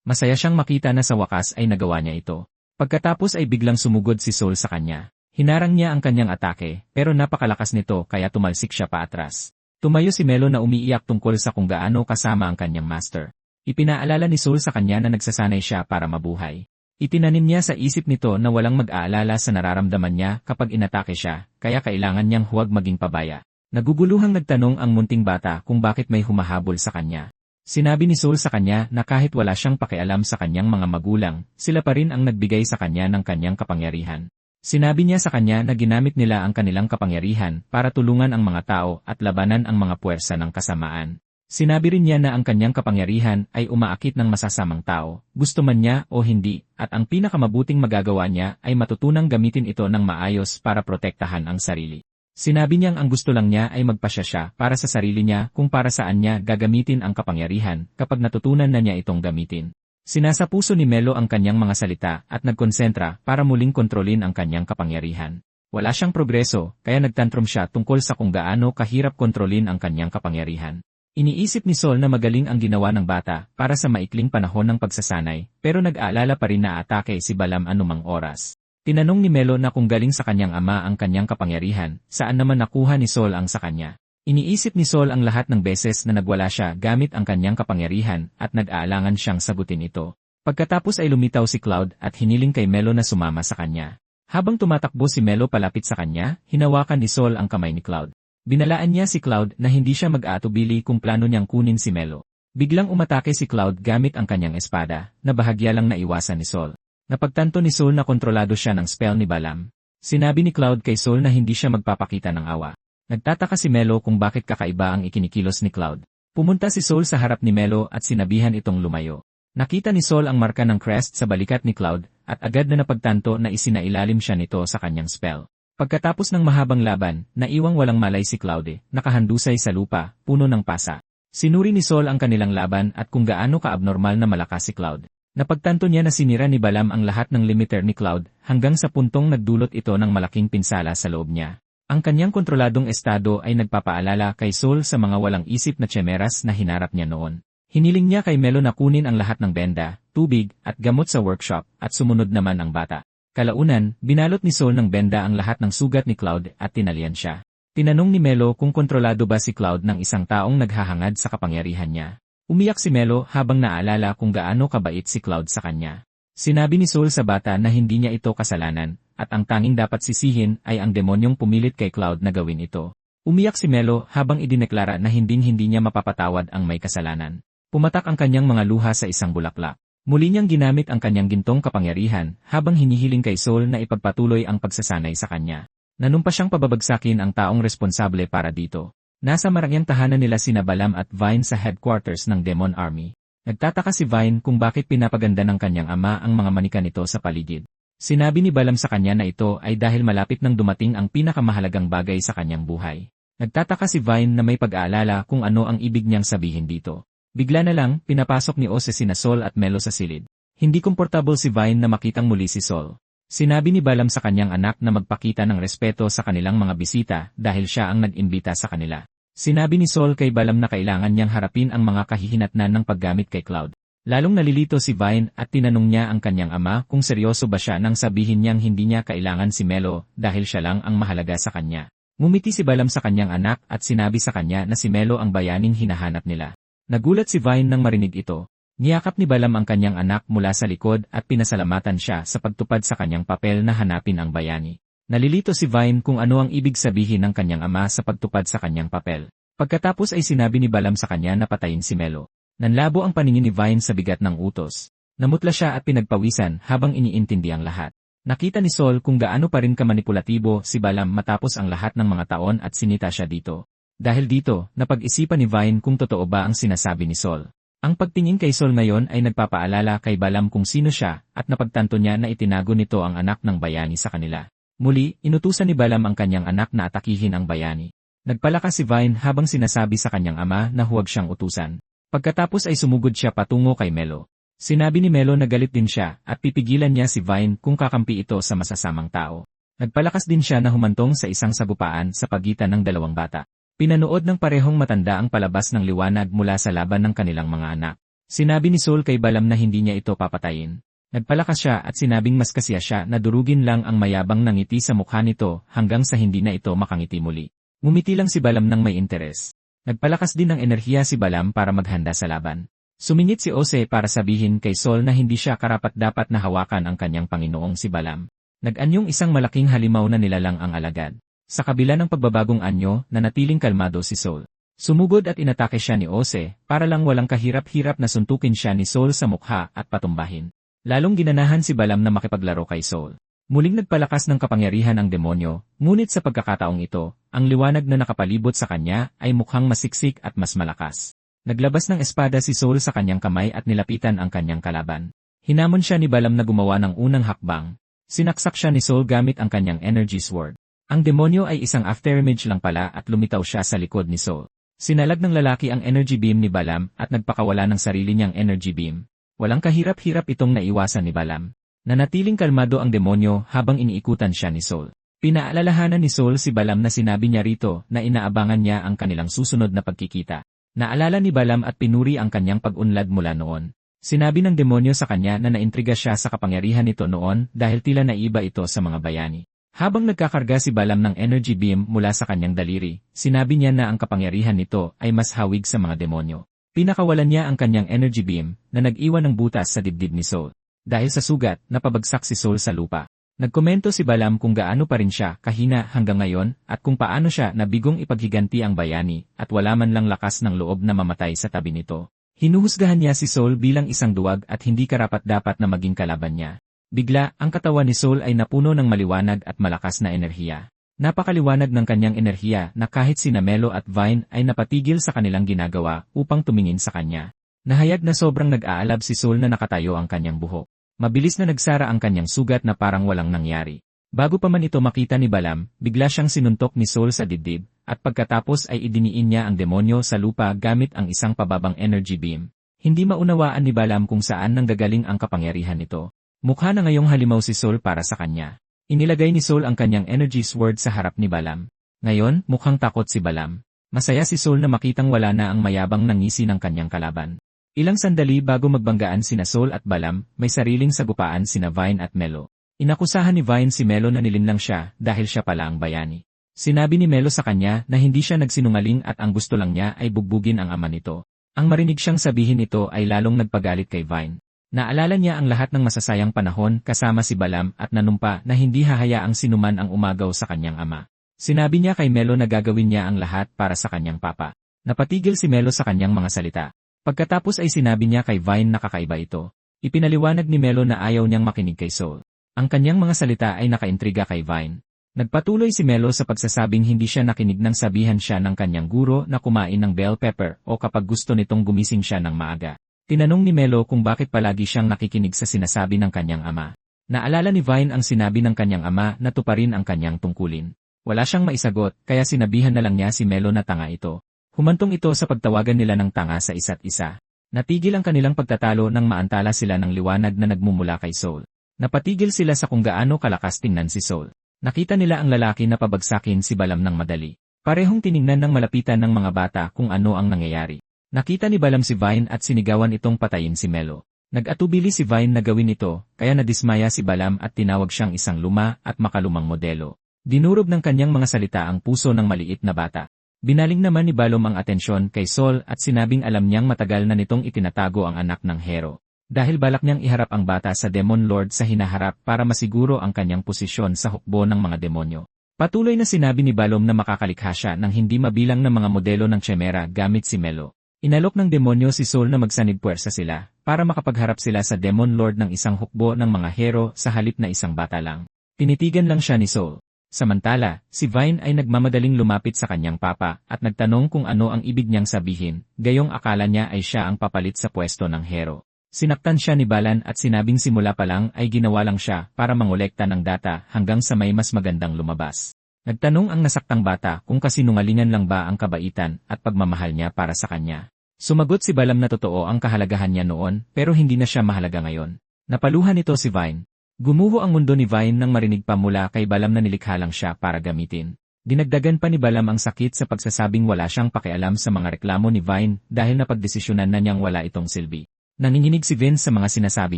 Masaya siyang makita na sa wakas ay nagawa niya ito. Pagkatapos ay biglang sumugod si Soul sa kanya. Hinarang niya ang kanyang atake, pero napakalakas nito kaya tumalsik siya paatras. Tumayo si Melo na umiiyak tungkol sa kung gaano kasama ang kanyang master. Ipinaalala ni Soul sa kanya na nagsasanay siya para mabuhay. Itinanim niya sa isip nito na walang mag-aalala sa nararamdaman niya kapag inatake siya, kaya kailangan niyang huwag maging pabaya. Naguguluhang nagtanong ang munting bata kung bakit may humahabol sa kanya. Sinabi ni Soul sa kanya na kahit wala siyang pakialam sa kanyang mga magulang, sila pa rin ang nagbigay sa kanya ng kanyang kapangyarihan. Sinabi niya sa kanya na ginamit nila ang kanilang kapangyarihan para tulungan ang mga tao at labanan ang mga puwersa ng kasamaan. Sinabi rin niya na ang kanyang kapangyarihan ay umaakit ng masasamang tao, gusto man niya o hindi, at ang pinakamabuting magagawa niya ay matutunang gamitin ito ng maayos para protektahan ang sarili. Sinabi niyang ang gusto lang niya ay magpasya siya para sa sarili niya kung para saan niya gagamitin ang kapangyarihan kapag natutunan na niya itong gamitin. Sinasa puso ni Melo ang kanyang mga salita at nagkonsentra para muling kontrolin ang kanyang kapangyarihan. Wala siyang progreso, kaya nagtantrum siya tungkol sa kung gaano kahirap kontrolin ang kanyang kapangyarihan. Iniisip ni Sol na magaling ang ginawa ng bata para sa maikling panahon ng pagsasanay, pero nag-aalala pa rin na atake si Balam anumang oras. Tinanong ni Melo na kung galing sa kanyang ama ang kanyang kapangyarihan, saan naman nakuha ni Sol ang sa kanya. Iniisip ni Sol ang lahat ng beses na nagwala siya gamit ang kanyang kapangyarihan at nag-aalangan siyang sagutin ito. Pagkatapos ay lumitaw si Cloud at hiniling kay Melo na sumama sa kanya. Habang tumatakbo si Melo palapit sa kanya, hinawakan ni Sol ang kamay ni Cloud. Binalaan niya si Cloud na hindi siya mag-aatubili kung plano niyang kunin si Melo. Biglang umatake si Cloud gamit ang kanyang espada, na bahagya lang naiwasan ni Sol. Napagtanto ni Sol na kontrolado siya ng spell ni Balam. Sinabi ni Cloud kay Sol na hindi siya magpapakita ng awa. Nagtataka si Melo kung bakit kakaiba ang ikinikilos ni Cloud. Pumunta si Sol sa harap ni Melo at sinabihan itong lumayo. Nakita ni Sol ang marka ng crest sa balikat ni Cloud at agad na napagtanto na isinailalim siya nito sa kanyang spell. Pagkatapos ng mahabang laban, naiwang walang malay si Cloud, nakahandusay sa lupa, puno ng pasa. Sinuri ni Sol ang kanilang laban at kung gaano ka-abnormal na malakas si Cloud. Napagtanto niya na sinira ni Balam ang lahat ng limiter ni Cloud hanggang sa puntong nagdulot ito ng malaking pinsala sa loob niya. Ang kanyang kontroladong estado ay nagpapaalala kay Sol sa mga walang isip na tsemeras na hinarap niya noon. Hiniling niya kay Melo na kunin ang lahat ng benda, tubig, at gamot sa workshop at sumunod naman ang bata. Kalaunan, binalot ni Sol ng benda ang lahat ng sugat ni Cloud at tinalian siya. Tinanong ni Melo kung kontrolado ba si Cloud ng isang taong naghahangad sa kapangyarihan niya. Umiyak si Melo habang naalala kung gaano kabait si Cloud sa kanya. Sinabi ni Sol sa bata na hindi niya ito kasalanan, at ang tanging dapat sisihin ay ang demonyong pumilit kay Cloud na gawin ito. Umiyak si Melo habang idineklara na hinding-hindi niya mapapatawad ang may kasalanan. Pumatak ang kanyang mga luha sa isang bulaklak. Muli niyang ginamit ang kanyang gintong kapangyarihan habang hinihiling kay Sol na ipagpatuloy ang pagsasanay sa kanya. Nanumpa siyang pababagsakin ang taong responsable para dito. Nasa marangyang tahanan nila sina Balam at Vine sa headquarters ng Demon Army. Nagtataka si Vine kung bakit pinapaganda ng kanyang ama ang mga manika nito sa paligid. Sinabi ni Balam sa kanya na ito ay dahil malapit nang dumating ang pinakamahalagang bagay sa kanyang buhay. Nagtataka si Vine na may pag-aalala kung ano ang ibig niyang sabihin dito. Bigla na lang, pinapasok ni Ose sina Sol at Melo sa silid. Hindi komportable si Vine na makitang muli si Sol. Sinabi ni Balam sa kanyang anak na magpakita ng respeto sa kanilang mga bisita dahil siya ang nag-imbita sa kanila. Sinabi ni Sol kay Balam na kailangan niyang harapin ang mga kahihinatnan ng paggamit kay Cloud. Lalong nalilito si Vine at tinanong niya ang kanyang ama kung seryoso ba siya nang sabihin niyang hindi niya kailangan si Melo dahil siya lang ang mahalaga sa kanya. Ngumiti si Balam sa kanyang anak at sinabi sa kanya na si Melo ang bayaning hinahanap nila. Nagulat si Vine nang marinig ito. Niyakap ni Balam ang kanyang anak mula sa likod at pinasalamatan siya sa pagtupad sa kanyang papel na hanapin ang bayani. Nalilito si Vine kung ano ang ibig sabihin ng kanyang ama sa pagtupad sa kanyang papel. Pagkatapos ay sinabi ni Balam sa kanya na patayin si Melo. Nanlabo ang paningin ni Vine sa bigat ng utos. Namutla siya at pinagpawisan habang iniintindi ang lahat. Nakita ni Sol kung gaano pa rin kamanipulatibo si Balam matapos ang lahat ng mga taon at sinita siya dito. Dahil dito, napag-isipan ni Vine kung totoo ba ang sinasabi ni Sol. Ang pagtingin kay Sol ngayon ay nagpapaalala kay Balam kung sino siya at napagtanto niya na itinago nito ang anak ng bayani sa kanila. Muli, inutusan ni Balam ang kanyang anak na atakihin ang bayani. Nagpalakas si Vine habang sinasabi sa kanyang ama na huwag siyang utusan. Pagkatapos ay sumugod siya patungo kay Melo. Sinabi ni Melo na galit din siya at pipigilan niya si Vine kung kakampi ito sa masasamang tao. Nagpalakas din siya na humantong sa isang sagupaan sa pagitan ng dalawang bata. Pinanood ng parehong matanda ang palabas ng liwanag mula sa laban ng kanilang mga anak. Sinabi ni Saul kay Balaam na hindi niya ito papatayin. Nagpalakas siya at sinabing mas kasiya siya na durugin lang ang mayabang na ngiti sa mukha nito hanggang sa hindi na ito makangiti muli. Ngumiti lang si Balaam ng may interes. Nagpalakas din ng enerhiya si Balaam para maghanda sa laban. Sumingit si Ose para sabihin kay Saul na hindi siya karapat-dapat na hawakan ang kanyang Panginoong si Balaam. Nag-anyong isang malaking halimaw na nilalang ang alagad. Sa kabila ng pagbabagong anyo, nanatiling kalmado si Saul. Sumugod at inatake siya ni Ose, para lang walang kahirap-hirap na suntukin siya ni Saul sa mukha at patumbahin. Lalong ginanahan si Balaam na makipaglaro kay Saul. Muling nagpalakas ng kapangyarihan ang demonyo, ngunit sa pagkakataong ito, ang liwanag na nakapalibot sa kanya ay mukhang masiksik at mas malakas. Naglabas ng espada si Saul sa kanyang kamay at nilapitan ang kanyang kalaban. Hinamon siya ni Balaam na gumawa ng unang hakbang. Sinaksak siya ni Saul gamit ang kanyang energy sword. Ang demonyo ay isang afterimage lang pala at lumitaw siya sa likod ni Saul. Sinalag ng lalaki ang energy beam ni Balaam at nagpakawala ng sarili niyang energy beam. Walang kahirap-hirap itong naiwasan ni Balaam. Nanatiling kalmado ang demonyo habang iniikutan siya ni Saul. Pinaalalahanan ni Saul si Balaam na sinabi niya rito na inaabangan niya ang kanilang susunod na pagkikita. Naalala ni Balaam at pinuri ang kanyang pag-unlad mula noon. Sinabi ng demonyo sa kanya na naintriga siya sa kapangyarihan nito noon dahil tila naiba ito sa mga bayani. Habang nagkakarga si Balaam ng energy beam mula sa kanyang daliri, sinabi niya na ang kapangyarihan nito ay mas hawig sa mga demonyo. Pinakawalan niya ang kanyang energy beam na nag-iwan ng butas sa dibdib ni Saul. Dahil sa sugat, napabagsak si Saul sa lupa. Nagkomento si Balaam kung gaano pa rin siya kahina hanggang ngayon at kung paano siya nabigong ipaghiganti ang bayani at wala man lang lakas ng loob na mamatay sa tabi nito. Hinuhusgahan niya si Saul bilang isang duwag at hindi karapat-dapat na maging kalaban niya. Bigla, ang katawan ni Saul ay napuno ng maliwanag at malakas na enerhiya. Napakaliwanag ng kanyang enerhiya na kahit sina Melo at Vine ay napatigil sa kanilang ginagawa upang tumingin sa kanya. Nahayag na sobrang nag-aalab si Saul na nakatayo ang kanyang buhok. Mabilis na nagsara ang kanyang sugat na parang walang nangyari. Bago pa man ito makita ni Balaam, bigla siyang sinuntok ni Saul sa dibdib, at pagkatapos ay idiniin niya ang demonyo sa lupa gamit ang isang pababang energy beam. Hindi maunawaan ni Balaam kung saan nanggagaling ang kapangyarihan nito. Mukha na ngayong halimaw si Saul para sa kanya. Inilagay ni Saul ang kanyang energy sword sa harap ni Balaam. Ngayon, mukhang takot si Balaam. Masaya si Saul na makitang wala na ang mayabang na ngisi ng kanyang kalaban. Ilang sandali bago magbanggaan sina Saul at Balaam, may sariling sagupaan sina Vine at Melo. Inakusahan ni Vine si Melo na nilinlang siya dahil siya pala ang bayani. Sinabi ni Melo sa kanya na hindi siya nagsinungaling at ang gusto lang niya ay bugbugin ang ama nito. Ang marinig siyang sabihin ito ay lalong nagpagalit kay Vine. Naalala niya ang lahat ng masasayang panahon kasama si Balaam at nanumpa na hindi hahayaang sinuman ang umagaw sa kanyang ama. Sinabi niya kay Melo na gagawin niya ang lahat para sa kanyang papa. Napatigil si Melo sa kanyang mga salita. Pagkatapos ay sinabi niya kay Vine na kakaiba ito. Ipinaliwanag ni Melo na ayaw niyang makinig kay Saul. Ang kanyang mga salita ay nakaintriga kay Vine. Nagpatuloy si Melo sa pagsasabing hindi siya nakinig nang sabihan siya ng kanyang guro na kumain ng bell pepper o kapag gusto nitong gumising siya ng maaga. Tinanong ni Melo kung bakit palagi siyang nakikinig sa sinasabi ng kanyang ama. Naalala ni Vine ang sinabi ng kanyang ama na tuparin ang kanyang tungkulin. Wala siyang maisagot kaya sinabihan na lang niya si Melo na tanga ito. Humantong ito sa pagtawagan nila ng tanga sa isa't isa. Natigil ang kanilang pagtatalo nang maantala sila ng liwanag na nagmumula kay Saul. Napatigil sila sa kung gaano kalakas tingnan si Saul. Nakita nila ang lalaki na pabagsakin si Balaam ng madali. Parehong tiningnan ng malapitan ng mga bata kung ano ang nangyayari. Nakita ni Balaam si Vine at sinigawan itong patayin si Melo. Nag-atubili si Vine na gawin ito, kaya nadismaya si Balaam at tinawag siyang isang luma at makalumang modelo. Dinurog ng kanyang mga salita ang puso ng maliit na bata. Binaling naman ni Balaam ang atensyon kay Saul at sinabing alam niyang matagal na nitong itinatago ang anak ng Hero. Dahil balak niyang iharap ang bata sa Demon Lord sa hinaharap para masiguro ang kanyang posisyon sa hukbo ng mga demonyo. Patuloy na sinabi ni Balaam na makakalikha siya ng hindi mabilang na mga modelo ng Chimera gamit si Melo. Inalok ng demonyo si Saul na magsanib puwersa sila para makapagharap sila sa Demon Lord ng isang hukbo ng mga Hero sa halip na isang bata lang. Tinitigan lang siya ni Saul. Samantala, si Vine ay nagmamadaling lumapit sa kanyang papa at nagtanong kung ano ang ibig niyang sabihin, gayong akala niya ay siya ang papalit sa pwesto ng Hero. Sinaktan siya ni Balan at sinabing simula pa lang ay ginawa lang siya para mangolekta ng data hanggang sa may mas magandang lumabas. Nagtanong ang nasaktang bata kung kasinungalingan lang ba ang kabaitan at pagmamahal niya para sa kanya. Sumagot si Balaam na totoo ang kahalagahan niya noon pero hindi na siya mahalaga ngayon. Napaluhan nito si Vine. Gumuho ang mundo ni Vine nang marinig pa mula kay Balaam na nilikha lang siya para gamitin. Dinagdagan pa ni Balaam ang sakit sa pagsasabing wala siyang pakialam sa mga reklamo ni Vine dahil napagdesisyonan na niyang wala itong silbi. Nanginginig si Vince sa mga sinasabi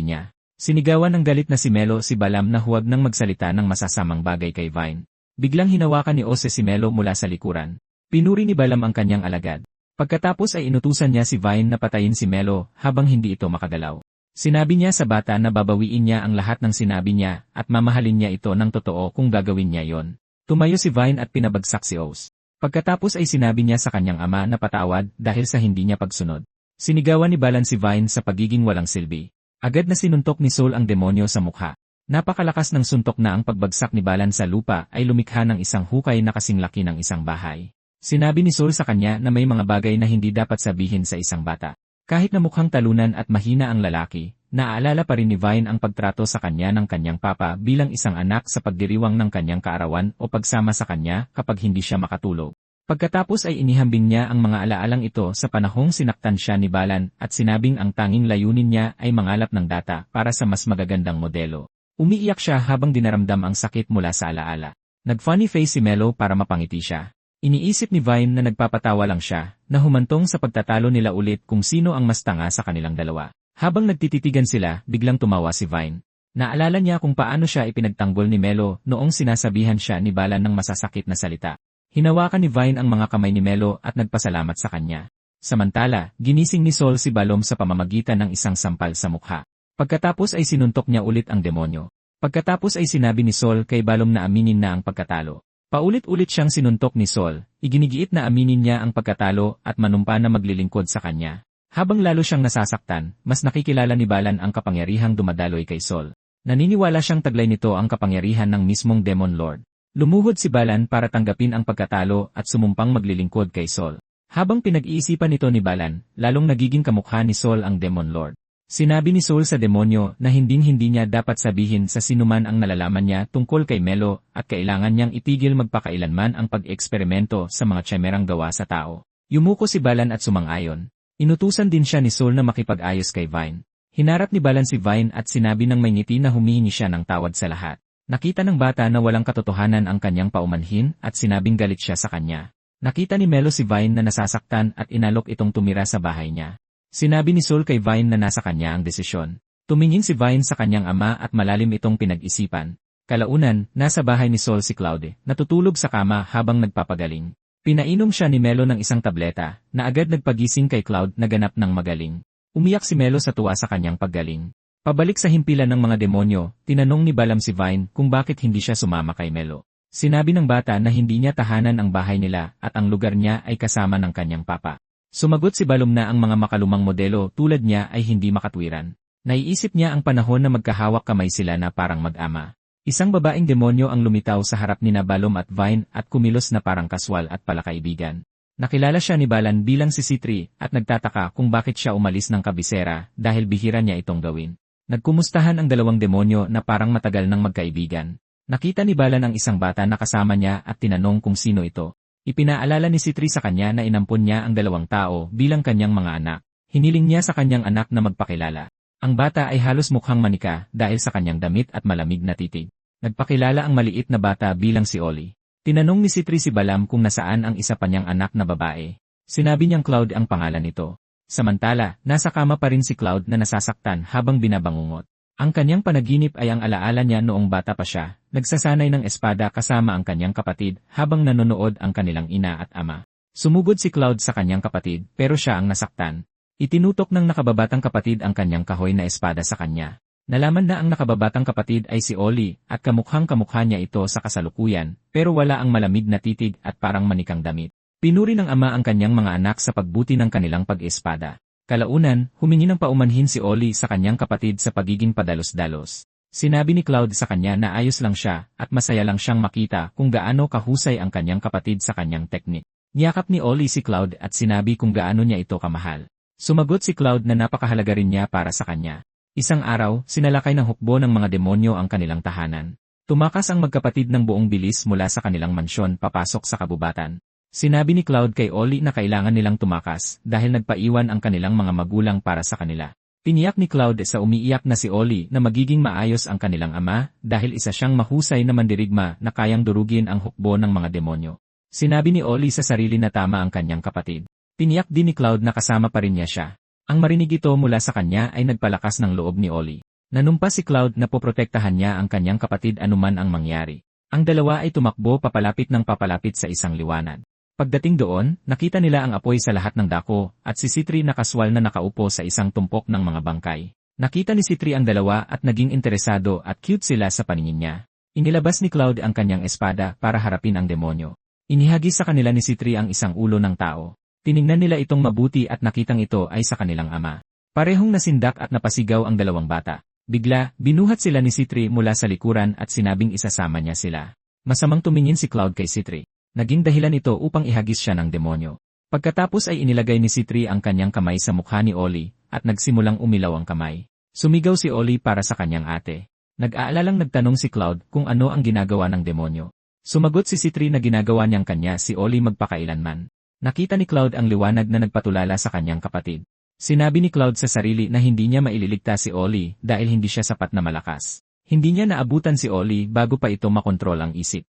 niya. Sinigawan ng galit na si Melo si Balaam na huwag nang magsalita ng masasamang bagay kay Vine. Biglang hinawakan ni Ose si Melo mula sa likuran. Pinuri ni Balaam ang kanyang alagad. Pagkatapos ay inutusan niya si Vine na patayin si Melo habang hindi ito makagalaw. Sinabi niya sa bata na babawiin niya ang lahat ng sinabi niya at mamahalin niya ito ng totoo kung gagawin niya yon. Tumayo si Vine at pinabagsak si Ose. Pagkatapos ay sinabi niya sa kanyang ama na patawad dahil sa hindi niya pagsunod. Sinigawan ni Balaam si Vine sa pagiging walang silbi. Agad na sinuntok ni Saul ang demonyo sa mukha. Napakalakas ng suntok na ang pagbagsak ni Balaam sa lupa ay lumikha ng isang hukay na kasing laki ng isang bahay. Sinabi ni Saul sa kanya na may mga bagay na hindi dapat sabihin sa isang bata. Kahit na mukhang talunan at mahina ang lalaki, naaalala pa rin ni Vine ang pagtrato sa kanya ng kanyang papa bilang isang anak sa pagdiriwang ng kanyang kaarawan o pagsama sa kanya kapag hindi siya makatulog. Pagkatapos ay inihambing niya ang mga alaalang ito sa panahong sinaktan siya ni Balaam at sinabing ang tanging layunin niya ay mangalap ng data para sa mas magagandang modelo. Umiiyak siya habang dinaramdam ang sakit mula sa alaala. Nag-funny face si Melo para mapangiti siya. Iniisip ni Vine na nagpapatawa lang siya, na humantong sa pagtatalo nila ulit kung sino ang mas tanga sa kanilang dalawa. Habang nagtititigan sila, biglang tumawa si Vine. Naalala niya kung paano siya ipinagtanggol ni Melo noong sinasabihan siya ni Balaam ng masasakit na salita. Hinawakan ni Vine ang mga kamay ni Melo at nagpasalamat sa kanya. Samantala, ginising ni Saul si Balaam sa pamamagitan ng isang sampal sa mukha. Pagkatapos ay sinuntok niya ulit ang demonyo. Pagkatapos ay sinabi ni Saul kay Balaam na aminin na ang pagkatalo. Paulit-ulit siyang sinuntok ni Saul, iginigiit na aminin niya ang pagkatalo at manumpa na maglilingkod sa kanya. Habang lalo siyang nasasaktan, mas nakikilala ni Balaam ang kapangyarihang dumadaloy kay Saul. Naniniwala siyang taglay nito ang kapangyarihan ng mismong Demon Lord. Lumuhod si Balaam para tanggapin ang pagkatalo at sumumpang maglilingkod kay Saul. Habang pinag-iisipan nito ni Balaam, lalong nagiging kamukha ni Saul ang Demon Lord. Sinabi ni Saul sa demonyo na hinding-hindi niya dapat sabihin sa sinuman ang nalalaman niya tungkol kay Melo at kailangan niyang itigil magpakailanman ang pag-eksperimento sa mga tsimerang gawa sa tao. Yumuko si Balaam at sumang-ayon. Inutusan din siya ni Saul na makipag-ayos kay Vine. Hinarap ni Balaam si Vine at sinabi ng may ngiti na humihingi siya ng tawad sa lahat. Nakita ng bata na walang katotohanan ang kanyang paumanhin at sinabing galit siya sa kanya. Nakita ni Melo si Vine na nasasaktan at inalok itong tumira sa bahay niya. Sinabi ni Saul kay Vine na nasa kanya ang desisyon. Tumingin si Vine sa kanyang ama at malalim itong pinag-isipan. Kalaunan, nasa bahay ni Saul si Claude, natutulog sa kama habang nagpapagaling. Pinainom siya ni Melo ng isang tableta, na agad nagpagising kay Claude na ganap ng magaling. Umiyak si Melo sa tuwa sa kanyang paggaling. Pabalik sa himpilan ng mga demonyo, tinanong ni Balaam si Vine kung bakit hindi siya sumama kay Melo. Sinabi ng bata na hindi niya tahanan ang bahay nila at ang lugar niya ay kasama ng kanyang papa. Sumagot si Balaam na ang mga makalumang modelo tulad niya ay hindi makatwiran. Naiisip niya ang panahon na magkahawak kamay sila na parang mag-ama. Isang babaeng demonyo ang lumitaw sa harap ni Balaam at Vine at kumilos na parang kaswal at palakaibigan. Nakilala siya ni Balaam bilang si Sitri at nagtataka kung bakit siya umalis ng kabisera dahil bihira niya itong gawin. Nagkumustahan ang dalawang demonyo na parang matagal ng magkaibigan. Nakita ni Balaam ang isang bata na kasama niya at tinanong kung sino ito. Ipinaalala ni Sitri sa kanya na inampon niya ang dalawang tao bilang kanyang mga anak. Hiniling niya sa kanyang anak na magpakilala. Ang bata ay halos mukhang manika dahil sa kanyang damit at malamig na titig. Nagpakilala ang maliit na bata bilang si Oli. Tinanong ni Sitri si Balaam kung nasaan ang isa pa niyang anak na babae. Sinabi niyang Cloud ang pangalan nito. Samantala, nasa kama pa rin si Cloud na nasasaktan habang binabangungot. Ang kanyang panaginip ay ang alaala niya noong bata pa siya, nagsasanay ng espada kasama ang kanyang kapatid habang nanonood ang kanilang ina at ama. Sumugod si Cloud sa kanyang kapatid pero siya ang nasaktan. Itinutok ng nakababatang kapatid ang kanyang kahoy na espada sa kanya. Nalaman na ang nakababatang kapatid ay si Oli at kamukhang-kamukha niya ito sa kasalukuyan pero wala ang malamig na titig at parang manikang damit. Pinuri ng ama ang kanyang mga anak sa pagbuti ng kanilang pag-espada. Kalaunan, humingi ng paumanhin si Oli sa kanyang kapatid sa pagiging padalos-dalos. Sinabi ni Cloud sa kanya na ayos lang siya at masaya lang siyang makita kung gaano kahusay ang kanyang kapatid sa kanyang teknik. Niyakap ni Oli si Cloud at sinabi kung gaano niya ito kamahal. Sumagot si Cloud na napakahalaga rin niya para sa kanya. Isang araw, sinalakay ng hukbo ng mga demonyo ang kanilang tahanan. Tumakas ang magkapatid ng buong bilis mula sa kanilang mansyon papasok sa kabubatan. Sinabi ni Cloud kay Ollie na kailangan nilang tumakas dahil nagpaiwan ang kanilang mga magulang para sa kanila. Tiniyak ni Cloud sa umiiyak na si Ollie na magiging maayos ang kanilang ama dahil isa siyang mahusay na mandirigma na kayang durugin ang hukbo ng mga demonyo. Sinabi ni Ollie sa sarili na tama ang kanyang kapatid. Tiniyak din ni Cloud na kasama pa rin niya siya. Ang marinig ito mula sa kanya ay nagpalakas ng loob ni Ollie. Nanumpa si Cloud na poprotektahan niya ang kanyang kapatid anuman ang mangyari. Ang dalawa ay tumakbo papalapit sa isang liwanag. Pagdating doon, nakita nila ang apoy sa lahat ng dako at si Citri na kaswal na nakaupo sa isang tumpok ng mga bangkay. Nakita ni Citri ang dalawa at naging interesado at cute sila sa paningin niya. Inilabas ni Cloud ang kanyang espada para harapin ang demonyo. Inihagis sa kanila ni Citri ang isang ulo ng tao. Tiningnan nila itong mabuti at nakitang ito ay sa kanilang ama. Parehong nasindak at napasigaw ang dalawang bata. Bigla, binuhat sila ni Citri mula sa likuran at sinabing isasama niya sila. Masamang tumingin si Cloud kay Citri. Naging dahilan ito upang ihagis siya ng demonyo. Pagkatapos ay inilagay ni Citri ang kanyang kamay sa mukha ni Ollie at nagsimulang umilaw ang kamay. Sumigaw si Ollie para sa kanyang ate. Nag-aalalang nagtanong si Cloud kung ano ang ginagawa ng demonyo. Sumagot si Citri na ginagawa niyang kanya si Ollie magpakailanman. Nakita ni Cloud ang liwanag na nagpatulala sa kanyang kapatid. Sinabi ni Cloud sa sarili na hindi niya maililigtas si Ollie dahil hindi siya sapat na malakas. Hindi niya naabutan si Ollie bago pa ito makontrol ang isip.